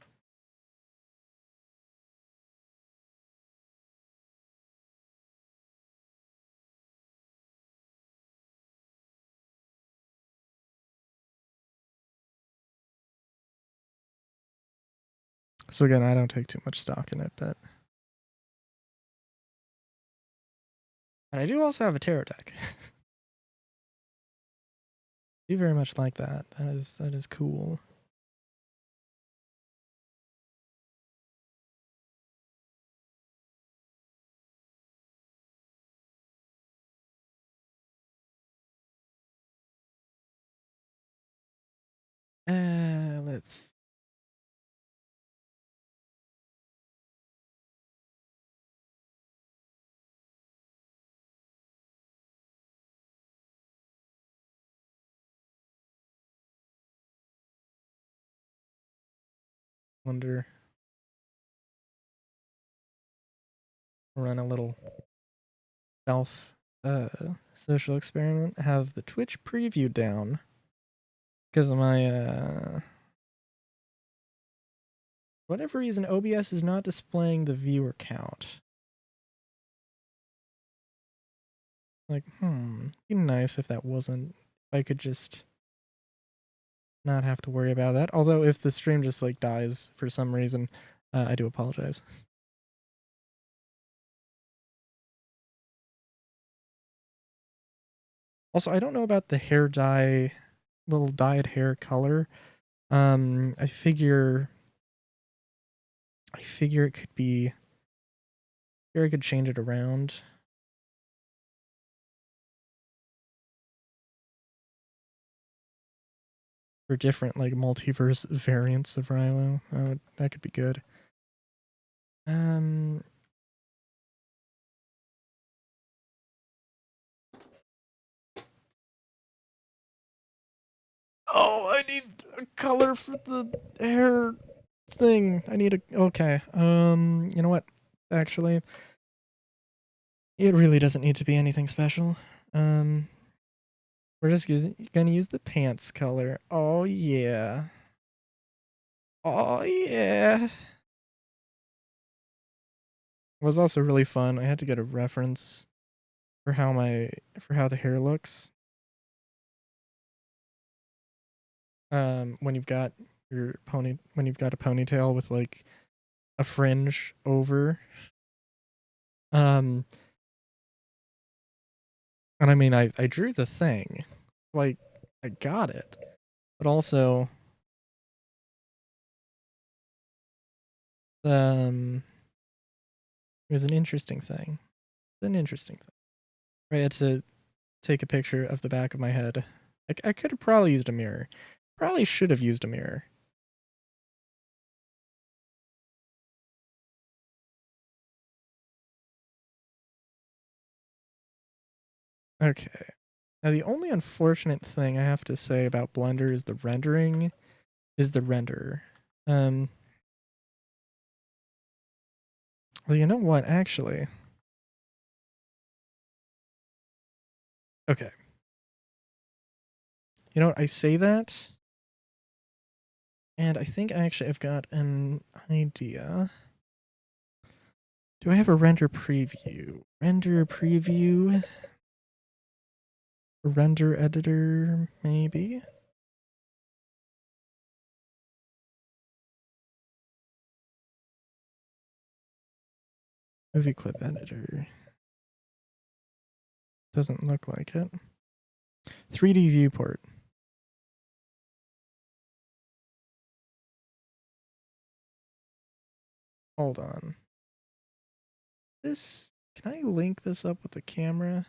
So again, I don't take too much stock in it, but and I do also have a tarot deck. I do very much like that. That is cool. Let's wonder run a little self social experiment. Have the Twitch preview down because of my whatever reason OBS is not displaying the viewer count. Like, be nice if that wasn't. If I could just not have to worry about that. Although if the stream just like dies for some reason, I do apologize. Also, I don't know about the hair dye, little dyed hair color. I figure it could be. Here I could change it around. For different like multiverse variants of Rilo. That could be good. Oh, I need a color for the hair thing. I need a okay. You know what? Actually, it really doesn't need to be anything special. We're just gonna use the pants color. Oh yeah. Oh yeah. It was also really fun. I had to get a reference for how the hair looks. When you've got when you've got a ponytail with like a fringe over. Um, and I mean, I drew the thing, like I got it, but also um, it was an interesting thing. It's an interesting thing. I had to take a picture of the back of my head. I could have probably used a mirror. Probably should have used a mirror. Okay. Now the only unfortunate thing I have to say about Blender is the rendering is the render. Um, well, you know what? Actually, okay. You know what? I say that, and I think actually I've got an idea. Do I have a render preview? Render preview? Render editor, maybe? Movie clip editor. Doesn't look like it. 3D viewport. Hold on. This, can I link this up with the camera?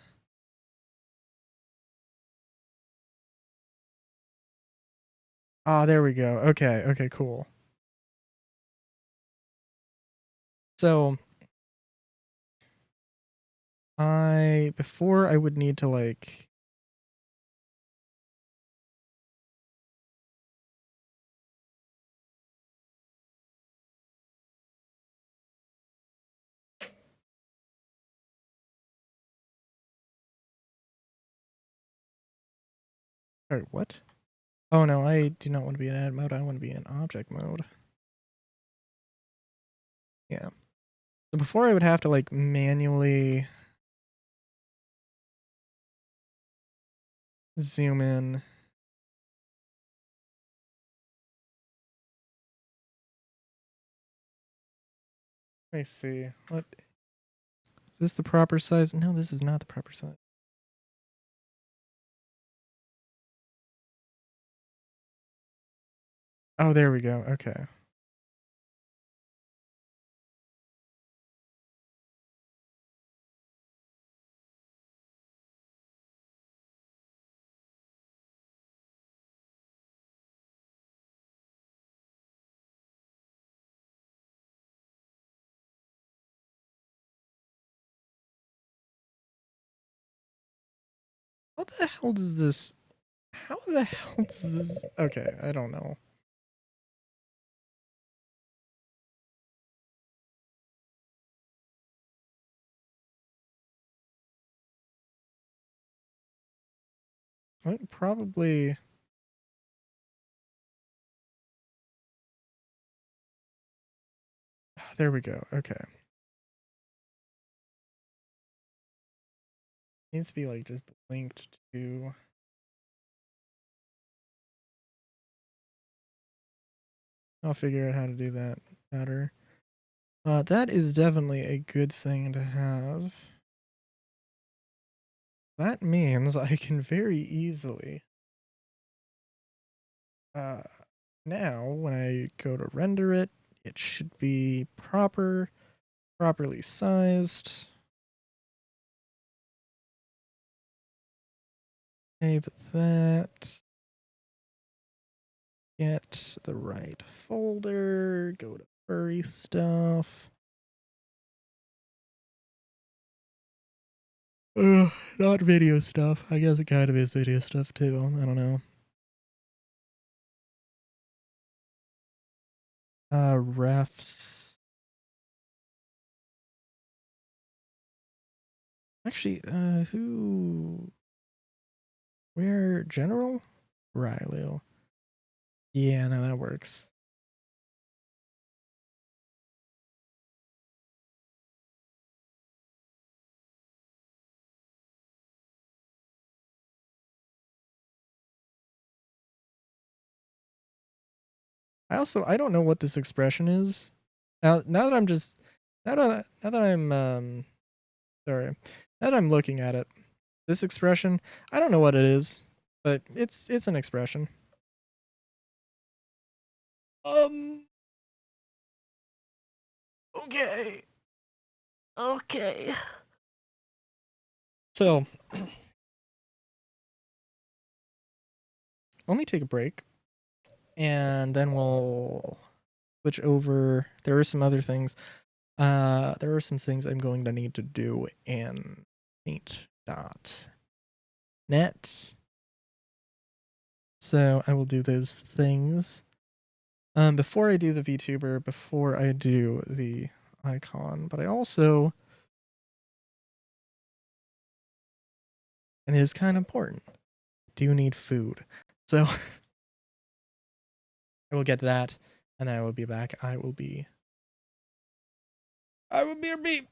Ah, there we go. Okay, okay, cool. So, before I would need to like, sorry, what? Oh no, I do not want to be in edit mode. I want to be in object mode. Yeah. So before I would have to like manually zoom in. Let me see. What is this the proper size? No, this is not the proper size. Oh, there we go. Okay. What the hell does this? How the hell does this? Okay, I don't know. Probably. There we go. Okay. Needs to be like just linked to. I'll figure out how to do that better. That is definitely a good thing to have. That means I can very easily. Uh, Now when I go to render it, it should be properly sized. Save that. Get the right folder. Go to furry stuff. Not video stuff. I guess it kind of is video stuff too. I don't know. Refs. Actually, where general? Rylio. Yeah, no, that works. I don't know what this expression is. Now that I'm just now that I'm sorry. Now that I'm looking at it, this expression, I don't know what it is, but it's an expression. Um okay. Okay. So, let me take a break and then we'll switch over. There are some other things. There are some things I'm going to need to do in Paint.net. So I will do those things. Before I do the VTuber, before I do the icon, but I also, and it is kind of important, do need food. So I will get that, and I will be back. I will be a beep.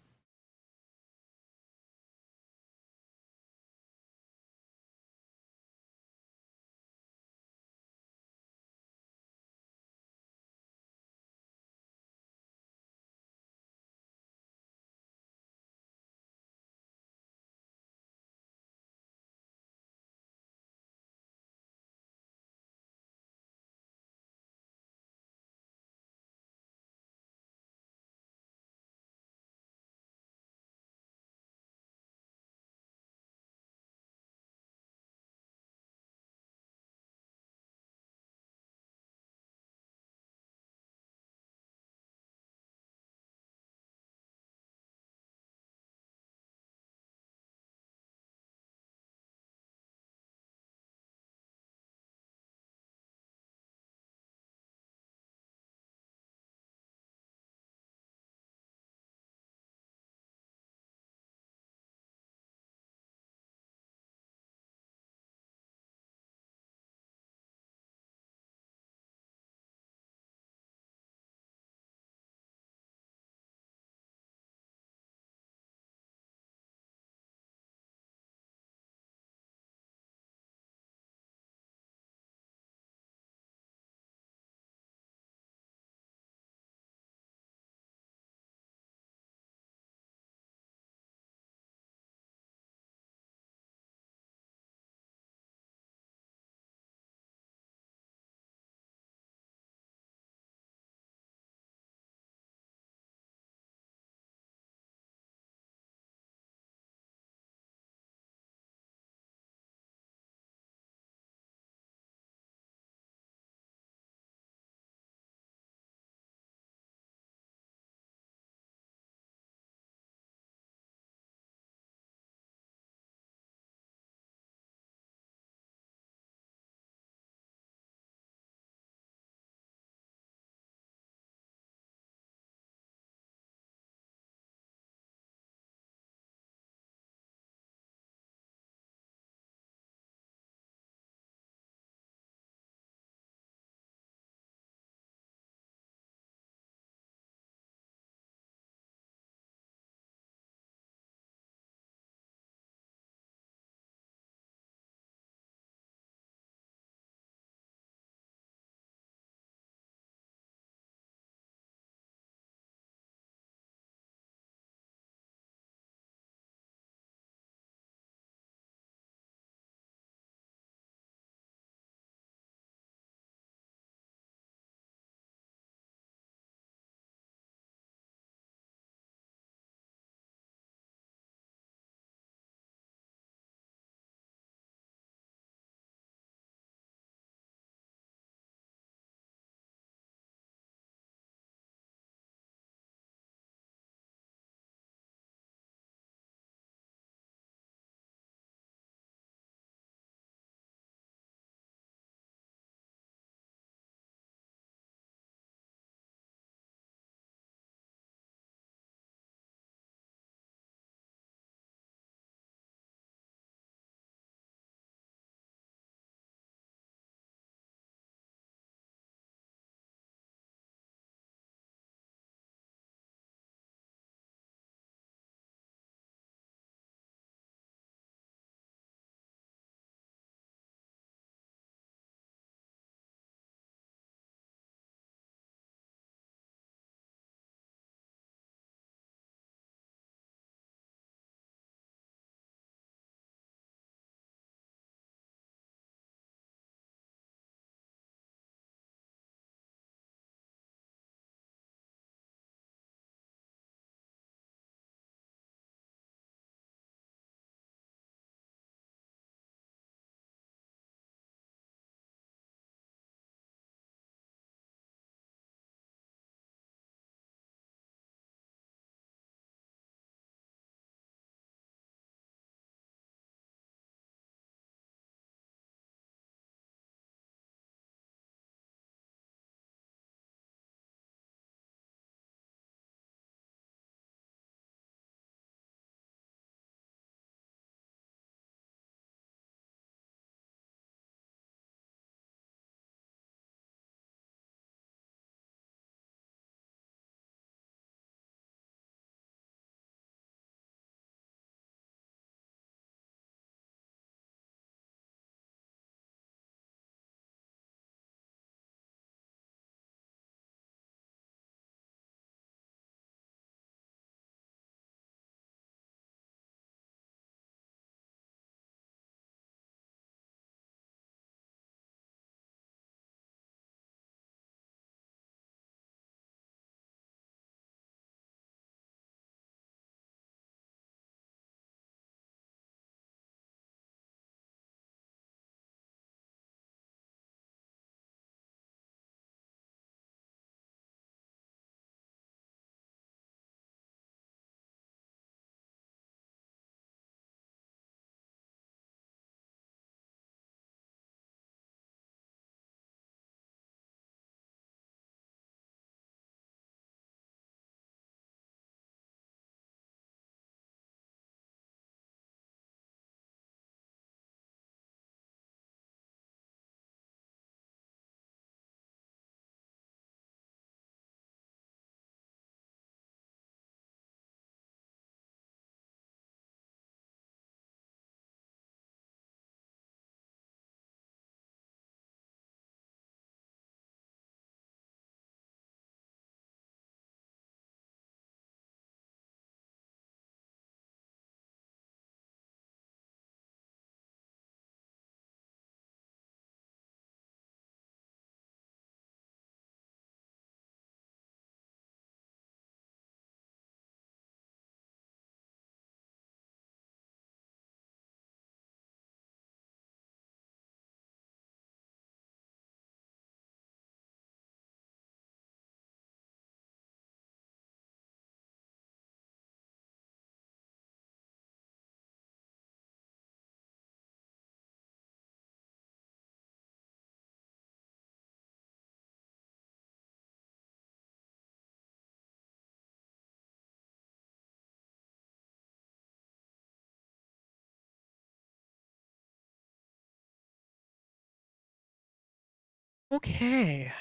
Okay.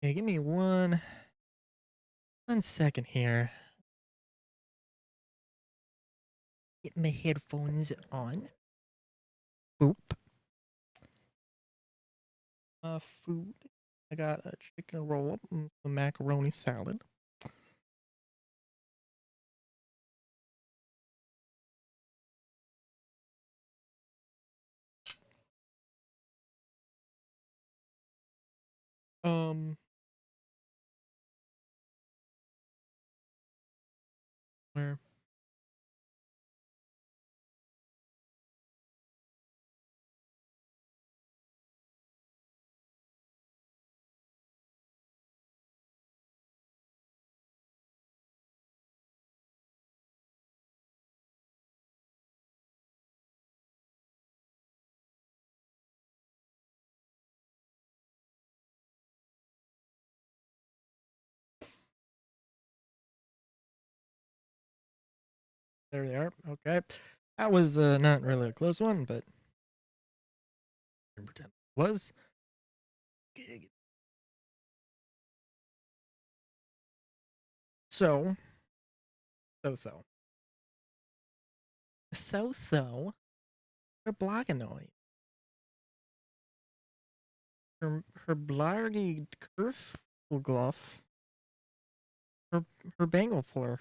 Okay, give me one second here. Get my headphones on. Boop. Food. I got a chicken roll and some macaroni salad. Where? There they are. Okay. That was not really a close one, but I can pretend it was. So, so. So. Her Blaganoid. Her Blargy Kerf Gluff. Her Bangle Flurf.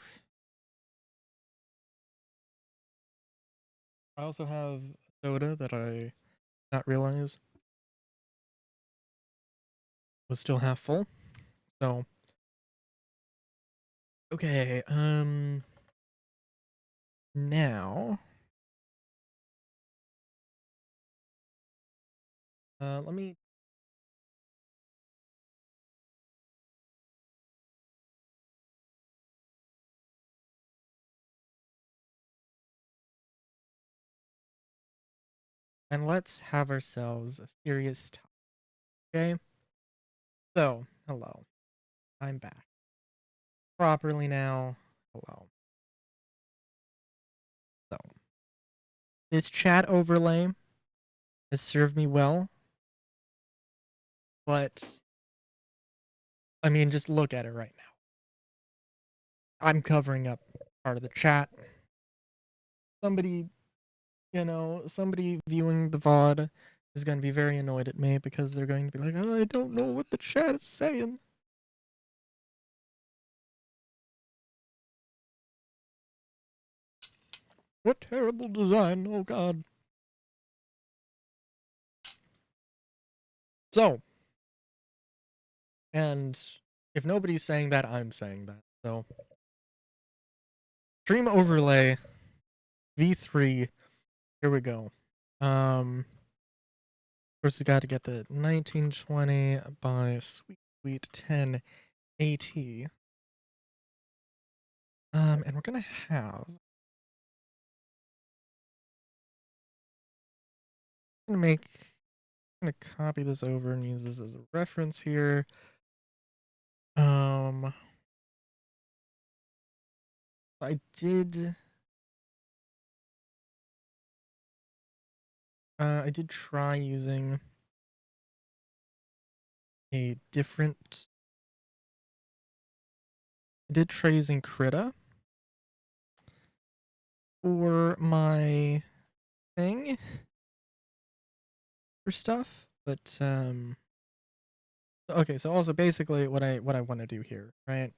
I also have soda that I not realize was still half full. So okay, now let me and let's have ourselves a serious talk. Okay? So, hello. I'm back. Properly now. Hello. So, this chat overlay has served me well, but I mean, just look at it right now. I'm covering up part of the chat. Somebody, somebody viewing the VOD is going to be very annoyed at me because they're going to be like, oh, I don't know what the chat is saying. What terrible design, oh god. So, and if nobody's saying that, I'm saying that. So, Stream Overlay V3, here we go. First we got to get the 1920 by Sweet 10 AT. And we're gonna have. I'm gonna copy this over and use this as a reference here. I did try using a different. I did try using Krita for my thing for stuff, but okay, so also basically what I want to do here, right?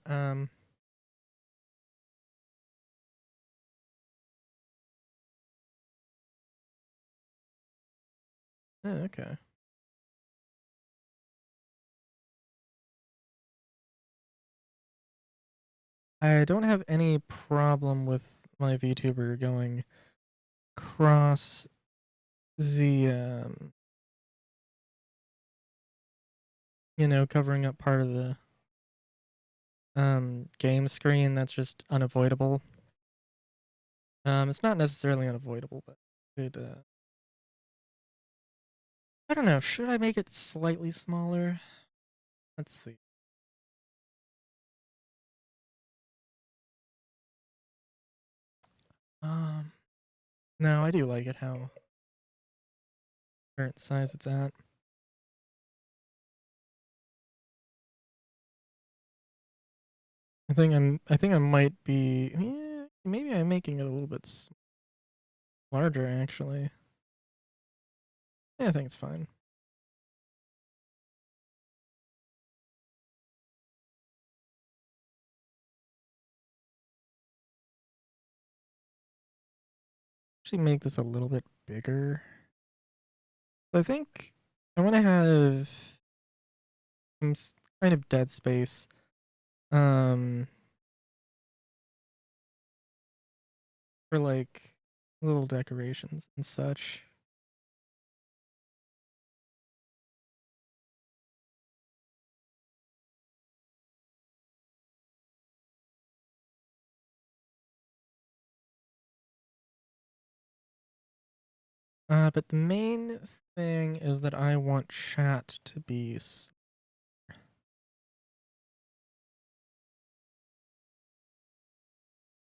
Okay. I don't have any problem with my VTuber going across the covering up part of the game screen. That's just unavoidable. It's not necessarily unavoidable, but it I don't know, should I make it slightly smaller? Let's see. No, I do like it how current size it's at. I think I might be. Yeah, maybe I'm making it a little bit larger actually. Yeah, I think it's fine. Actually, make this a little bit bigger. So I think I want to have some kind of dead space. Um, for like little decorations and such. But the main thing is that I want chat to be.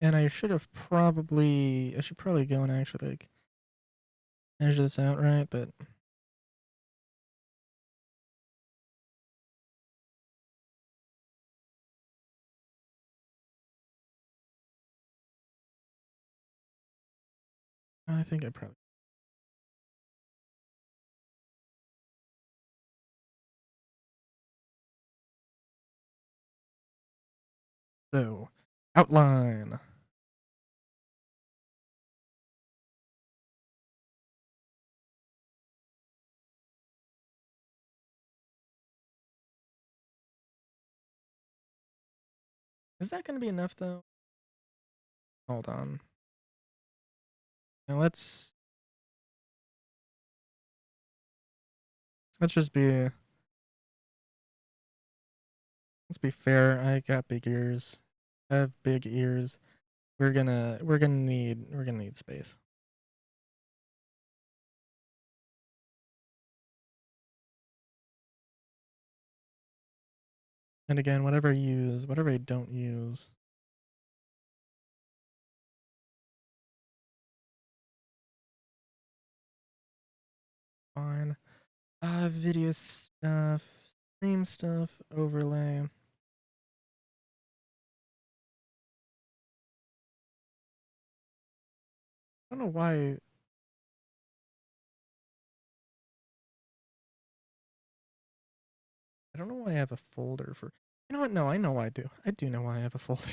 And I should probably go and actually like measure this out right, but I think I probably. So, outline. Is that going to be enough though? Hold on. Now let's just be let's be fair. I got big ears. I have big ears. We're gonna need space. And again, whatever I use, whatever I don't use, fine. Video stuff, stream stuff, overlay. I don't know why. I don't know why I have a folder for. You know what? No, I know why I do. I do know why I have a folder.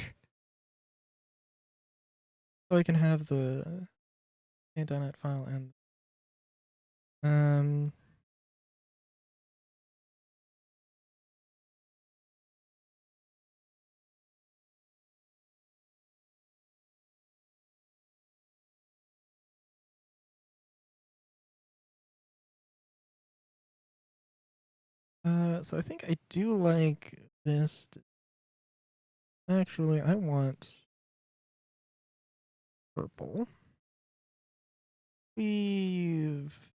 So I can have the .NET file and um. So I think I do like this. Actually, I want purple. Leave.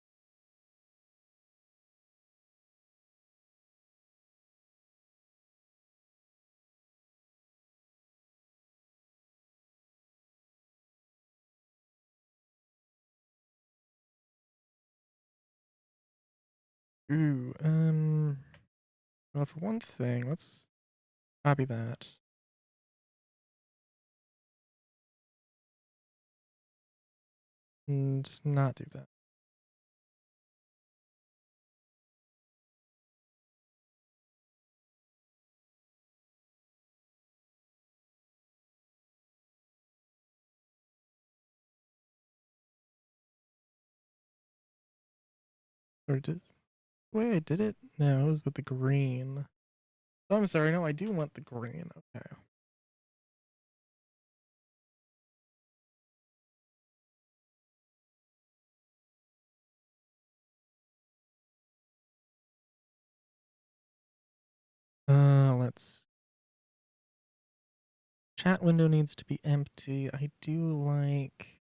Ooh. Well, for one thing, let's copy that and not do that. Or just the way I did it? No, it was with the green. Oh, I'm sorry. No, I do want the green. Okay. Let's. Chat window needs to be empty. I do like.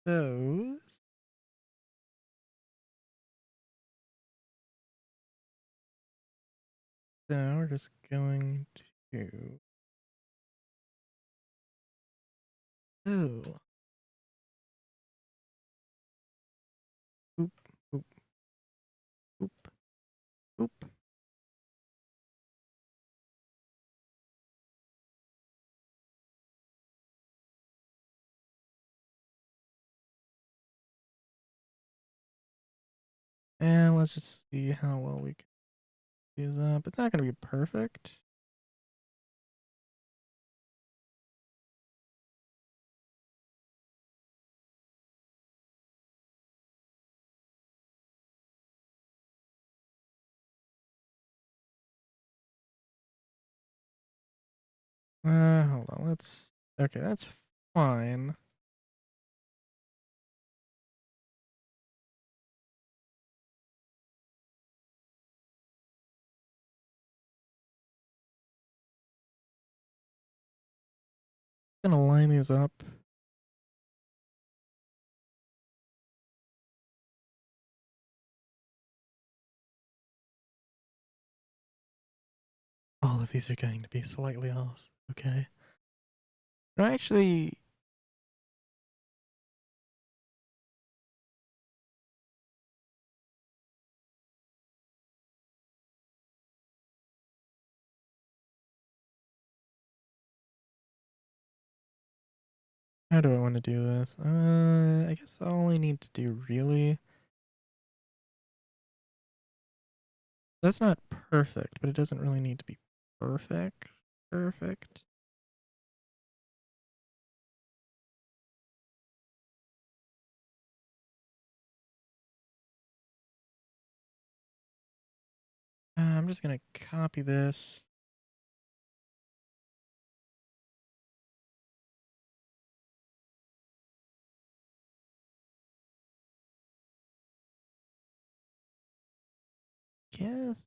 Those. So we're just going to Ooh. Oop, oop, oop, oop. And let's just see how well we can do these up. It's not going to be perfect. Hold on. Okay, that's fine. Gonna line these up. All of these are going to be slightly off. Okay. No, actually, how do I want to do this? I guess all I need to do really. That's not perfect, but it doesn't really need to be perfect. Perfect. I'm just gonna copy this. Guess.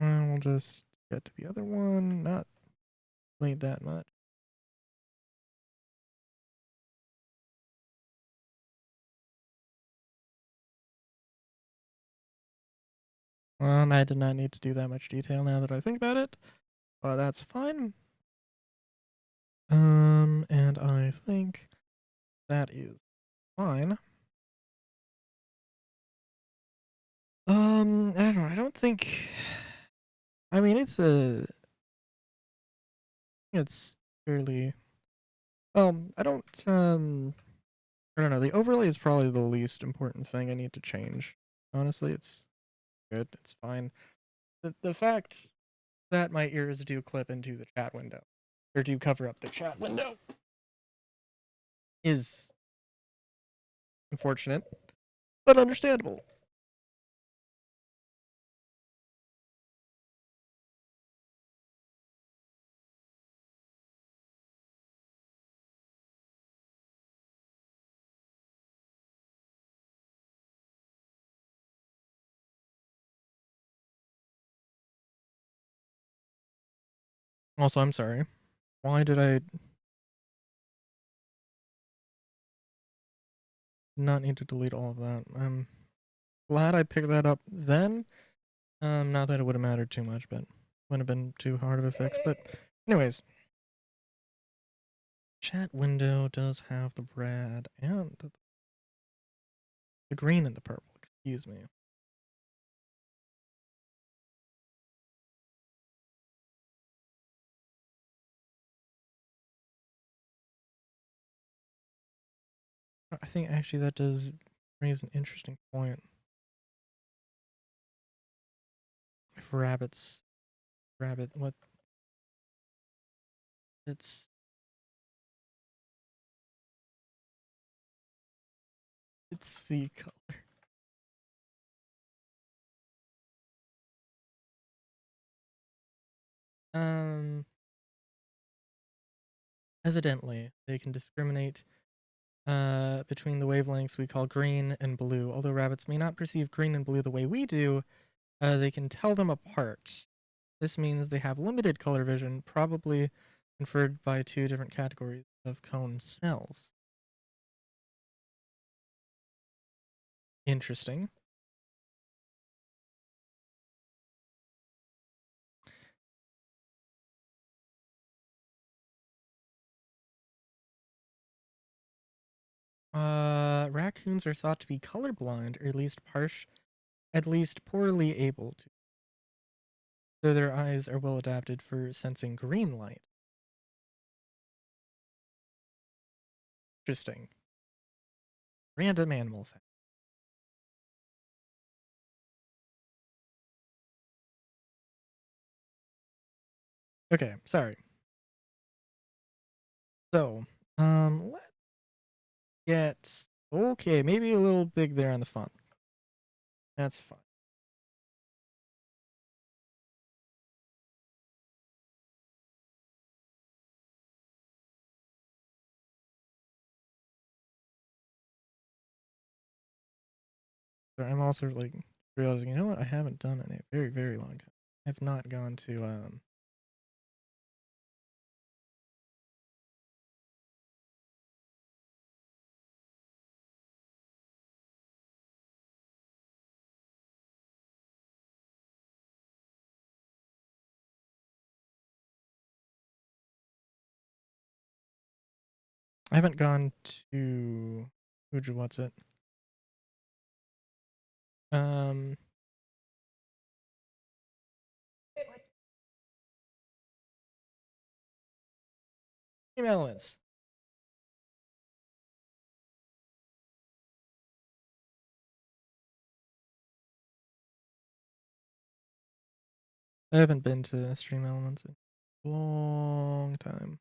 And we'll just get to the other one. Not late that much. Well, I did not need to do that much detail now that I think about it, but that's fine. And I think that is fine. I don't know. I don't think. I mean, it's fairly. I don't. I don't know. The overlay is probably the least important thing I need to change. Honestly, it's good. It's fine. The fact that my ears do clip into the chat window, or do cover up the chat window, is unfortunate, but understandable. Also, I'm sorry. Why did I not need to delete all of that? I'm glad I picked that up then. Not that it would have mattered too much, but wouldn't have been too hard of a fix. But, anyways, chat window does have the red and the green and the purple. Excuse me. I think actually that does raise an interesting point. If what? It's sea color. Um, Evidently they can discriminate between the wavelengths we call green and blue. Although rabbits may not perceive green and blue the way we do, they can tell them apart. This means they have limited color vision, probably inferred by two different categories of cone cells. Interesting. Raccoons are thought to be colorblind, or at least poorly able to. So their eyes are well adapted for sensing green light. Interesting. Random animal fact. Okay, sorry. So, let's get okay, maybe a little big there on the font. That's fine. But I'm also like realizing, you know what? I haven't done it in a very, very long time. I have not gone to I haven't gone to what's it? Um Team Elements. I haven't been to Stream Elements in a long time.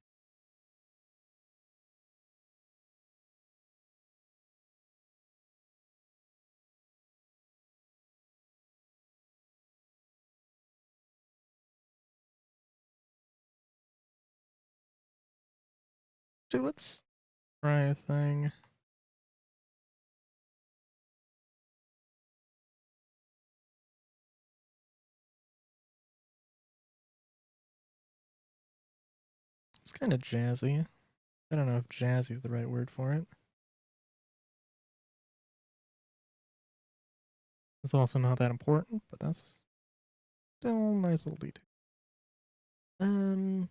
So let's try a thing. It's kind of jazzy. I don't know if jazzy is the right word for it. It's also not that important, but that's still a nice little detail. Um,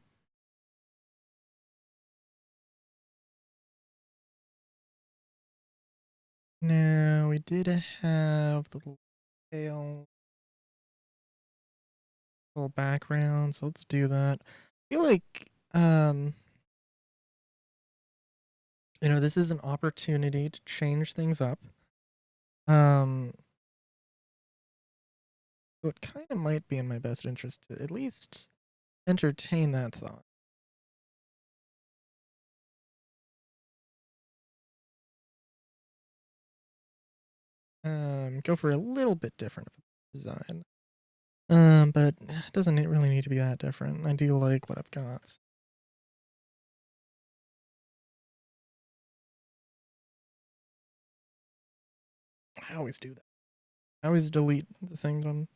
Now we did have the little tail, little background, so let's do that. I feel like this is an opportunity to change things up. So it kind of might be in my best interest to at least entertain that thought. Go for a little bit different design. But it doesn't really need to be that different. I do like what I've got. I always do that. I always delete the thing on.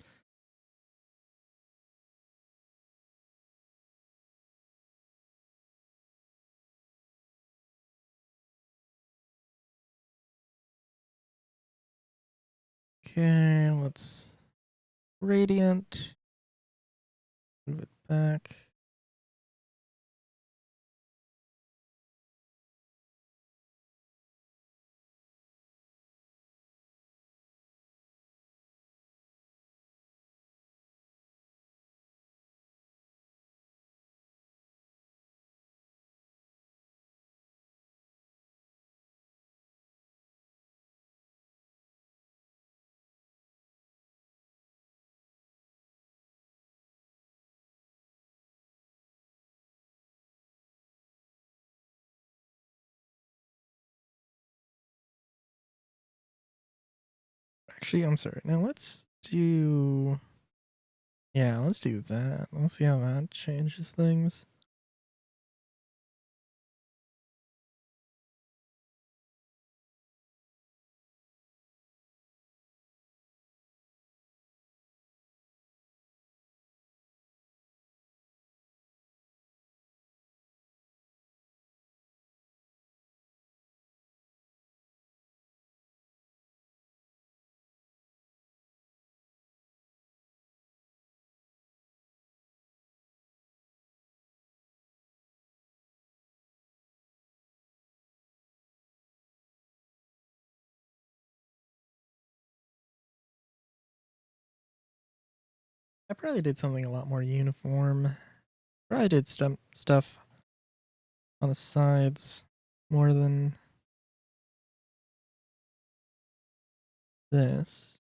Okay, let's Radiant. Move it back. Actually, I'm sorry. Now let's do. Yeah, let's do that. Let's see how that changes things. I probably did something a lot more uniform. Probably did stuff on the sides more than this.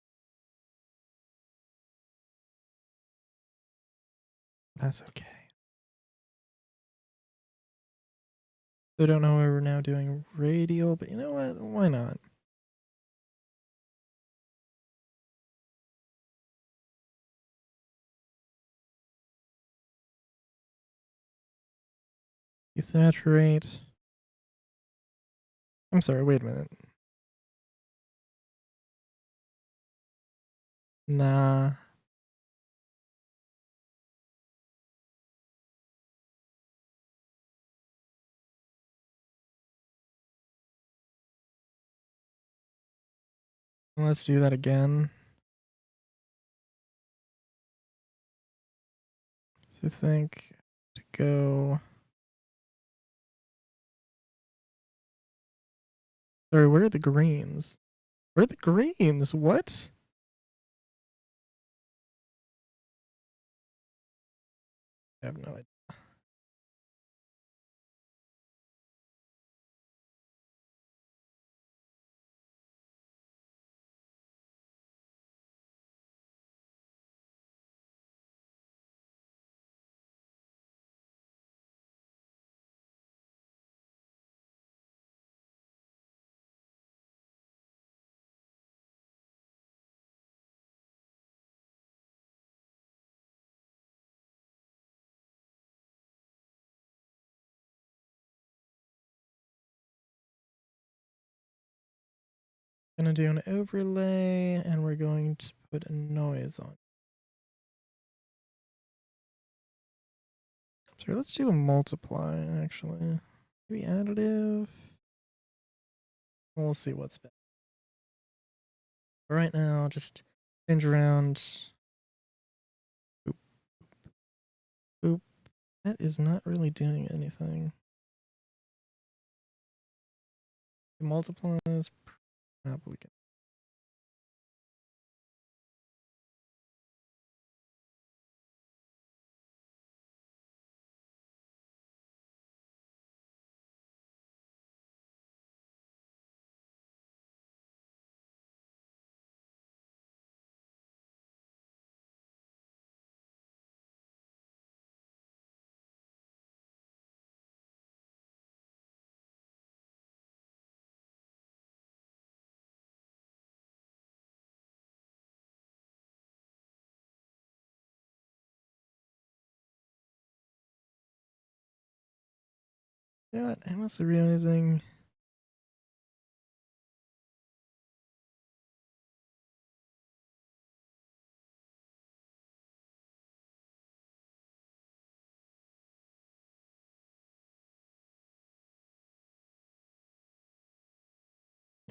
That's okay. I don't know why we're now doing radial, but you know what? Why not? Desaturate. I'm sorry, wait a minute. Nah. Let's do that again. So I think to go. Sorry, where are the greens? Where are the greens? What? I have no idea. Gonna do an overlay and we're going to put a noise on. So let's do a multiply actually. Maybe additive. We'll see what's better. Right now, just change around. Boop, boop. That is not really doing anything. The multiply is probably good. You know what? I'm also realizing.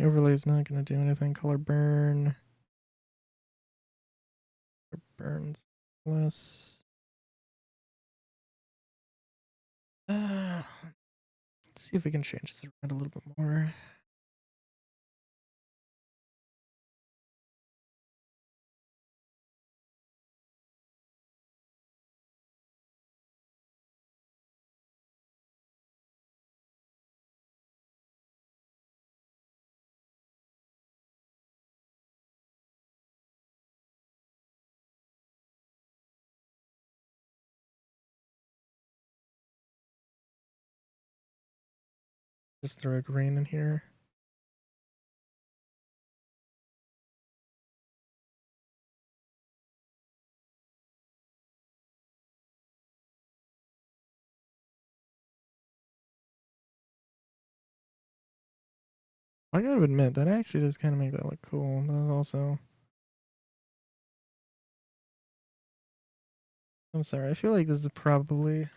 Overlay is not going to do anything. Color burn. Burns less. Let's see if we can change this around a little bit more. Just throw a green in here. I gotta admit, that actually does kind of make that look cool, but also. I'm sorry, I feel like this is probably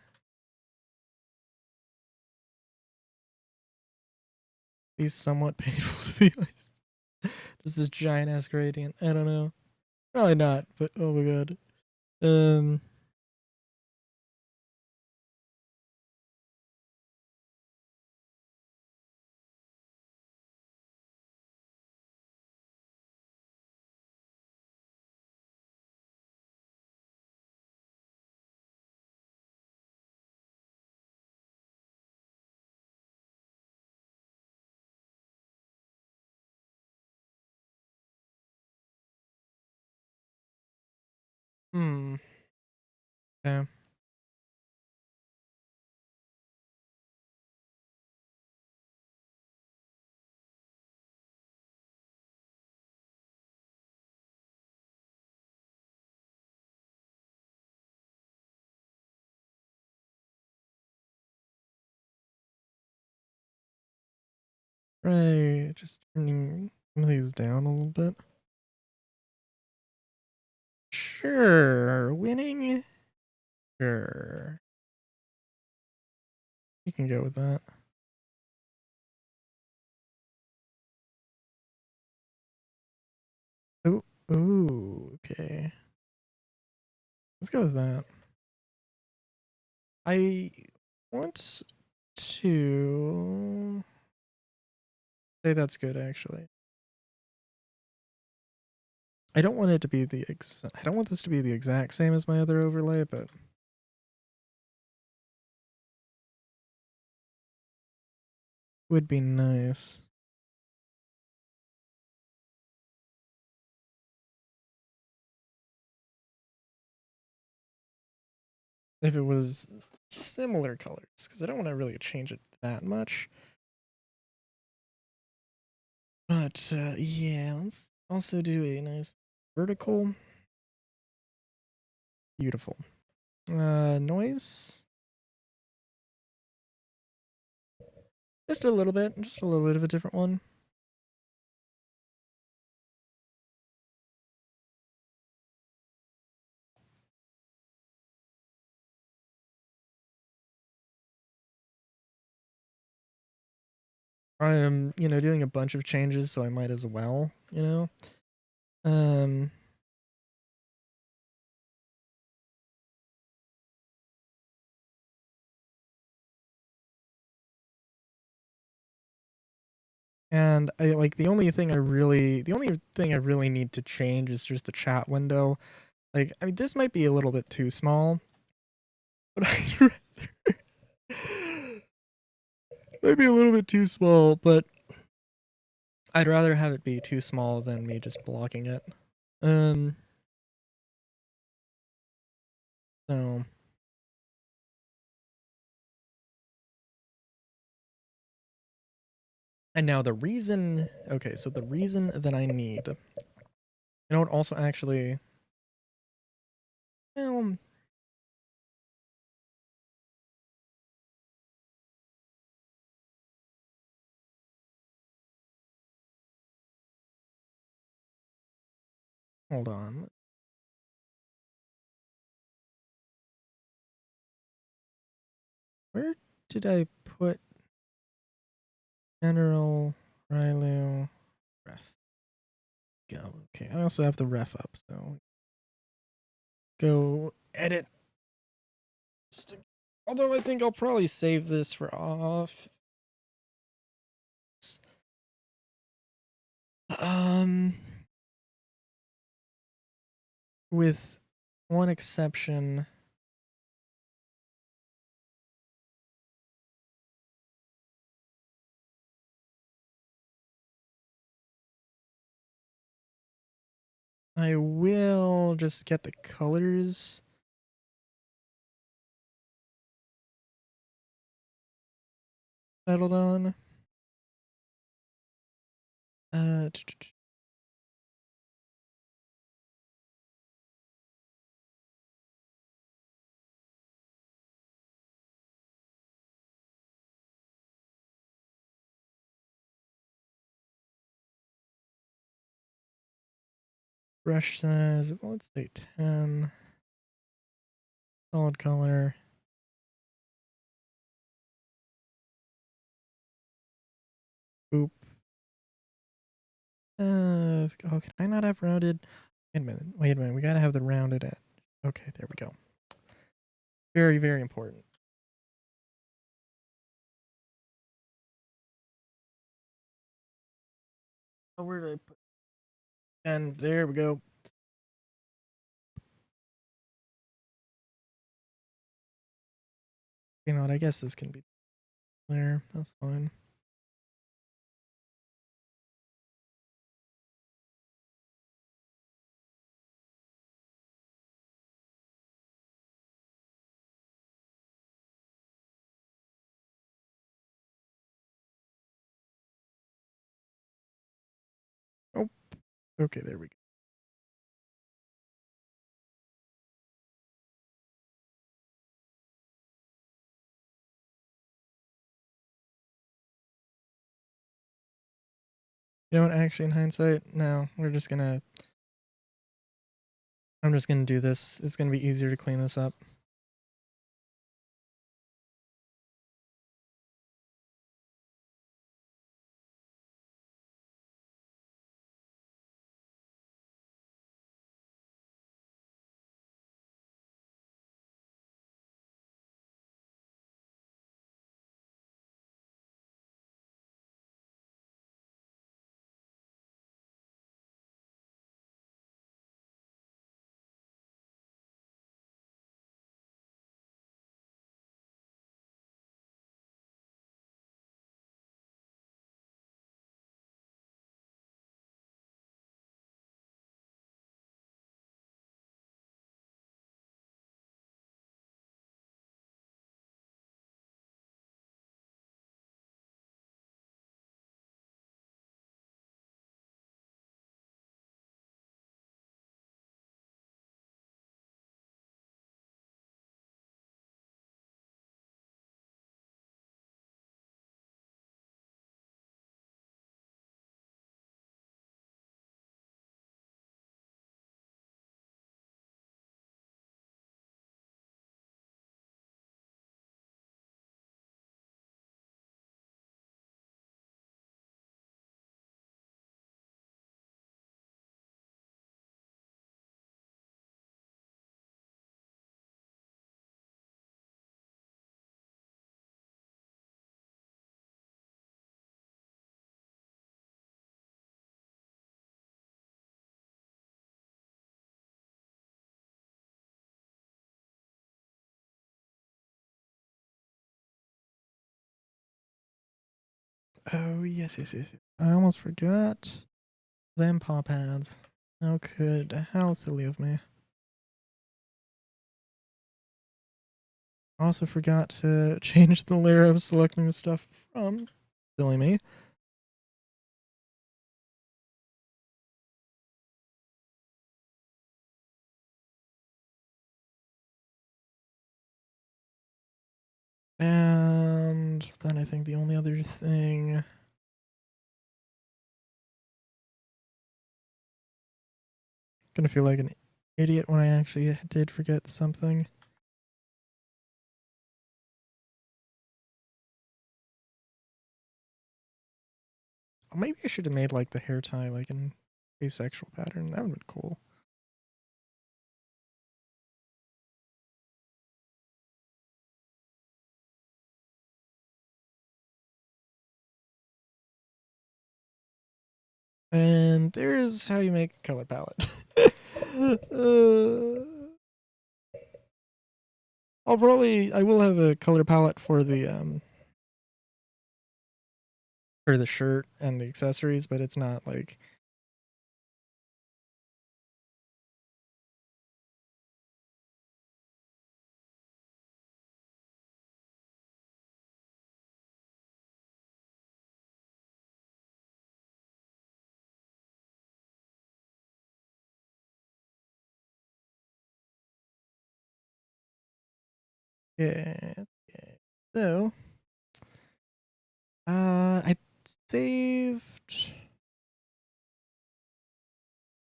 be somewhat painful to the eyes. Just this giant ass gradient. I don't know. Probably not, but oh my god. Um Hmm. Yeah. Right. Just turning some of these down a little bit. Sure. Winning. Sure. You can go with that. Ooh. Ooh. Okay. Let's go with that. I want to say that's good actually. I don't want it to be the I don't want this to be the exact same as my other overlay, but would be nice. If it was similar colors, because I don't want to really change it that much. But yeah, let's also do a nice vertical. Beautiful. Noise. Just a little bit. Just a little bit of a different one. I am, doing a bunch of changes, so I might as well, Um, and I like the only thing I really need to change is just the chat window. Like, I mean, this might be a little bit too small, but I'd rather maybe a little bit too small, but I'd rather have it be too small than me just blocking it. Um, so and now the reason, okay, so the reason that I need, what also actually, um, hold on. Where did I put General Rylu ref? Go. Okay, I also have the ref up, so go edit. Although I think I'll probably save this for off. Um, with one exception. I will just get the colors settled on. Uh, brush size, well, let's say 10. Solid color. Boop. Oh, can I not have rounded? Wait a minute. Wait a minute. We gotta have the rounded edge. Okay, there we go. Very, very important. Oh, where did I put? And there we go. You know what? I guess this can be there. That's fine. Okay, there we go. You know what, actually, in hindsight, no, I'm just gonna do this. It's gonna be easier to clean this up. Oh, yes, yes, yes. I almost forgot them paw pads. How silly of me. I also forgot to change the layer I was selecting the stuff from. Silly me. And then I think the only other thing. Gonna feel like an idiot when I actually did forget something. Maybe I should have made like the hair tie like an asexual pattern. That would have been cool. And there's how you make a color palette. I will have a color palette for the shirt and the accessories, but it's not like yeah. So I saved,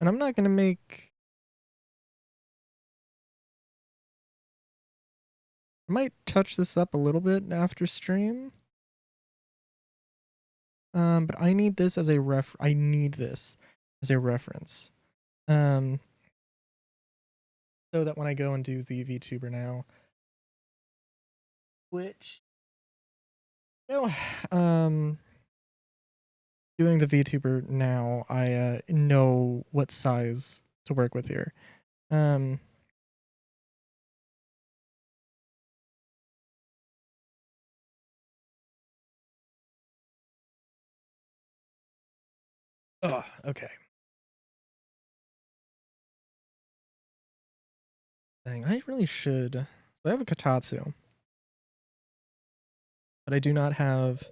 and I'm not gonna make. I might touch this up a little bit after stream. But I need this as a I need this as a reference. So that when I go and do the VTuber now, which doing the VTuber now, I know what size to work with here. Oh, okay. Dang, I really should. So I have a Katatsu, but I do not have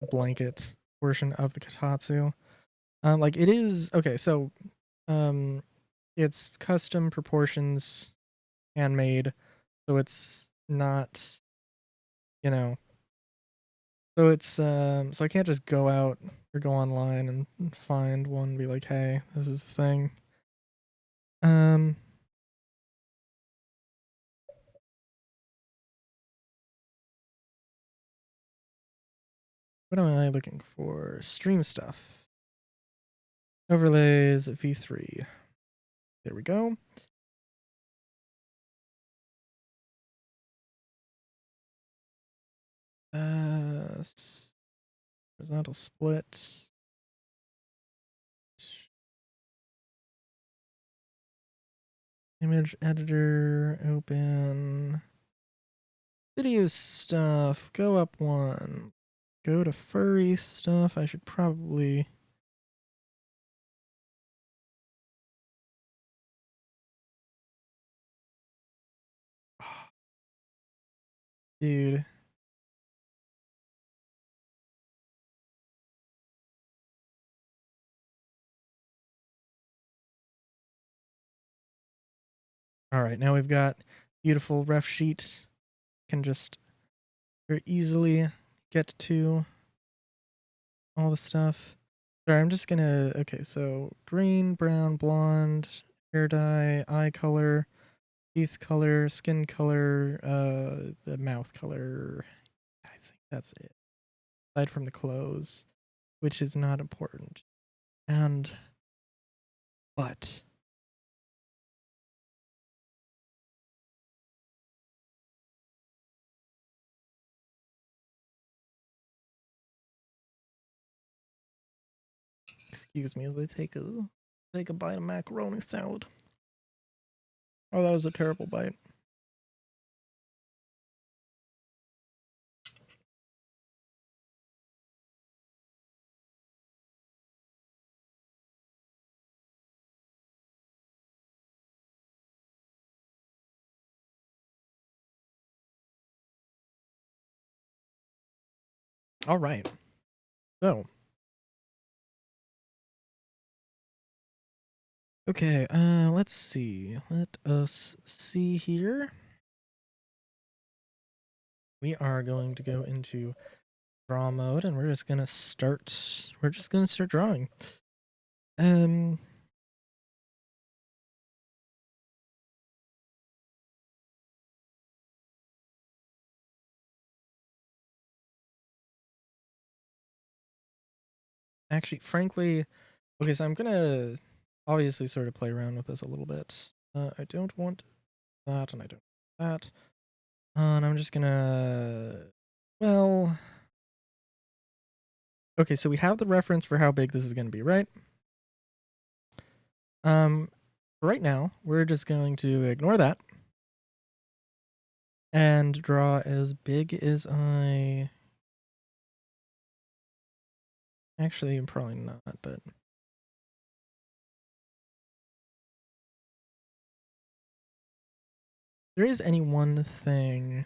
a blanket portion of the Katatsu. Like it is okay. So Um, it's custom proportions, handmade, so it's not, you know, so it's so I can't just go out or go online and find one and be like, hey, this is the thing. Um, what am I looking for? Stream stuff. Overlays V3. There we go. Horizontal split. Image editor, open. Video stuff, go up one. Go to furry stuff. I should probably. Dude. All right, now we've got beautiful ref sheet. Can just very easily get to all the stuff. Sorry, I'm just gonna. Okay, so green, brown, blonde, hair dye, eye color, teeth color, skin color, the mouth color. I think that's it. Aside from the clothes, which is not important. And but excuse me as I take a bite of macaroni salad. Oh, that was a terrible bite. All right. So, okay, let's see. Let us see here. We are going to go into draw mode and we're just going to start drawing. Um Actually, frankly, okay, so I'm going to obviously sort of play around with this a little bit. I don't want that and I don't want that. And I'm just going to well, okay, so we have the reference for how big this is going to be, right? Um, right now, we're just going to ignore that and draw as big as I. Actually, probably not, but. There is any one thing.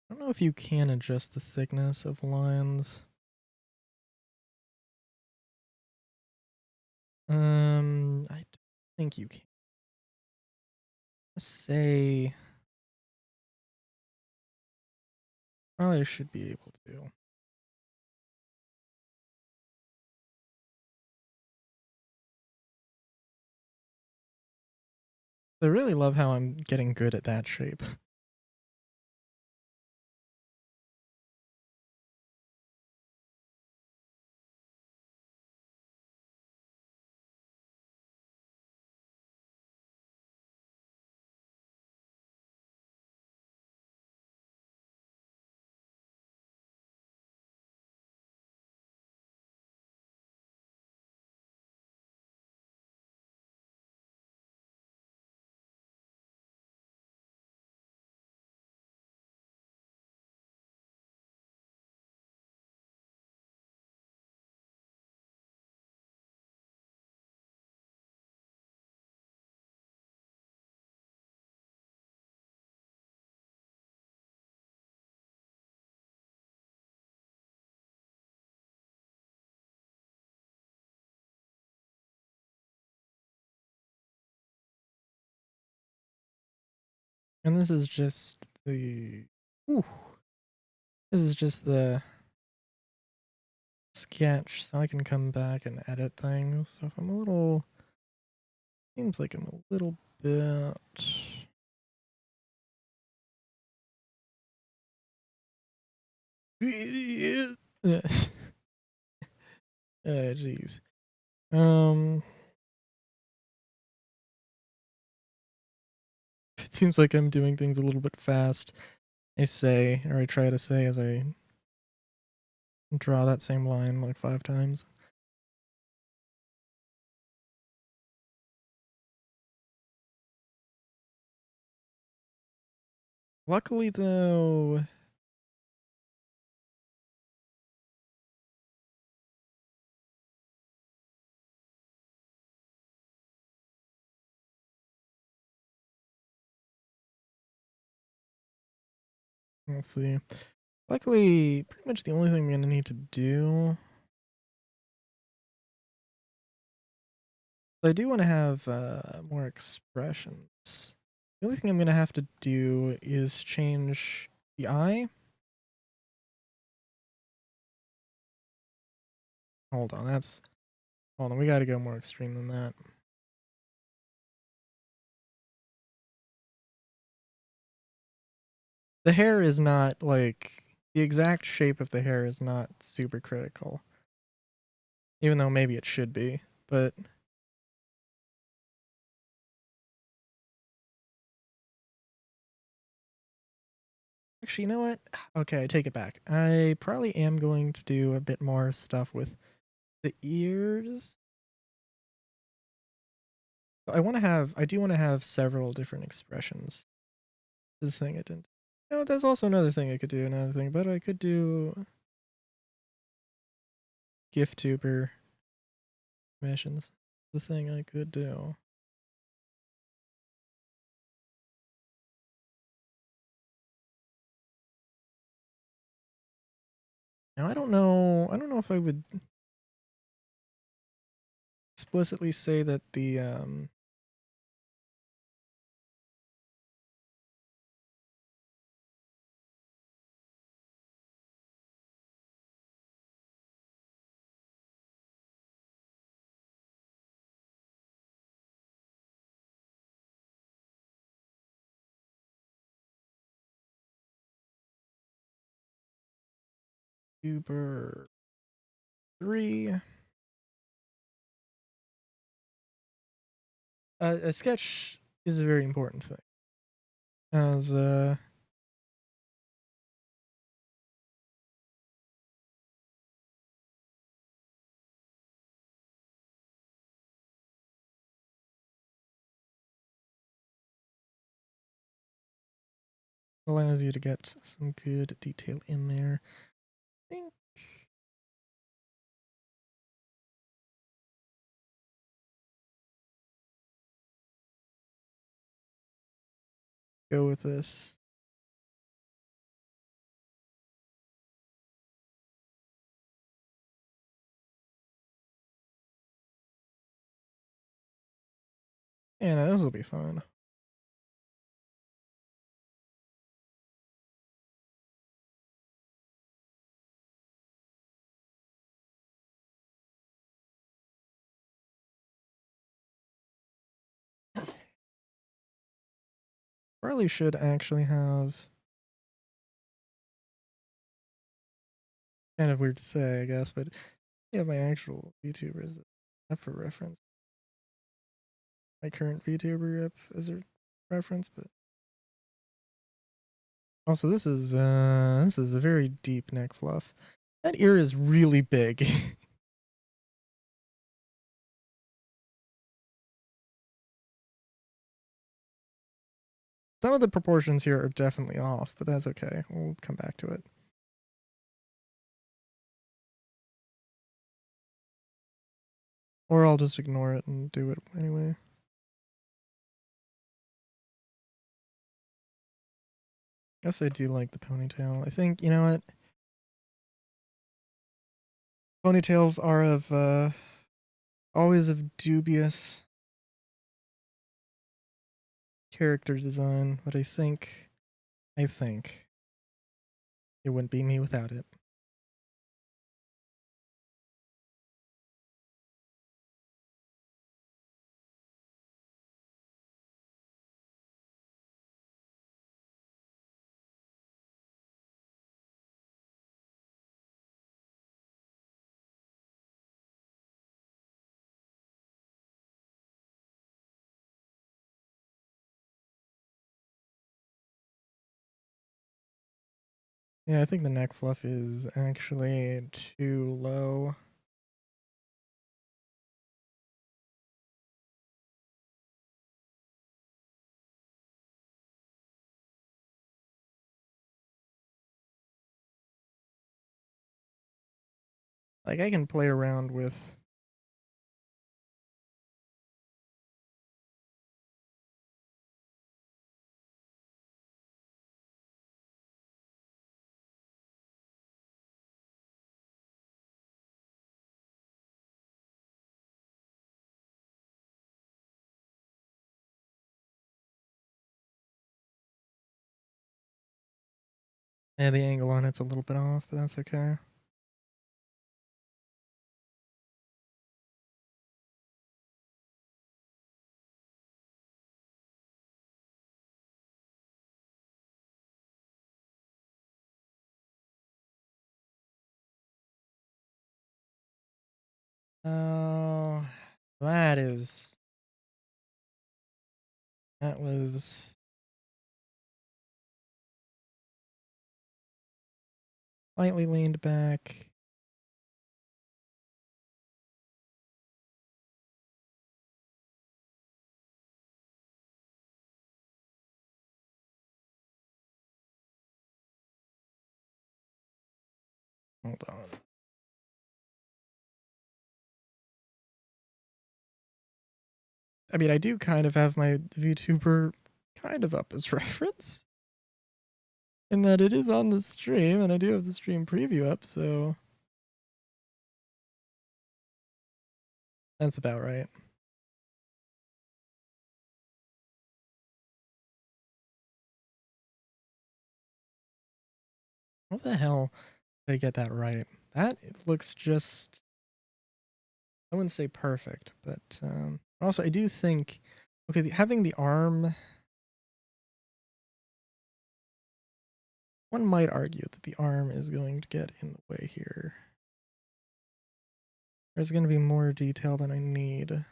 I don't know if you can adjust the thickness of lines. I don't think you can. Let's say. Probably should be able to. I really love how I'm getting good at that shape. And this is just the... Ooh, this is just the sketch, so I can come back and edit things. So if I'm a little... Seems like I'm a little bit... Jeez. It seems like I'm doing things a little bit fast. I say, or I try to say as I draw that same line like 5 times. Luckily, though... Let's see. Luckily, pretty much the only thing I'm going to need to do... I do want to have more expressions. The only thing I'm going to have to do is change the eye. Hold on, Hold on, we got to go more extreme than that. The hair is not, like... The exact shape of the hair is not super critical. Even though maybe it should be, but... Actually, you know what? Okay, I take it back. I probably am going to do a bit more stuff with the ears. I do want to have several different expressions. The thing I didn't. You know, there's also another thing I could do, but I could do GIFtuber missions. The thing I could do. Now I don't know if I would explicitly say that the Uber 3 a sketch is a very important thing. As allows you to get some good detail in there. I think go with this. Yeah, no, this will be fun. Probably should actually have... Kind of weird to say, I guess, but yeah, my actual VTuber up for reference. My current VTuber up as a reference, but also this is a very deep neck fluff. That ear is really big. Some of the proportions here are definitely off, but that's okay. We'll come back to it. Or I'll just ignore it and do it anyway. Guess I do like the ponytail. I think, you know what? Ponytails are of always of dubious character design, but I think it wouldn't be me without it. Yeah, I think the neck fluff is actually too low. Like, I can play around with. Yeah, the angle on it's a little bit off, but that's okay. Oh, that was slightly leaned back. Hold on. I mean, I do kind of have my VTuber kind of up as reference in that it is on the stream, and I do have the stream preview up, so that's about right. What the hell did I get that right? That looks just, I wouldn't say perfect, but also I do think, okay, having the arm, one might argue that the arm is going to get in the way here. There's going to be more detail than I need.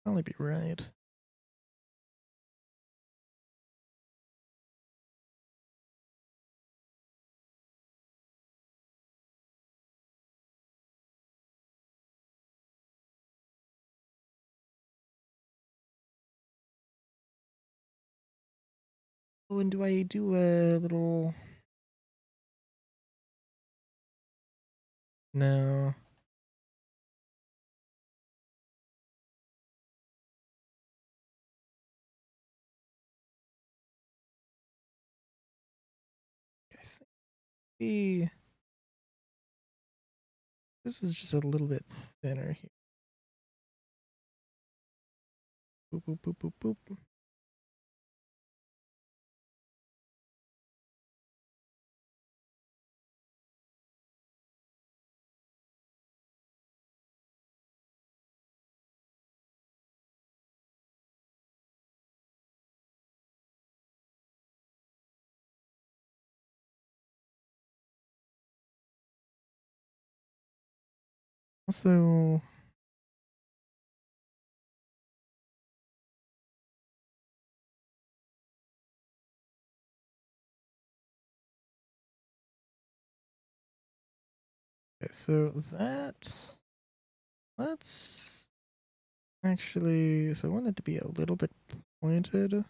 Probably be right. Oh, and do I do a little? No. I think this was just a little bit thinner here. Boop, boop, boop, boop, boop. Also, okay, so let's actually, so I want it to be a little bit pointed.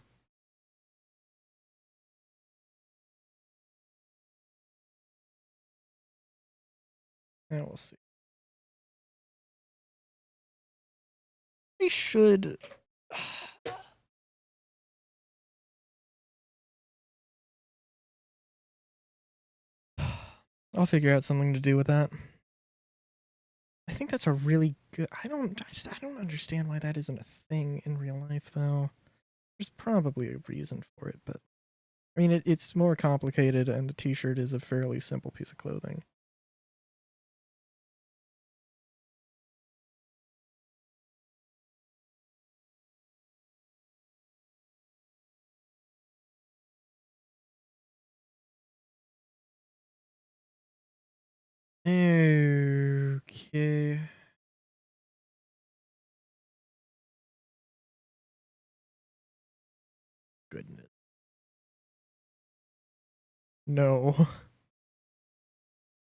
And we'll see. I should I'll figure out something to do with that. I think that's a really good. I don't understand why that isn't a thing in real life though. There's probably a reason for it, but I mean it's more complicated, and the t-shirt is a fairly simple piece of clothing. Okay. Goodness. No.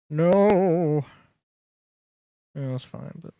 No. That's fine, but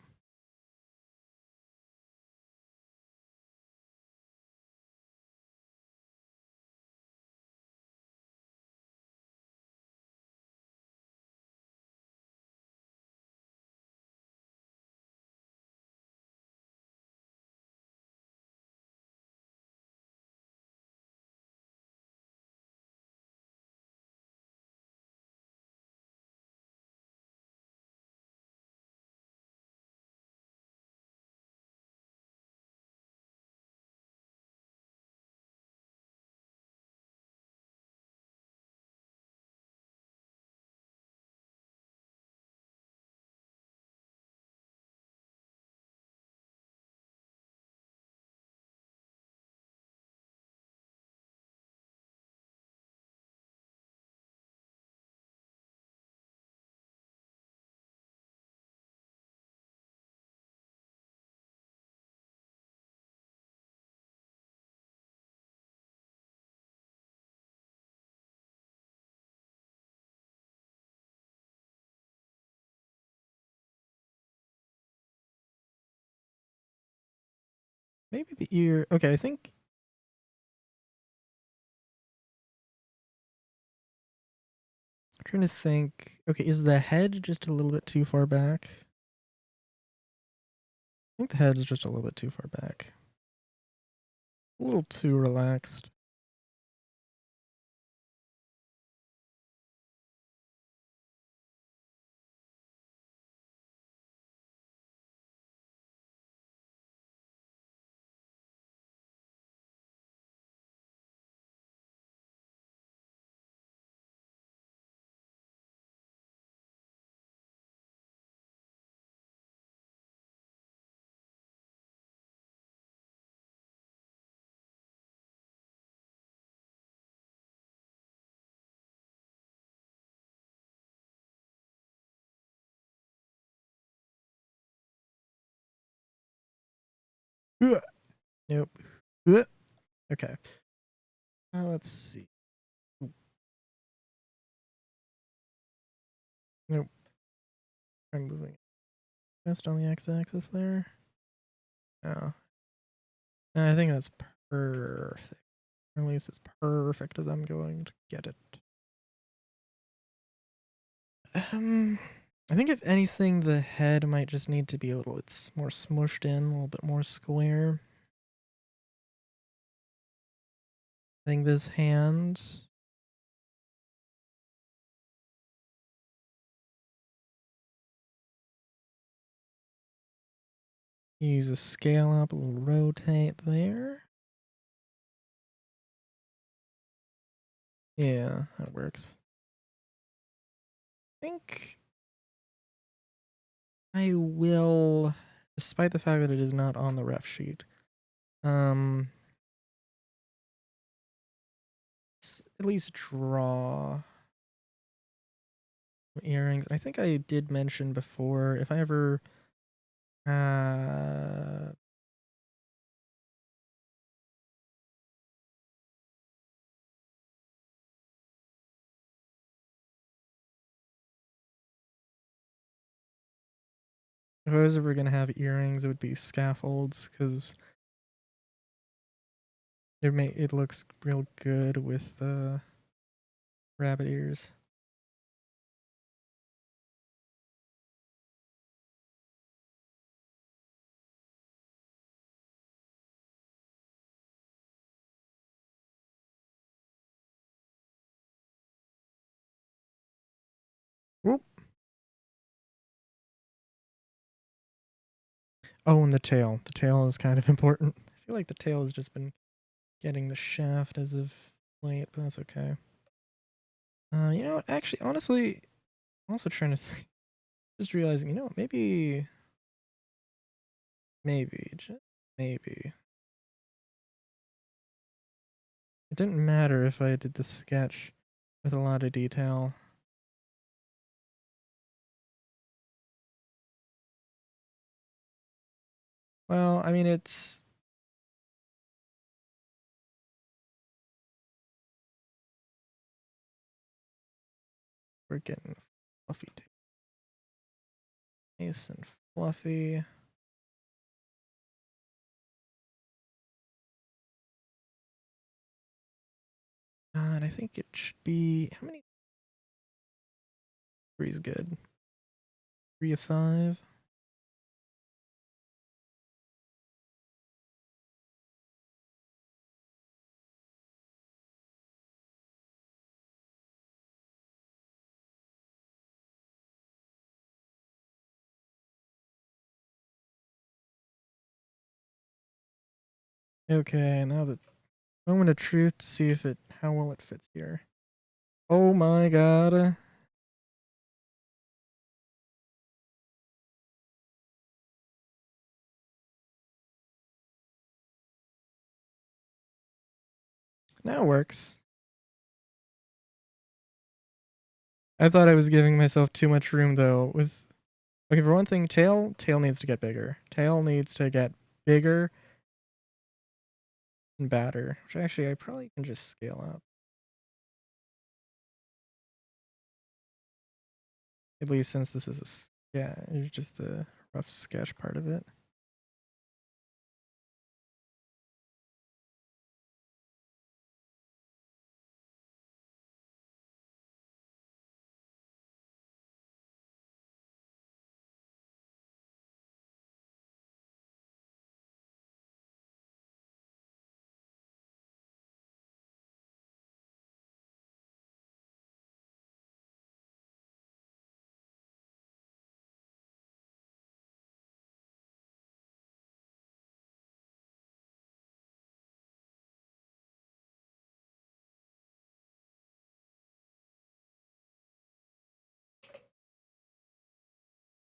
maybe the ear. Okay, I think I'm trying to think. Okay, is the head just a little bit too far back? I think the head is just a little bit too far back. A little too relaxed. Ugh. Nope. Ugh. Okay. Let's see. Nope. I'm moving just on the x-axis there. Oh. I think that's perfect. Or at least it's perfect as I'm going to get it. I think if anything, the head might just need to be a little. It's more smushed in, a little bit more square. I think this hand. Use a scale up, a little rotate there. Yeah, that works. I think I will, despite the fact that it is not on the ref sheet. At least draw earrings. I think I did mention before if I ever if I was ever gonna have earrings, it would be scaffolds because it looks real good with rabbit ears. Whoop. Oh, and the tail. The tail is kind of important. I feel like the tail has just been getting the shaft as of late, but that's okay. You know what? Actually, honestly, I'm also trying to think. Just realizing, you know what? Just maybe. It didn't matter if I did the sketch with a lot of detail. Well, I mean, we're getting fluffy, nice and fluffy. And I think it should be how many? Three's good. 3 of 5. Okay, now the moment of truth to see if it how well it fits here. Oh my god. Now it works. I thought I was giving myself too much room though. With okay, for one thing, tail needs to get bigger. Tail needs to get bigger and badder. Which actually I probably can just scale up. At least since this is yeah, it's just the rough sketch part of it.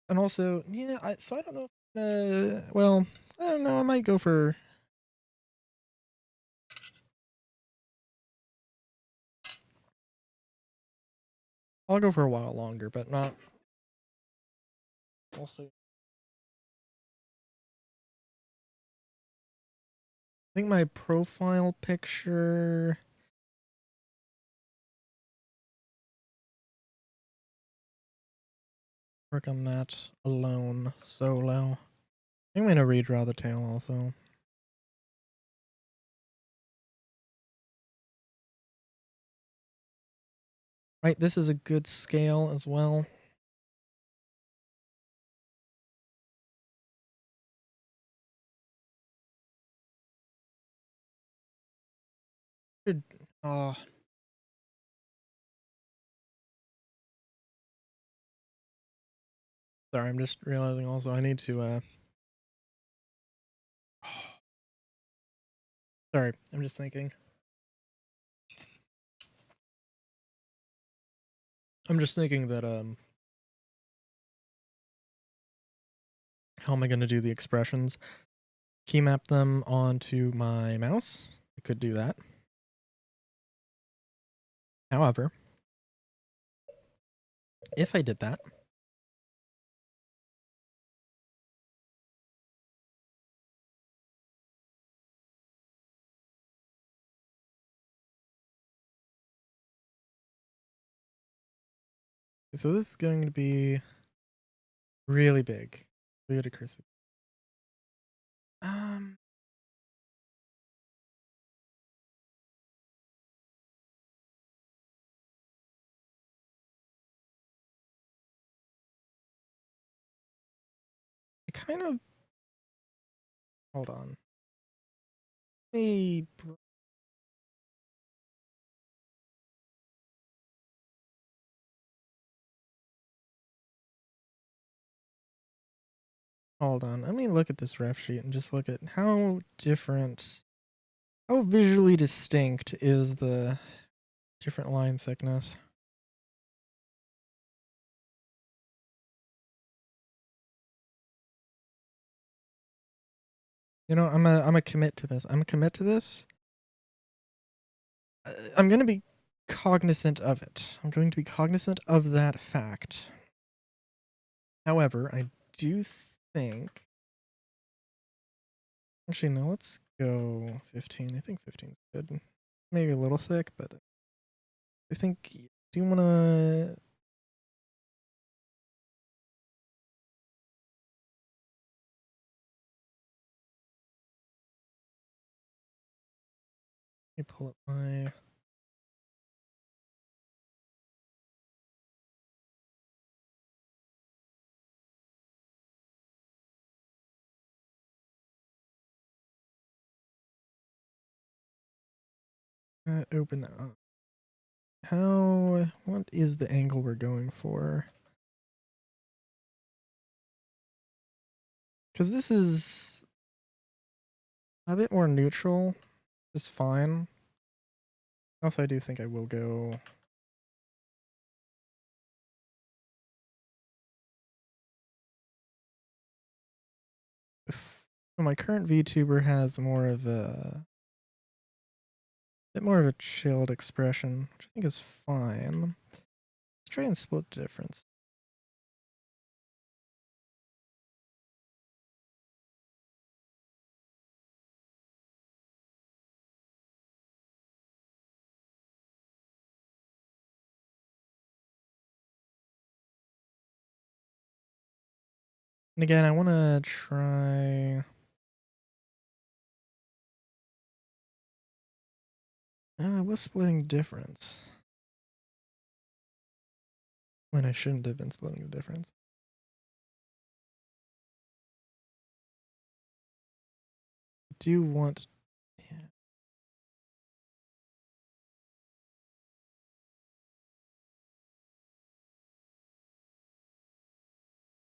And also, yeah, I don't know if, well, I don't know, I might go for I'll go for a while longer, but not we'll see. I think my profile picture work on that alone, solo. I'm gonna redraw the tail also. Right, this is a good scale as well. Good. Oh, sorry, I'm just realizing also I need to sorry, I'm just thinking. I'm just thinking that how am I gonna do the expressions? Key map them onto my mouse. I could do that. However, if I did that, so this is going to be really big. Ludicrous. Um, I kind of hold on. Maybe hold on. Let me look at this ref sheet and just look at how different, how visually distinct is the different line thickness. You know, I'm a commit to this. I'm a commit to this. I'm gonna be cognizant of it. I'm going to be cognizant of that fact. However, I do think. Actually, no. Let's go 15. I think 15 is good. Maybe a little thick, but I think. Do you wanna? Let me pull up my. Open up. What is the angle we're going for? Because this is a bit more neutral, is fine. Also, I do think I will go. My current VTuber has more of a bit more of a chilled expression, which I think is fine. Let's try and split the difference. And again, I want to try. I was splitting difference when I shouldn't have been splitting the difference. I do want. Yeah.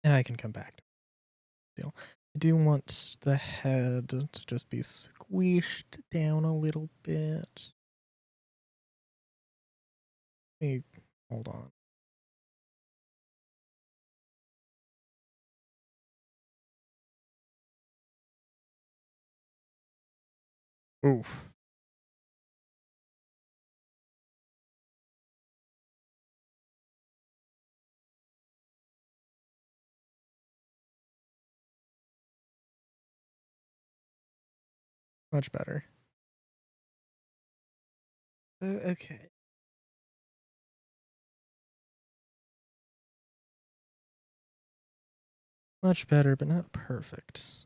And I can come back to the deal. I do want the head to just be squished down a little bit. Hey, hold on. Oof. Much better. Okay. Much better, but not perfect.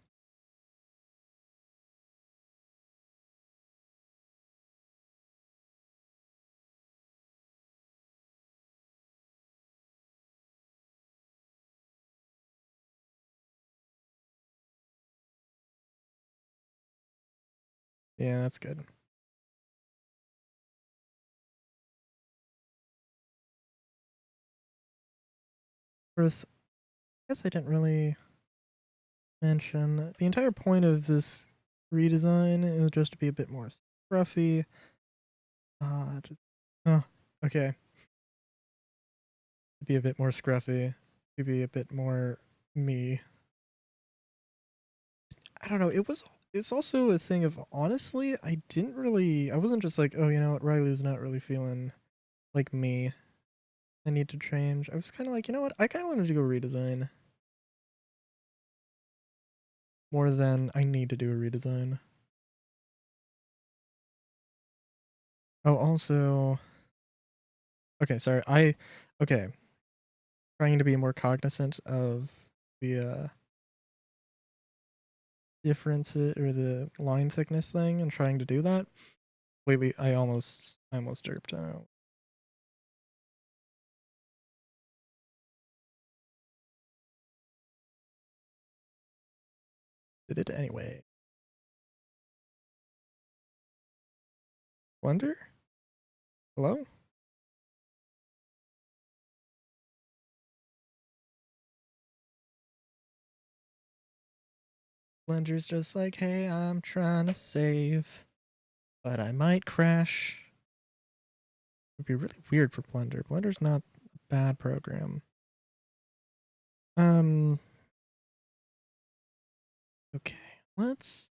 Yeah, that's good. First, I guess I didn't really mention the entire point of this redesign is just to be a bit more scruffy. Just oh, okay. To be a bit more scruffy, to be a bit more me. I don't know. It's also a thing of honestly, I wasn't just like, oh, you know what, Riley's not really feeling like me. I need to change. I was kind of like, you know what, I kind of wanted to go redesign more than I need to do a redesign. Oh, also, okay, sorry. Okay, trying to be more cognizant of the difference or the line thickness thing and trying to do that. Lately, I almost derped out. Did it anyway. Blender? Hello? Blender's just like, hey, I'm trying to save, but I might crash. It'd be really weird for Blender. Blender's not a bad program. Okay, let's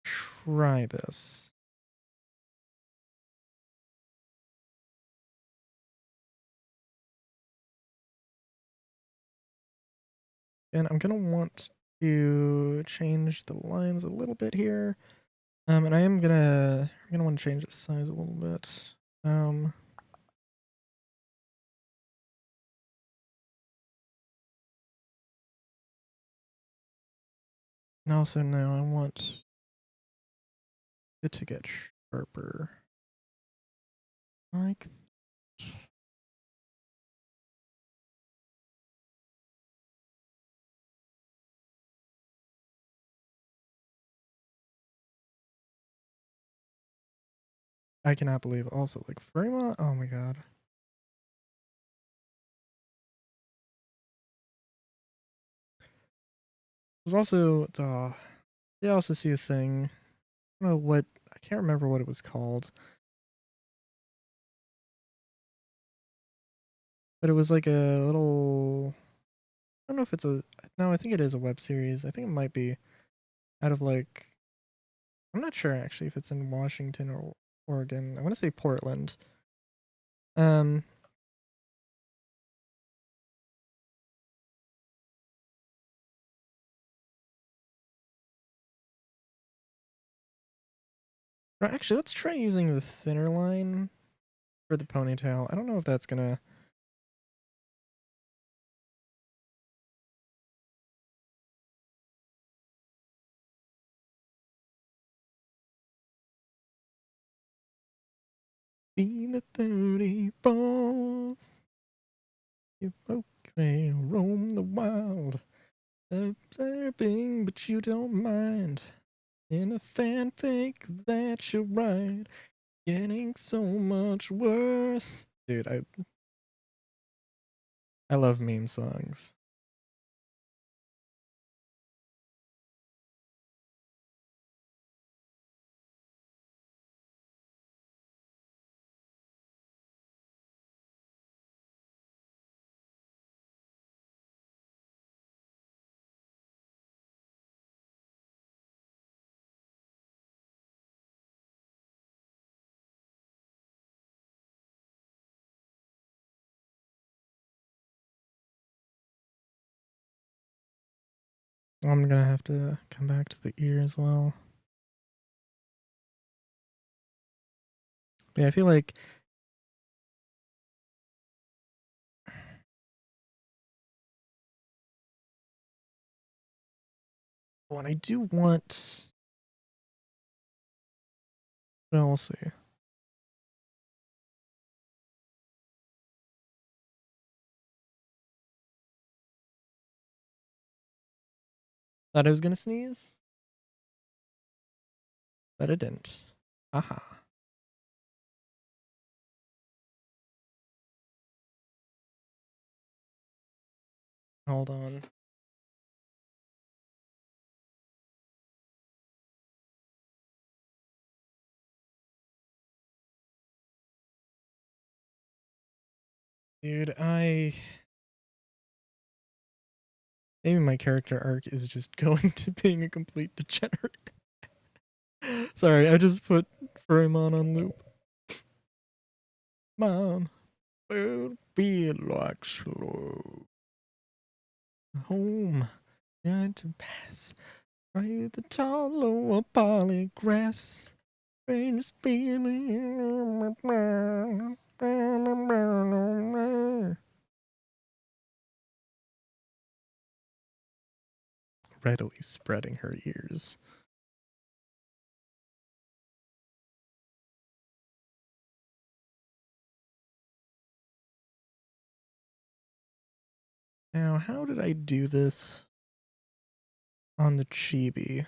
try this. And I'm gonna want to change the lines a little bit here. And I'm gonna want to change the size a little bit. And also now I want it to get sharper. Like I cannot believe also like Fremont. Oh my god. There's also you also see a thing. I don't know what I can't remember what it was called. But it was like a little I don't know if it's a no, I think it is a web series. I think it might be out of like I'm not sure actually if it's in Washington or Oregon. I want to say Portland. Um Right, actually, let's try using the thinner line for the ponytail. I don't know if that's gonna. Be the 34th. You both can roam the wild. Observing, but you don't mind. In a fanfic that you write. Getting so much worse. Dude, I love meme songs. I'm gonna have to come back to the ear as well. But yeah, I feel like when I do want, well, we'll see. Thought I was gonna sneeze, but I didn't. Aha. Hold on. Dude, maybe my character arc is just going to being a complete degenerate. Sorry, I just put Fremon on loop. Mom, will be like slow. Home, got to pass by the tall lower poly grass. Strange feeling. Readily spreading her ears. Now, how did I do this on the chibi?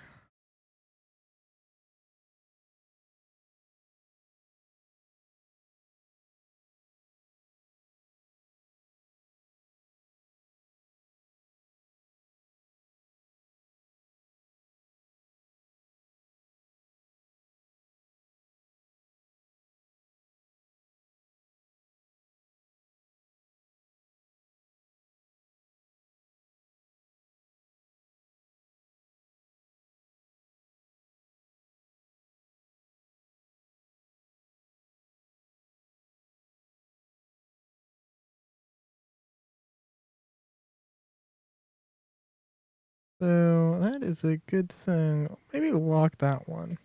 So that is a good thing. Maybe lock that one.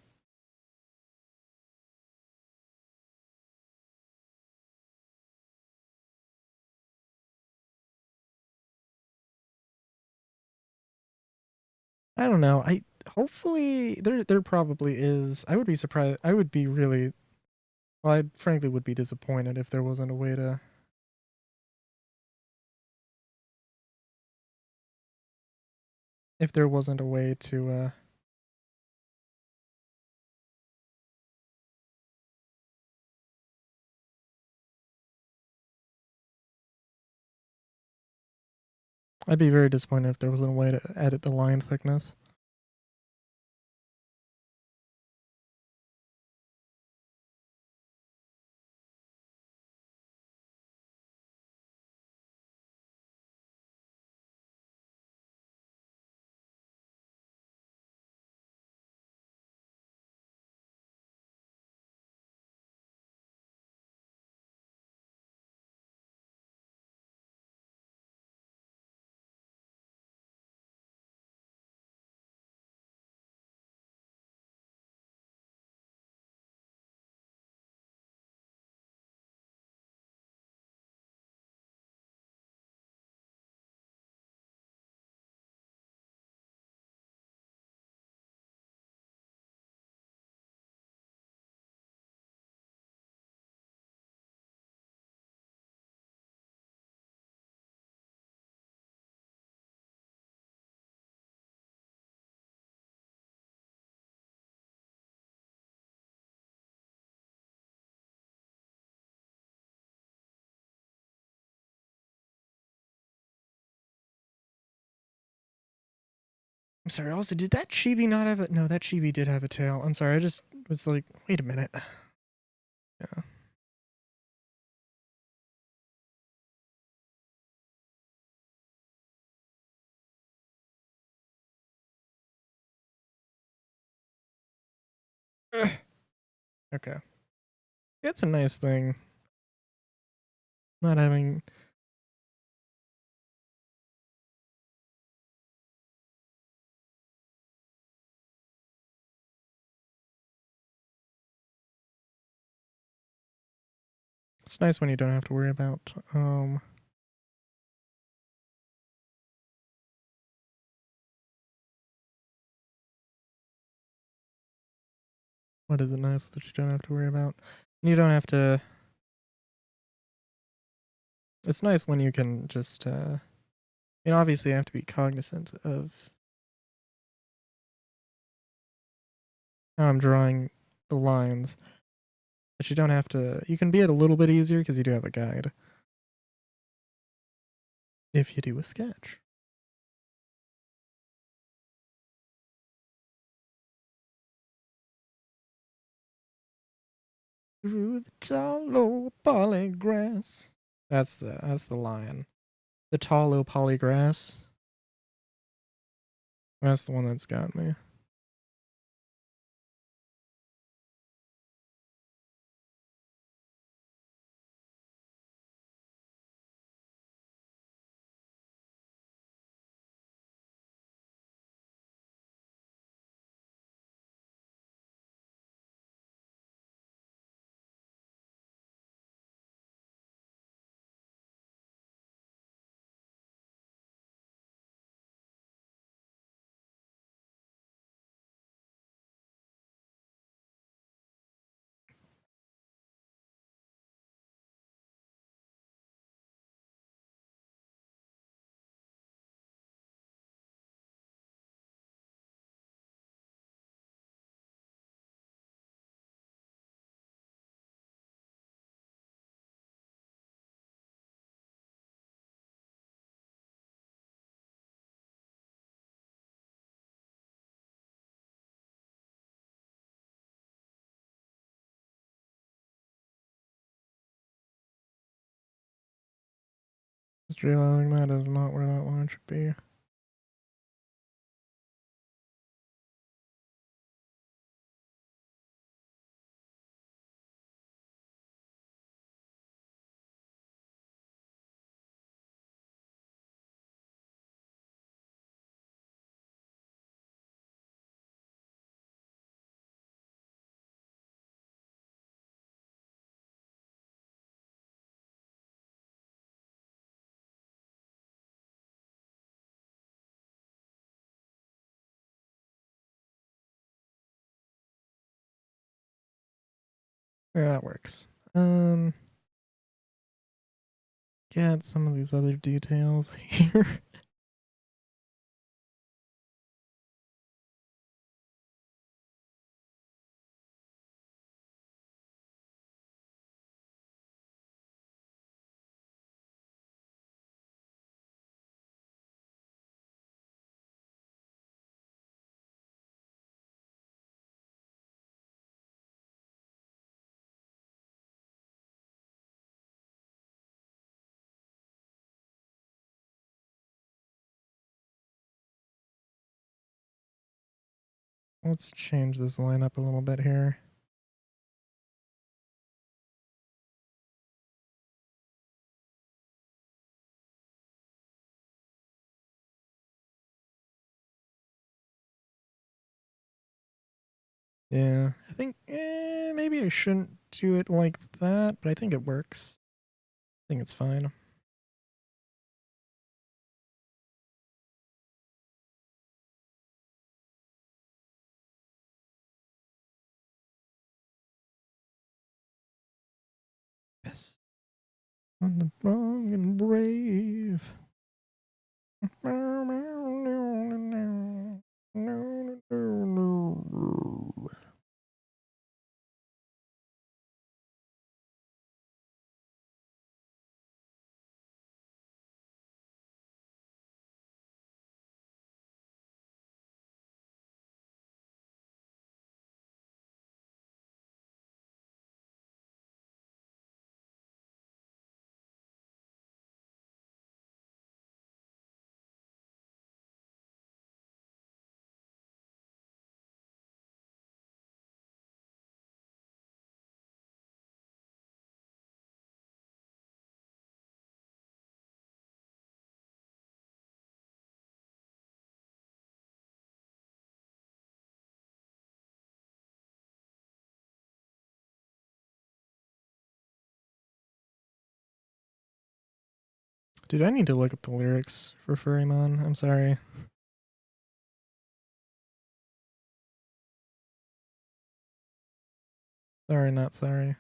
I don't know. I hopefully there probably is. I would be surprised. I would be really well, I frankly would be disappointed if there wasn't a way to if there wasn't a way to I'd be very disappointed if there wasn't a way to edit the line thickness. I'm sorry. Also, did that chibi not have a? No, that chibi did have a tail. I'm sorry. I just was like, wait a minute. Yeah. Okay. That's a nice thing. Not having. It's nice when you don't have to worry about what is it nice that you don't have to worry about? You don't have to. It's nice when you can just. Obviously, you have to be cognizant of how I'm drawing the lines, but you don't have to. You can be it a little bit easier because you do have a guide. If you do a sketch. Through the tall, low poly grass. That's the lion. The tall, low poly grass. That's the one that's got me. Just realizing that is not where that line should be. Yeah, that works. Get some of these other details here. Let's change this lineup a little bit here. Yeah, I think maybe I shouldn't do it like that, but I think it works. I think it's fine. Yes. On the strong and brave. Dude, I need to look up the lyrics for Furrymon. I'm sorry. Sorry, not sorry.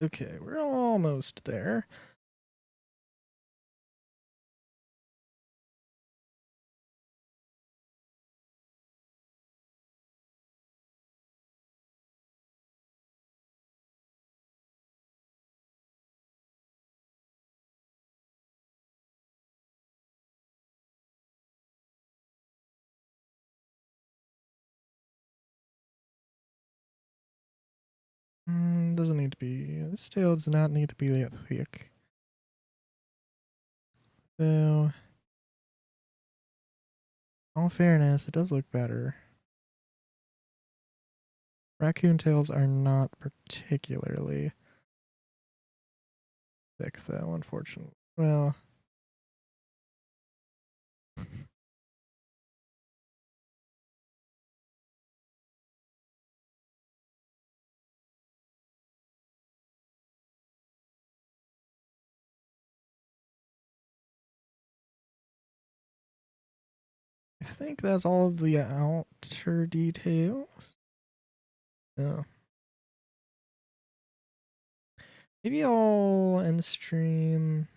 Okay, we're almost there. Doesn't need to be. This tail does not need to be that thick. So, all fairness, it does look better. Raccoon tails are not particularly thick, though, unfortunately. Well, I think that's all of the outer details. Oh. Maybe I'll end stream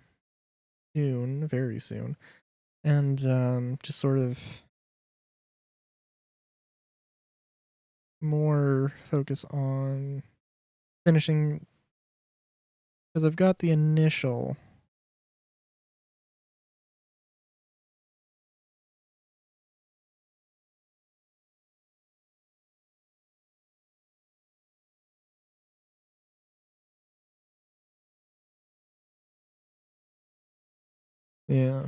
soon, very soon, and just sort of more focus on finishing because I've got the initial. Yeah.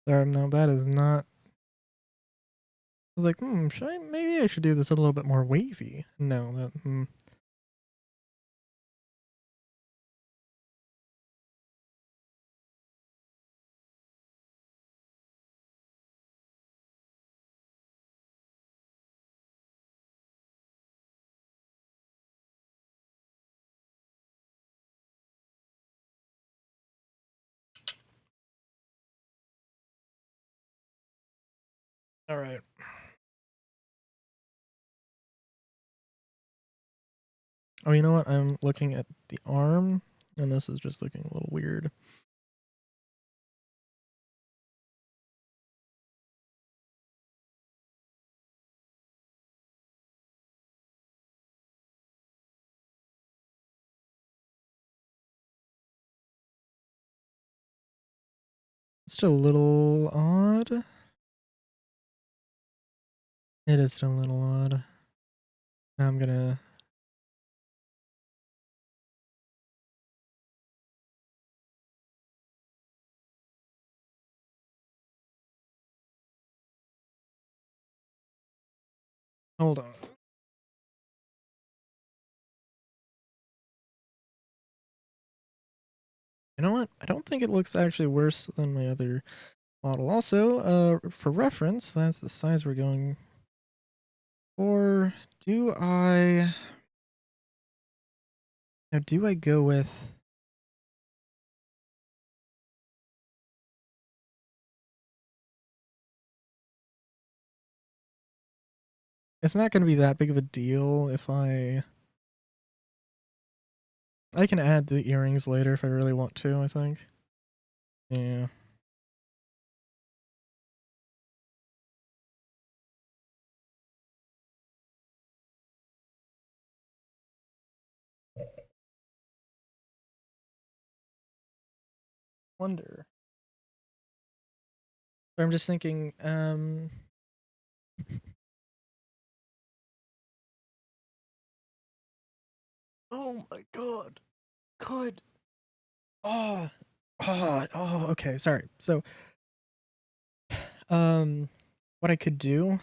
There, no, that is not. I was like, maybe I should do this a little bit more wavy. No, that. All right. Oh, you know what? I'm looking at the arm, and this is just looking a little weird. It's still a little odd. It is still a little odd. Now I'm gonna. Hold on. You know what? I don't think it looks actually worse than my other model. Also, for reference, that's the size we're going for. Do I... Now, do I go with... It's not going to be that big of a deal if I can add the earrings later if I really want to, I think. Yeah. Wonder. But I'm just thinking, oh my god. Could. Oh. Okay, sorry. So, what I could do,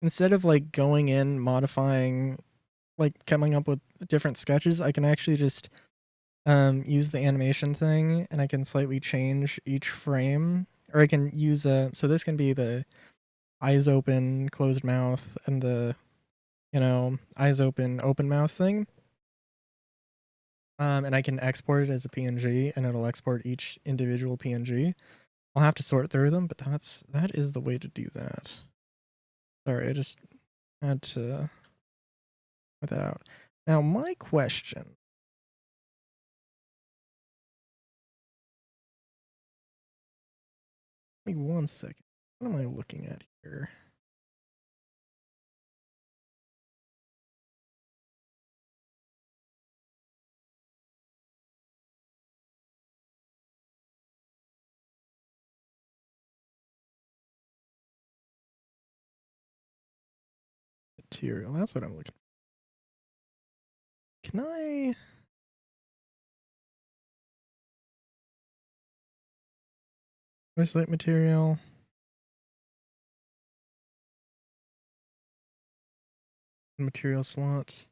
instead of like going in, modifying, like coming up with different sketches, I can actually just use the animation thing and I can slightly change each frame. Or I can use so this can be the eyes open, closed mouth, and the, eyes open, open mouth thing. And I can export it as a PNG and it'll export each individual PNG. I'll have to sort through them, but that is the way to do that. Sorry, I just had to put that out. Now my question. Give me 1 second. What am I looking at here? Material. That's what I'm looking for. Can I... Isolate material. Material slots.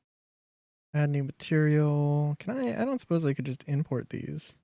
Add new material. Can I don't suppose I could just import these.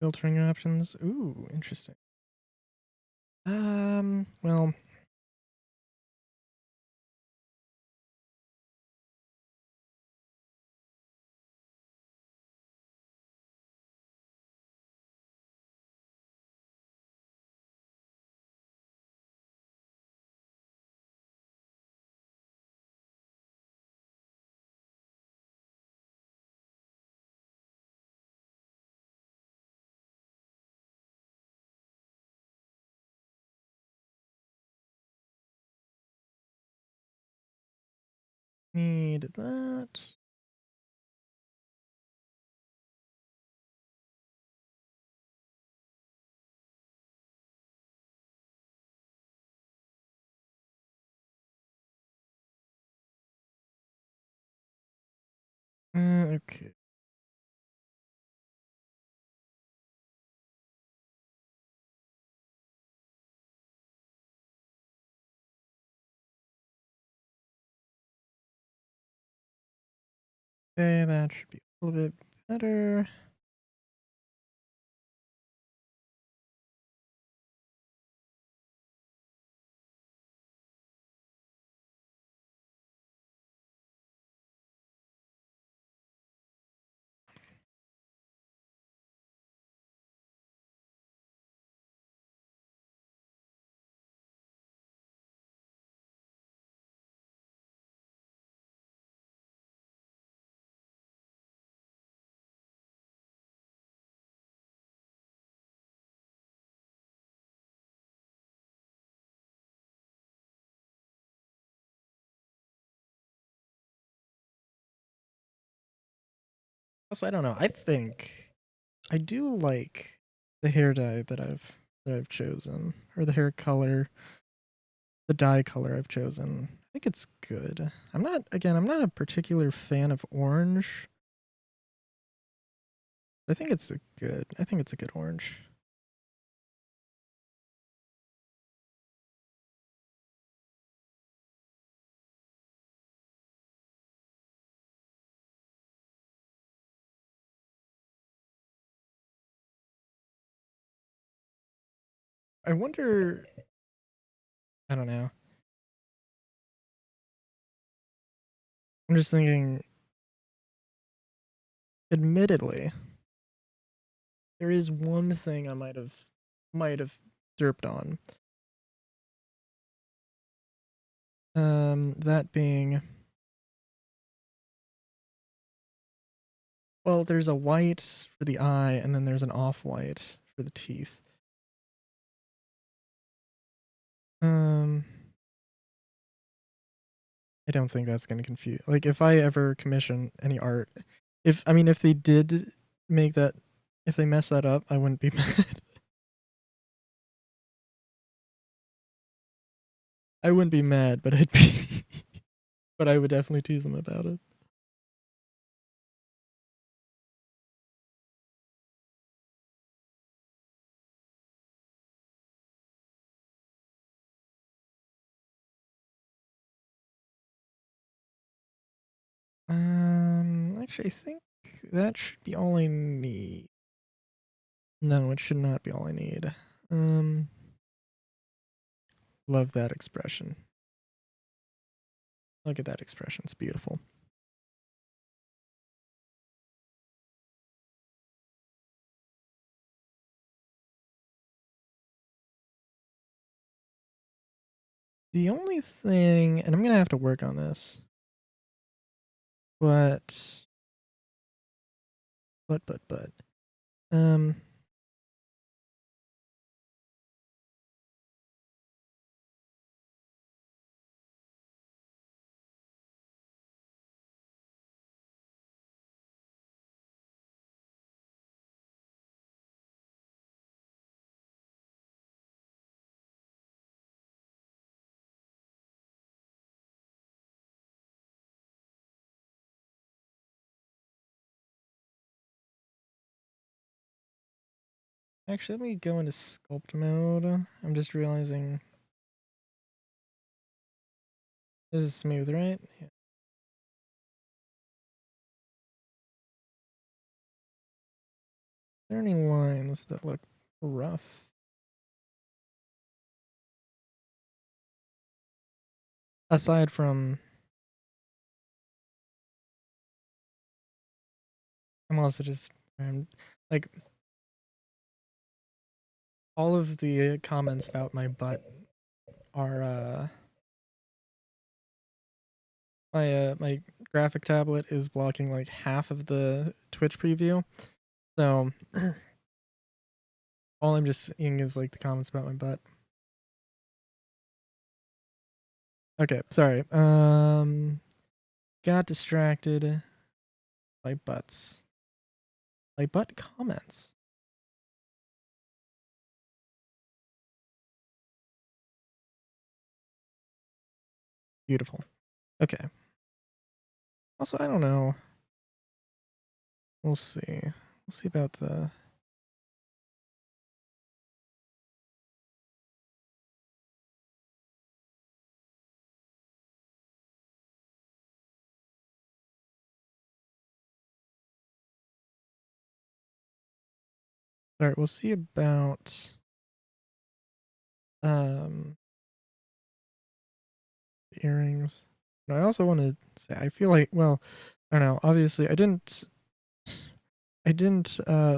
Filtering options. Ooh, interesting. Well, Need that. Okay. Okay, that should be a little bit better. Also, I don't know. I think I do like the hair dye that I've chosen, or the hair color, the dye color I've chosen. I think it's good. I'm not a particular fan of orange. I think it's a good. I think it's a good orange. I wonder. I don't know. I'm just thinking. Admittedly, there is one thing I might have derped on. That being, well, there's a white for the eye, and then there's an off-white for the teeth. Um, I don't think that's gonna confuse. Like, if I ever commission any art, if they did make that, if they mess that up, I wouldn't be mad. I wouldn't be mad, but I'd be, but I would definitely tease them about it. Actually, I think that should be all I need. No, it should not be all I need. Um, love that expression. Look at that expression. It's beautiful. The only thing, and I'm gonna have to work on this, but, but, um, actually, let me go into sculpt mode. I'm just realizing this is smooth, right? Yeah. Are there any lines that look rough? Aside from, I'm also just, like, all of the comments about my butt are, my graphic tablet is blocking like half of the Twitch preview. So all I'm just seeing is like the comments about my butt. Okay, sorry. got distracted by butts. By butt comments. Beautiful. Okay. Also, I don't know. We'll see. We'll see about the... Alright, we'll see about... earrings. And I also want to say, I feel like, well, I don't know. Obviously, I didn't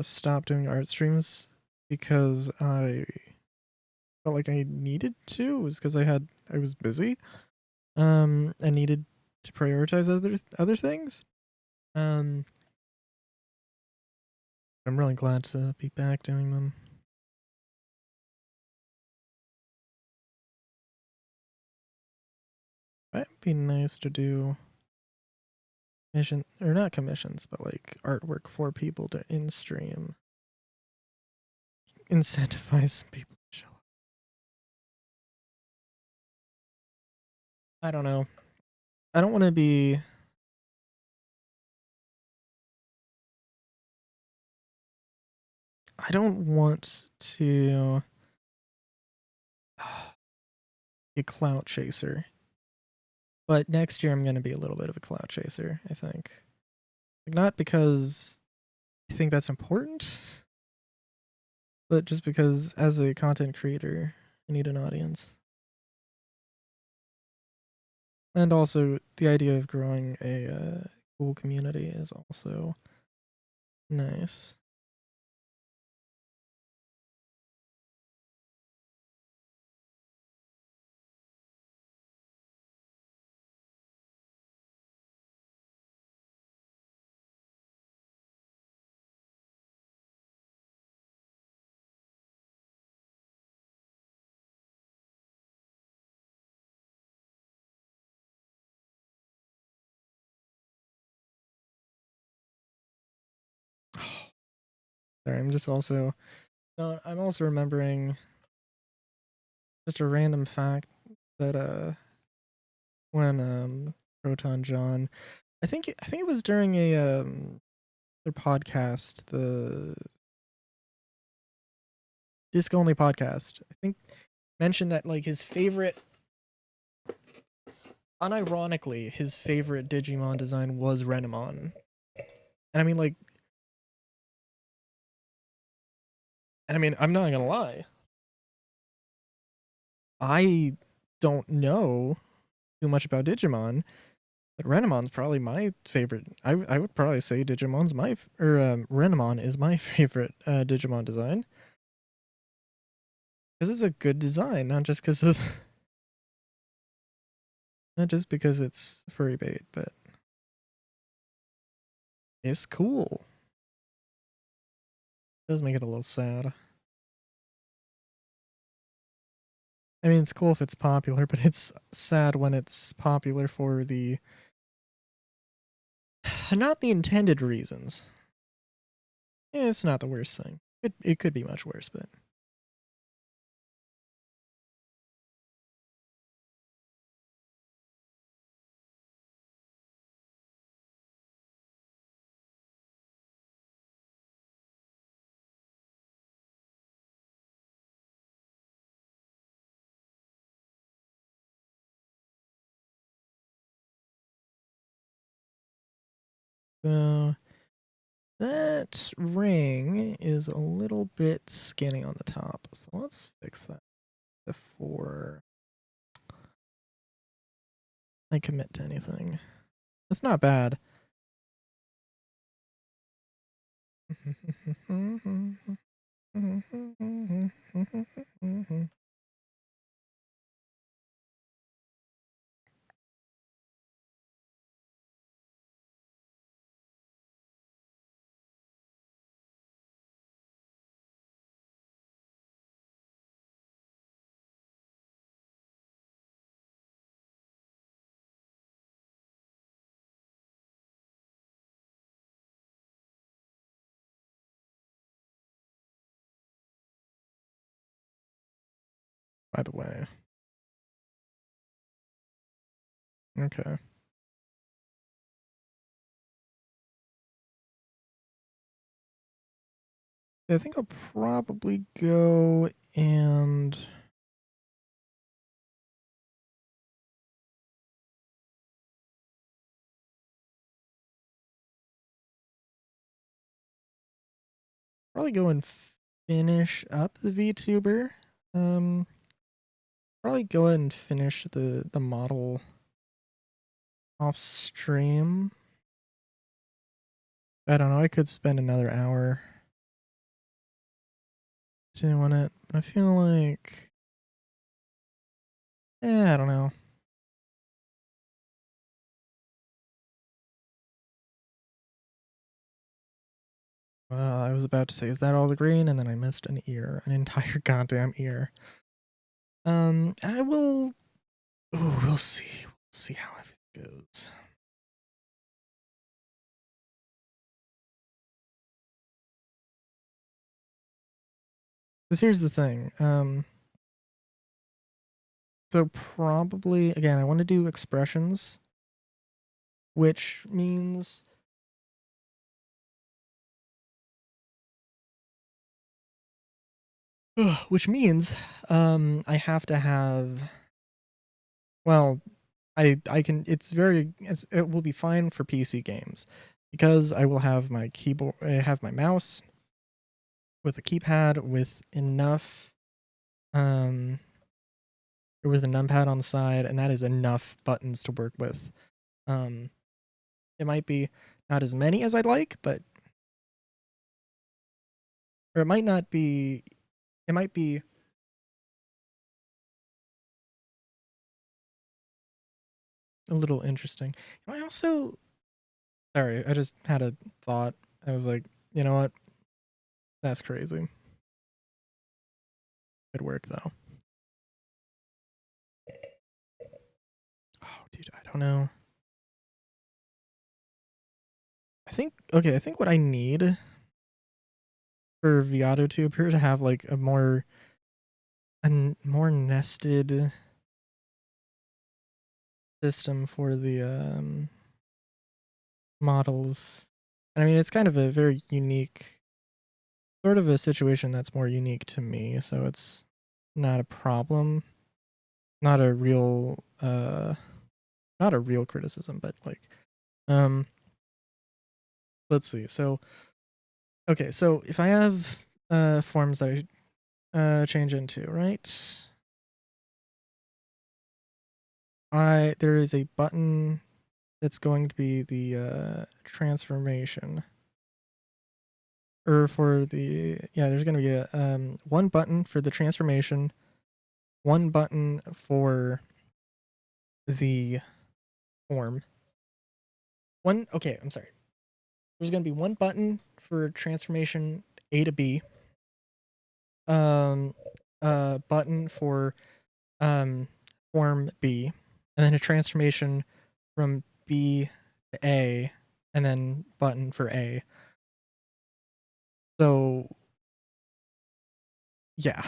stop doing art streams because I felt like I needed to. It was because I was busy. I needed to prioritize other things. Um, I'm really glad to be back doing them. It'd be nice to do commission or not commissions, but like artwork for people to in stream. Incentivize some people to show up. I don't know. I don't want to be. I don't want to be a clout chaser. But next year I'm going to be a little bit of a clout chaser, I think. Like, not because I think that's important, but just because as a content creator, I need an audience. And also, the idea of growing a cool community is also nice. Sorry, I'm just also. No, I'm also remembering just a random fact that when Proton John, I think it was during a their podcast, the Disc Only podcast. I think mentioned that like his favorite, unironically, his favorite Digimon design was Renamon. And I mean like, and I mean I'm not gonna lie, I don't know too much about Digimon, but Renamon's probably my favorite. I would probably say Digimon's Renamon is my favorite Digimon design because it's a good design, not just because of not just because it's furry bait, but it's cool. It does make it a little sad. I mean, it's cool if it's popular, but it's sad when it's popular for the not the intended reasons. Yeah, it's not the worst thing. It could be much worse, but so that ring is a little bit skinny on the top. So let's fix that before I commit to anything. It's not bad. by the way. Okay. I think I'll probably go and probably go and finish up the VTuber. Probably go ahead and finish the model off stream. I don't know. I could spend another hour doing it, but I feel like, I don't know. I was about to say, is that all the green? And then I missed an ear, an entire goddamn ear. I will. Oh, we'll see. We'll see how everything goes. Because here's the thing. So probably again, I want to do expressions, which means I have to have. Well, I can. It will be fine for PC games because I will have my keyboard. I have my mouse with a keypad with enough um with a numpad on the side, and that is enough buttons to work with. Um, it might be not as many as I'd like, but or it might not be. It might be a little interesting. I also, sorry, I just had a thought. I was like, you know what? That's crazy. Good work though. Oh, dude, I don't know. I think what I need for ViadoTuber to have like a more nested system for the models. I mean, it's kind of a very unique sort of a situation that's more unique to me, so it's not a problem. Not a real not a real criticism, but like um let's see. So okay, so if I have forms that I change into, right? There is a button that's going to be the transformation. Or for the there's going to be a one button for the transformation, one button for the form. I'm sorry. There's going to be one button for transformation A to B. Button for form B, and then a transformation from B to A, and then button for A. So yeah.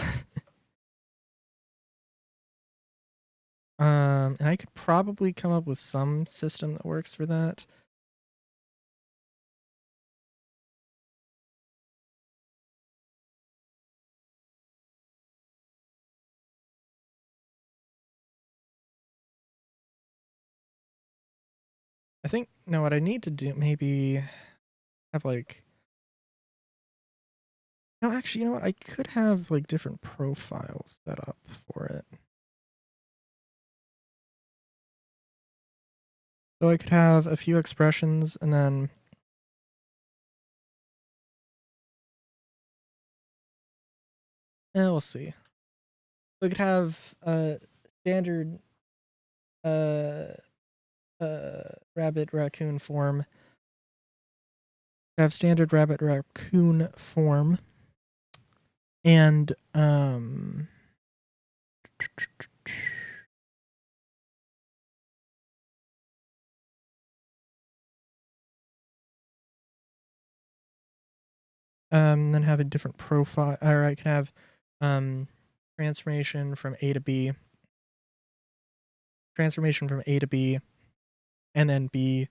And I could probably come up with some system that works for that. I think no, what I need to do maybe have like no, actually, you know what? I could have like different profiles set up for it. So I could have a few expressions and then we'll see. So I could have standard uh rabbit raccoon form. Have standard rabbit raccoon form and then have a different profile, or I can have transformation from A to B, transformation from A to B, and then B,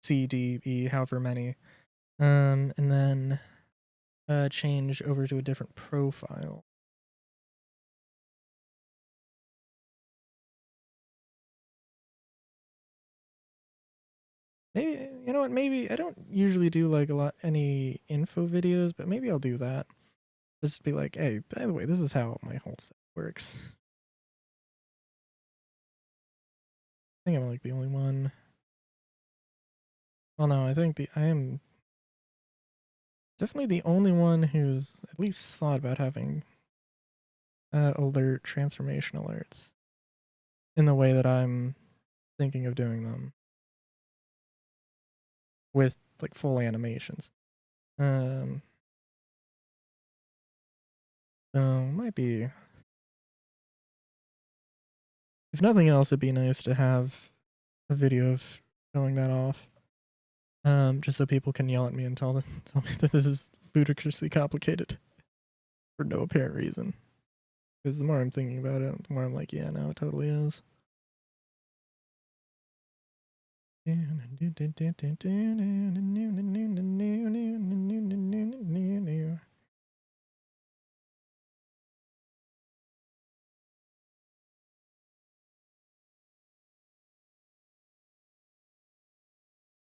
C, D, E, however many, and then change over to a different profile. Maybe, you know what, maybe I don't usually do like any info videos, but maybe I'll do that. Just be like, hey, by the way, this is how my whole set works. I think I'm like the only one. Well, no, I think I am definitely the only one who's at least thought about having alert transformation alerts in the way that I'm thinking of doing them with like full animations. So might be, if nothing else, it'd be nice to have a video of showing that off. Just so people can yell at me and tell me that this is ludicrously complicated for no apparent reason. Because the more I'm thinking about it, the more I'm like, yeah, no, it totally is.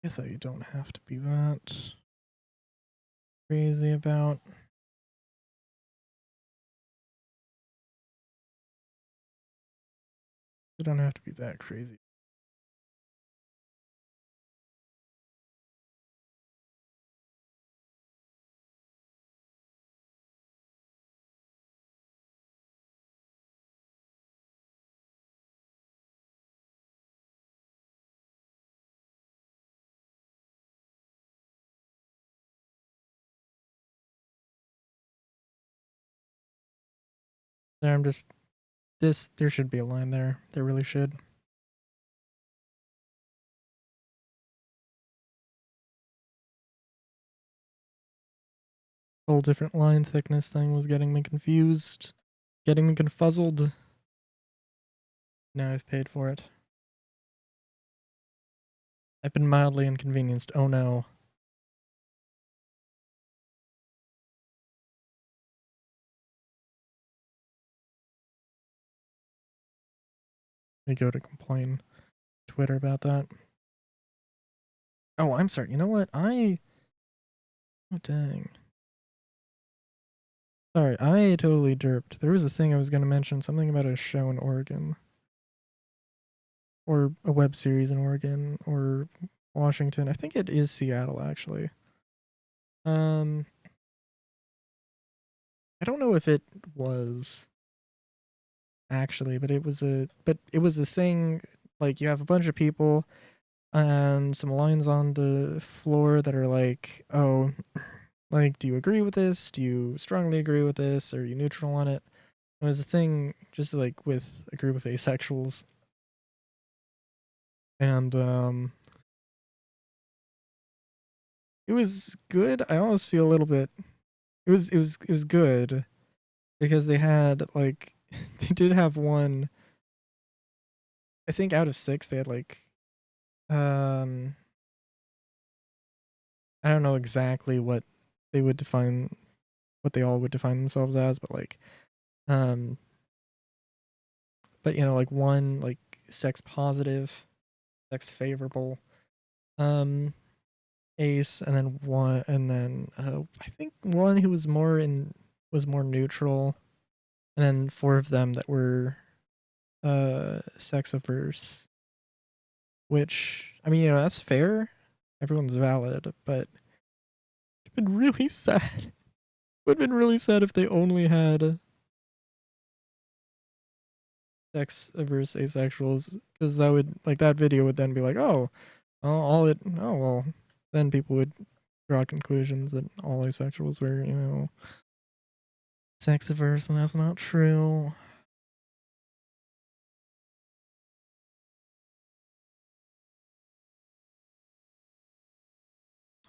Guess you don't have to be that crazy about. You don't have to be that crazy. There, I'm just there should be a line there. There really should. Whole different line thickness thing was getting me confused, getting me confuzzled. Now I've paid for it. I've been mildly inconvenienced. Oh no. I go to complain Twitter about that. Oh, I'm sorry. You know what? Oh dang. Sorry, I totally derped. There was a thing I was going to mention, something about a show in Oregon. Or a web series in Oregon or Washington. I think it is Seattle actually. I don't know if it was actually, but it was a thing, like you have a bunch of people and some lines on the floor that are like, oh, like, do you agree with this? Do you strongly agree with this? Are you neutral on it? It was a thing just like with a group of asexuals. And it was good. I almost feel a little bit, it was good because they had like they did have one, I think out of 6 they had like um I don't know exactly what they would define, what they all would define themselves as, but like um but you know, like one like sex positive, sex favorable um ace, and then one, and then I think one who was more neutral, and then 4 of them that were sex averse, which I mean, you know, that's fair. Everyone's valid, but it'd been really sad. It would have been really sad if they only had sex averse asexuals, because that would, like, that video would then be like, oh, oh well, then people would draw conclusions that all asexuals were, you know, sex averse, and that's not true.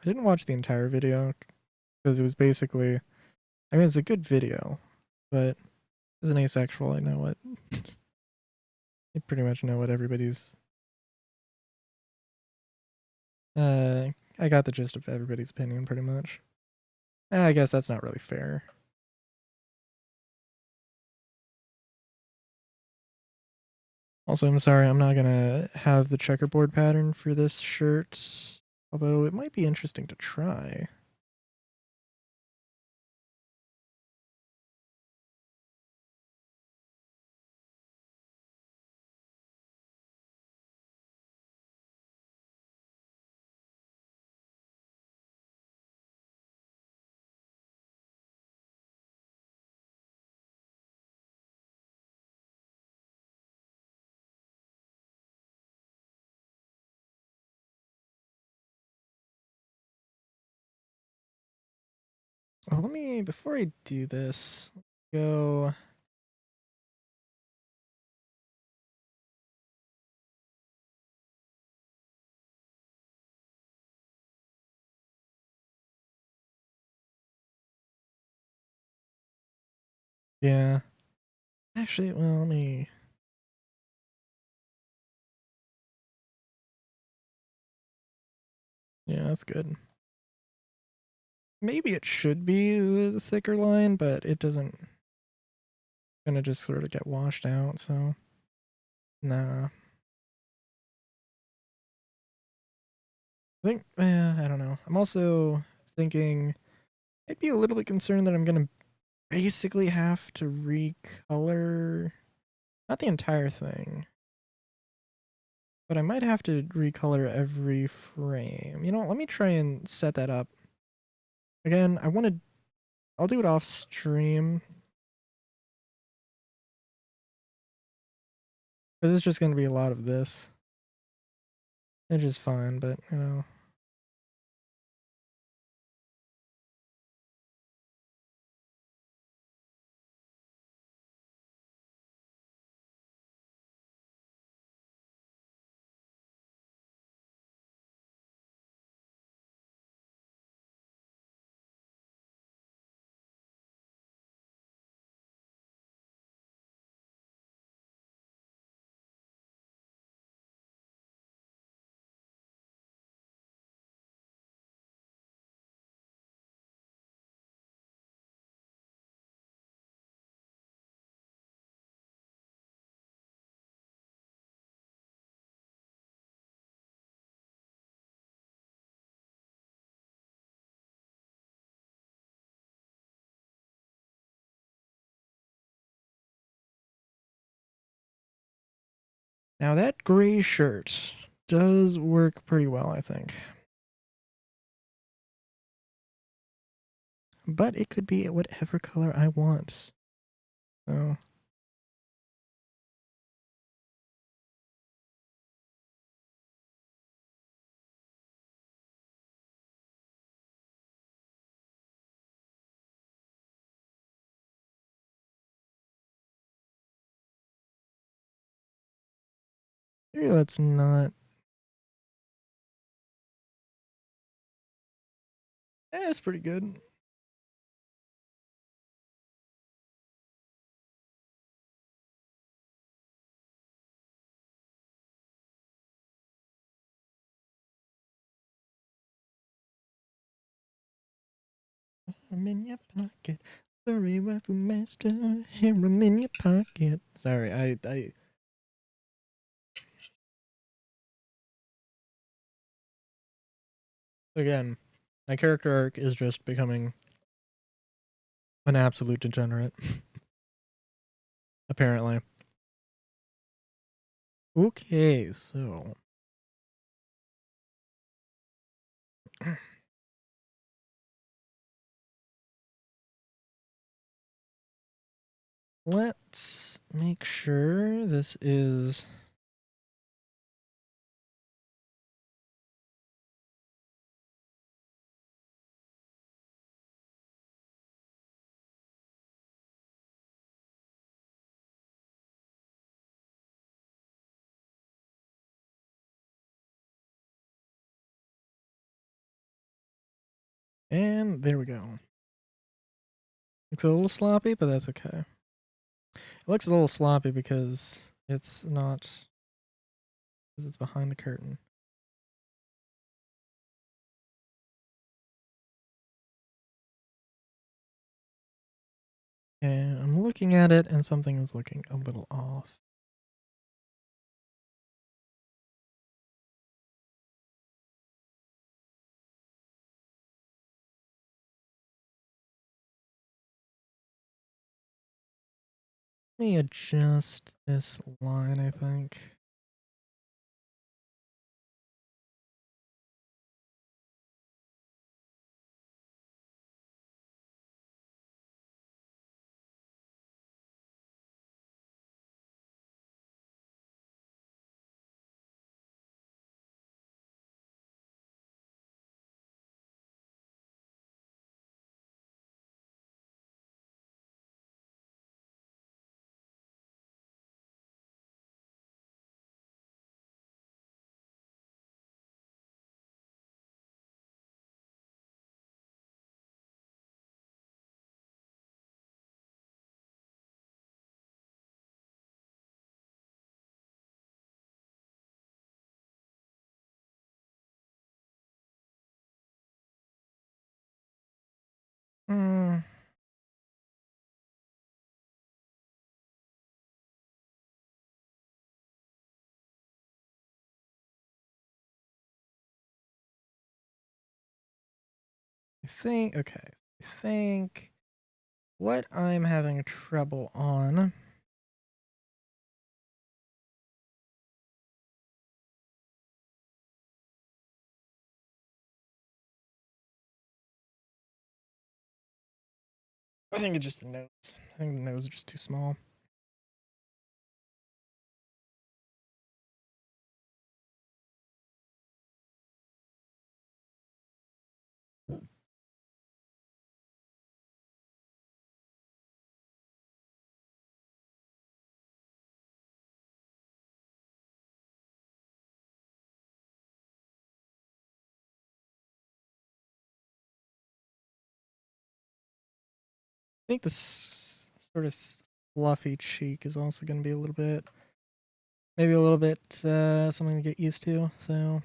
I didn't watch the entire video because it was basically, I mean, it's a good video, but As an asexual, I know what. I pretty much know what everybody's. I got the gist of everybody's opinion pretty much. I guess that's not really fair. Also, I'm sorry, I'm not gonna have the checkerboard pattern for this shirt, although it might be interesting to try. Well, let me, before I do this, go. Yeah. Actually, well, let me. Yeah, that's good. Maybe it should be the thicker line, but it doesn't. Gonna just sort of get washed out, so. Nah. I think, I don't know. I'm also thinking I'd be a little bit concerned that I'm gonna basically have to recolor, not the entire thing, but I might have to recolor every frame. You know, let me try and set that up. Again, I'll do it off stream, because it's just gonna be a lot of this, which is fine, but, you know. Now that gray shirt does work pretty well, I think. But it could be whatever color I want. So maybe let's not. That's pretty good. I'm in your pocket. Furry waffle master. Here I'm in your pocket. Sorry, I. Again, my character arc is just becoming an absolute degenerate. Apparently. Okay, so. Let's make sure this is. And there we go. Looks a little sloppy, but that's okay. It looks a little sloppy because it's not, because it's behind the curtain. And I'm looking at it and something is looking a little off. Let me adjust this line, I think. Hmm. I think what I'm having trouble on. I think it's just the nose. I think the nose is just too small. I think this sort of fluffy cheek is also going to be a little bit, maybe a little bit something to get used to. So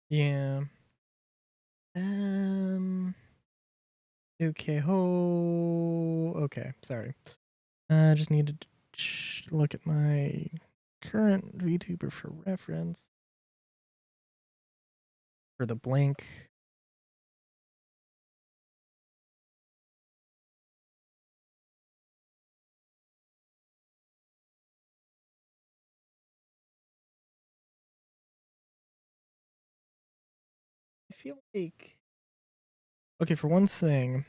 yeah. Um. Okay. Ho. Okay. Sorry. I just needed to look at my current VTuber for reference for the blink. I feel like, okay, for one thing,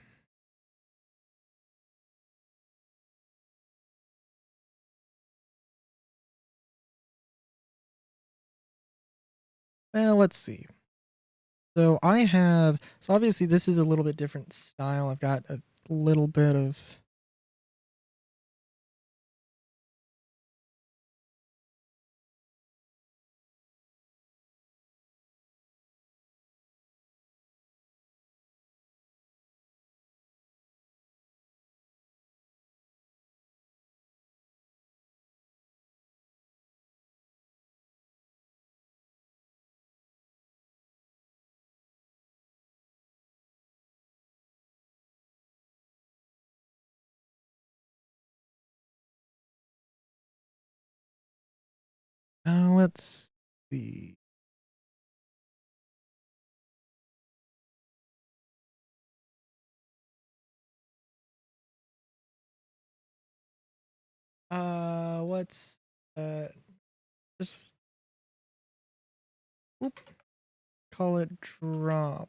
well, let's see. So obviously this is a little bit different style. I've got a little bit of, let's see. What's, just, whoop, call it drop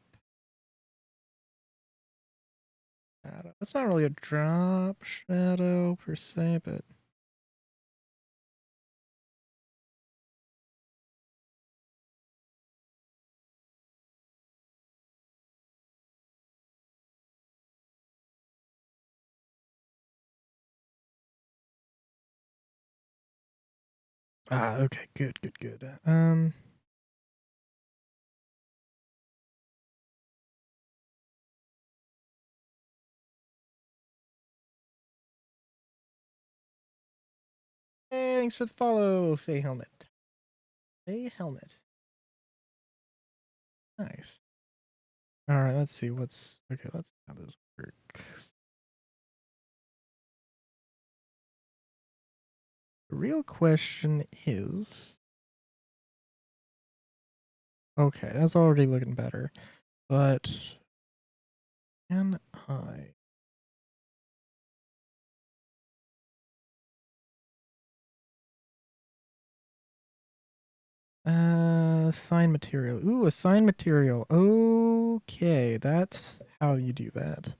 shadow. It's not really a drop shadow per se, but Okay, good. Thanks for the follow, Faye Helmet. Nice. All right, let's see okay. Let's see how this works. The real question is, okay, that's already looking better, but can I? Assign material. Ooh, assign material. Okay, that's how you do that.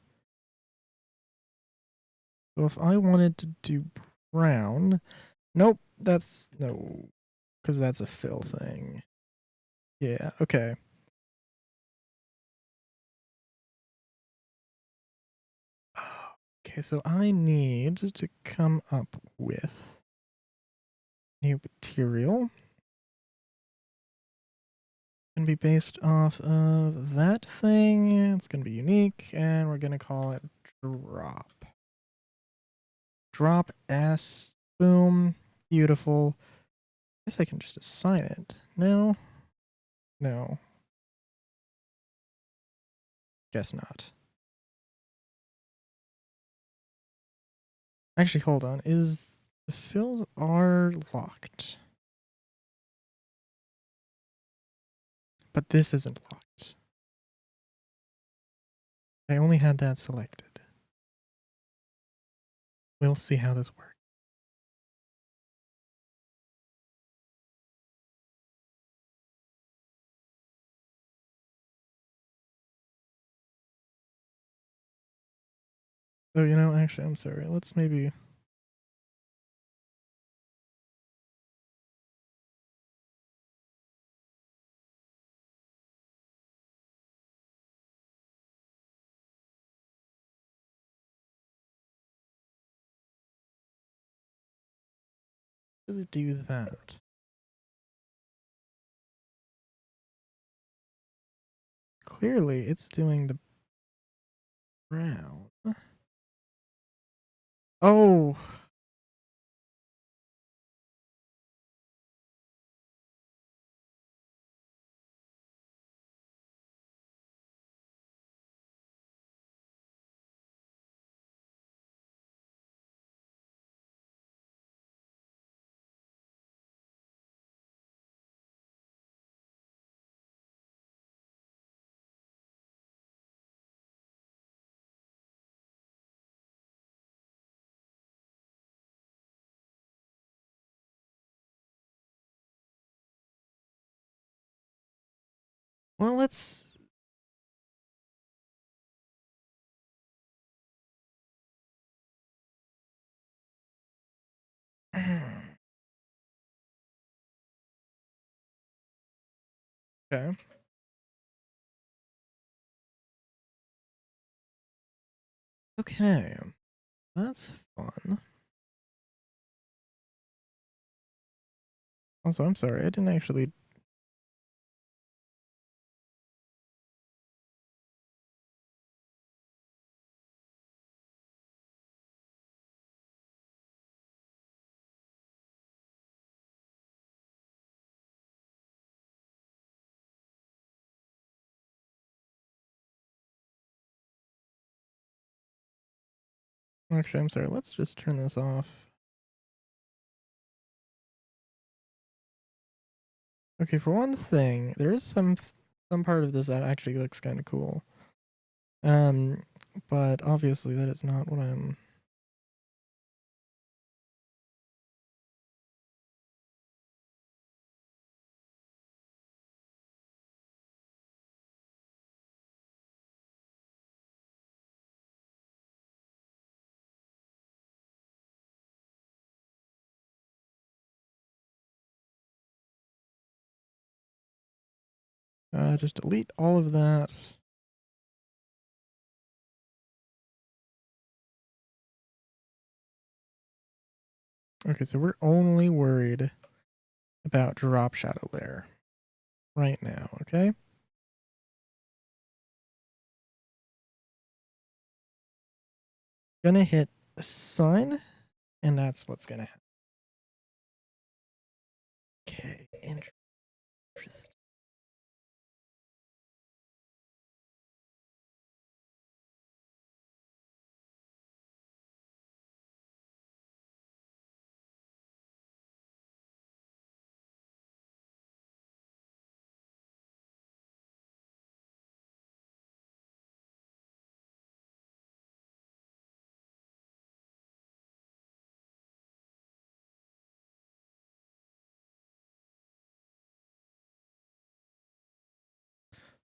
So if I wanted to do brown, nope, that's no, because that's a fill thing. Yeah, okay. Okay, so I need to come up with new material. Can be based off of that thing. It's gonna be unique, and we're gonna call it drop. Drop S. Boom. Beautiful. I guess I can just assign it. No. No. Guess not. Actually, hold on. Is the fills are locked? But this isn't locked. I only had that selected. We'll see how this works. Oh, actually, I'm sorry. Let's maybe. Does it do that? Clearly, it's doing the brown. Oh. Well, let's. Okay. Okay. That's fun. Also, I'm sorry. I didn't actually. Actually, I'm sorry. Let's just turn this off. Okay, for one thing, there is some part of this that actually looks kind of cool. Um, but obviously that is not what I'm. Just delete all of that. Okay, so we're only worried about Drop Shadow Lair right now, okay? Gonna hit assign, and that's what's gonna happen. Okay, interesting.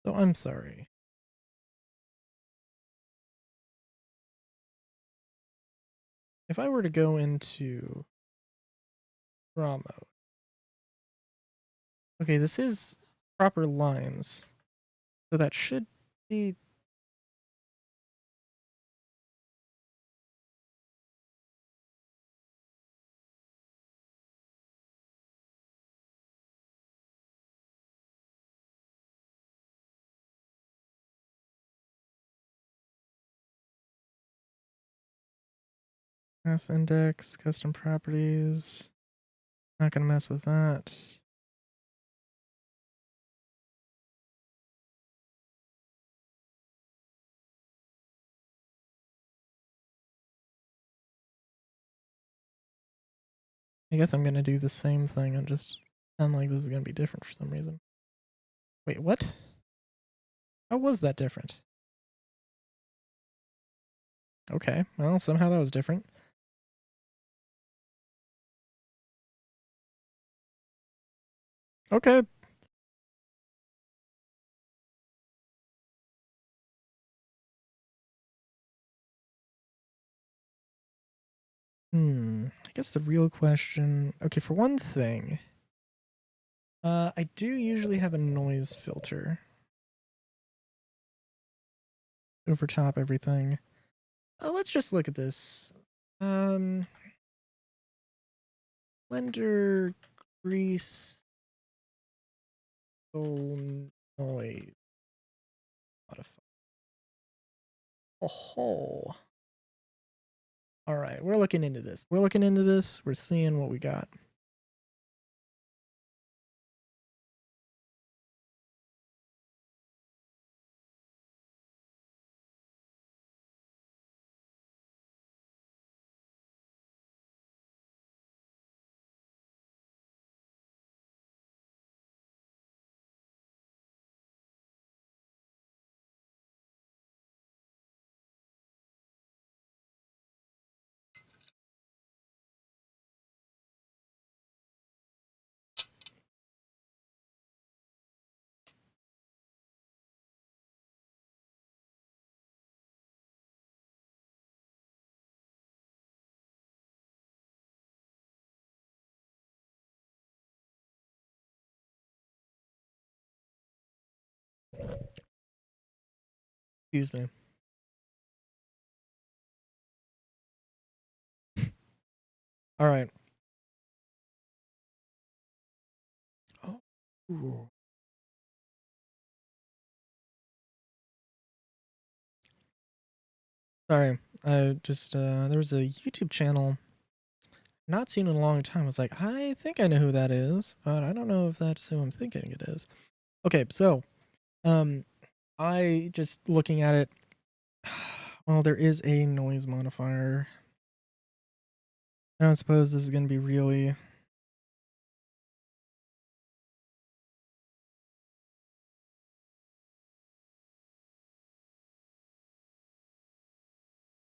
So I'm sorry. If I were to go into draw mode, okay, this is proper lines, so that should be. Mass index, custom properties. Not gonna mess with that. I guess I'm gonna do the same thing and just sound like this is gonna be different for some reason. Wait, what? How was that different? Okay, well, somehow that was different. Okay. I guess the real question. Okay, for one thing, I do usually have a noise filter over top everything. Let's just look at this. Blender grease noise modify. Oh, all right. We're looking into this. We're seeing what we got. Excuse me. All right. Oh. Ooh. Sorry. I just there was a YouTube channel not seen in a long time. I was like, I think I know who that is, but I don't know if that's who I'm thinking it is. Okay, so um I just looking at it, well, there is a noise modifier. I don't suppose this is gonna be really.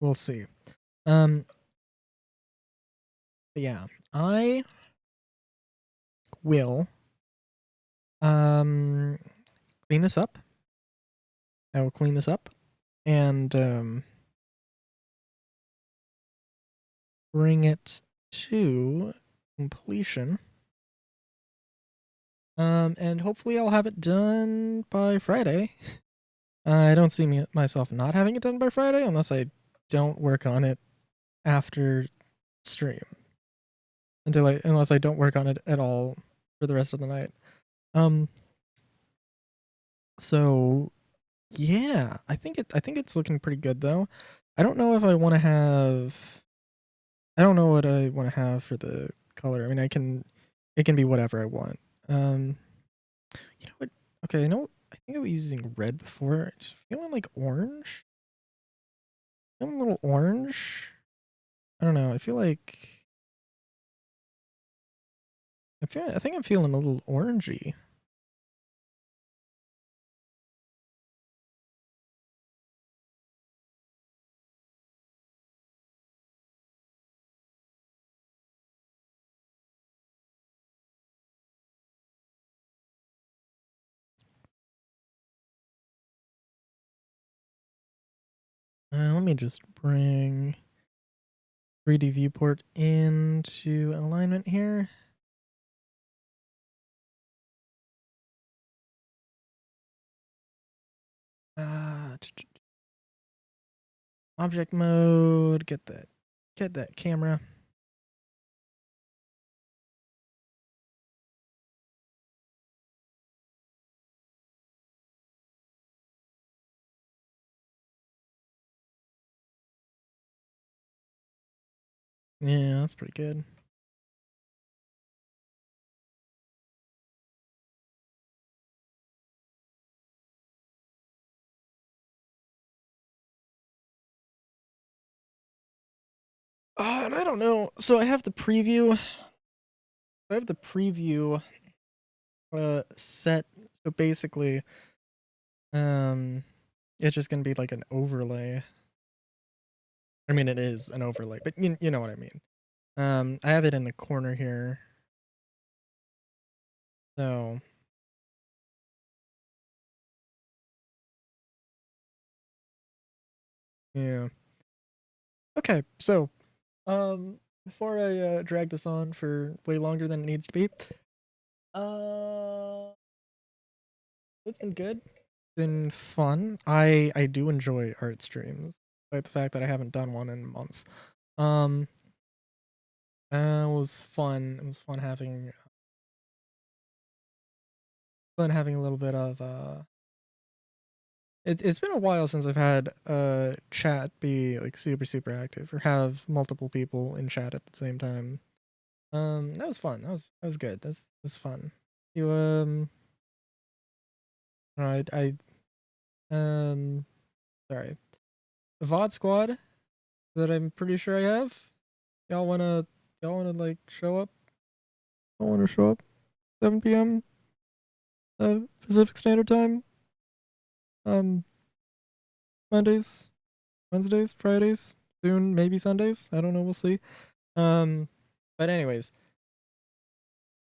We'll see. Yeah, I will clean this up. I will clean this up and bring it to completion. And hopefully I'll have it done by Friday. I don't see myself not having it done by Friday unless I don't work on it after stream. Unless I don't work on it at all for the rest of the night. Um, so yeah, I think it's looking pretty good though. I don't know if I want to have. I don't know what I want to have for the color. I mean, it can be whatever I want. Um, you know what? Okay, I know. I think I was using red before. Just feeling like orange. Feeling a little orange. I don't know. I feel like I think I'm feeling a little orangey. Let me just bring 3D viewport into alignment here. Uh, Object mode. Get that camera. Yeah, that's pretty good. And I don't know. So I have the preview. I have the preview set. So basically, um, it's just gonna be like an overlay. I mean, it is an overlay, but you know what I mean. I have it in the corner here. So yeah. Okay, so before I drag this on for way longer than it needs to be, uh, it's been good. Been fun. I do enjoy art streams, despite the fact that I haven't done one in months. Um, it was fun. It was fun having a little bit of It's been a while since I've had chat be like super active or have multiple people in chat at the same time. That was fun. That was good. That was fun. You I sorry. The VOD squad that I'm pretty sure I have. Y'all wanna like show up? Y'all wanna show up? 7 p.m. Pacific Standard Time. Um, Mondays, Wednesdays, Fridays, soon maybe Sundays. I don't know. We'll see. But anyways,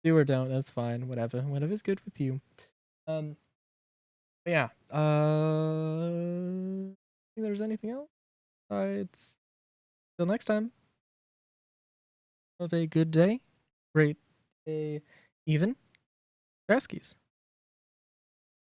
do or don't. That's fine. Whatever's good with you. Um, but yeah. Think there's anything else? It's till next time. Have a good day. Great day, even. Graskis.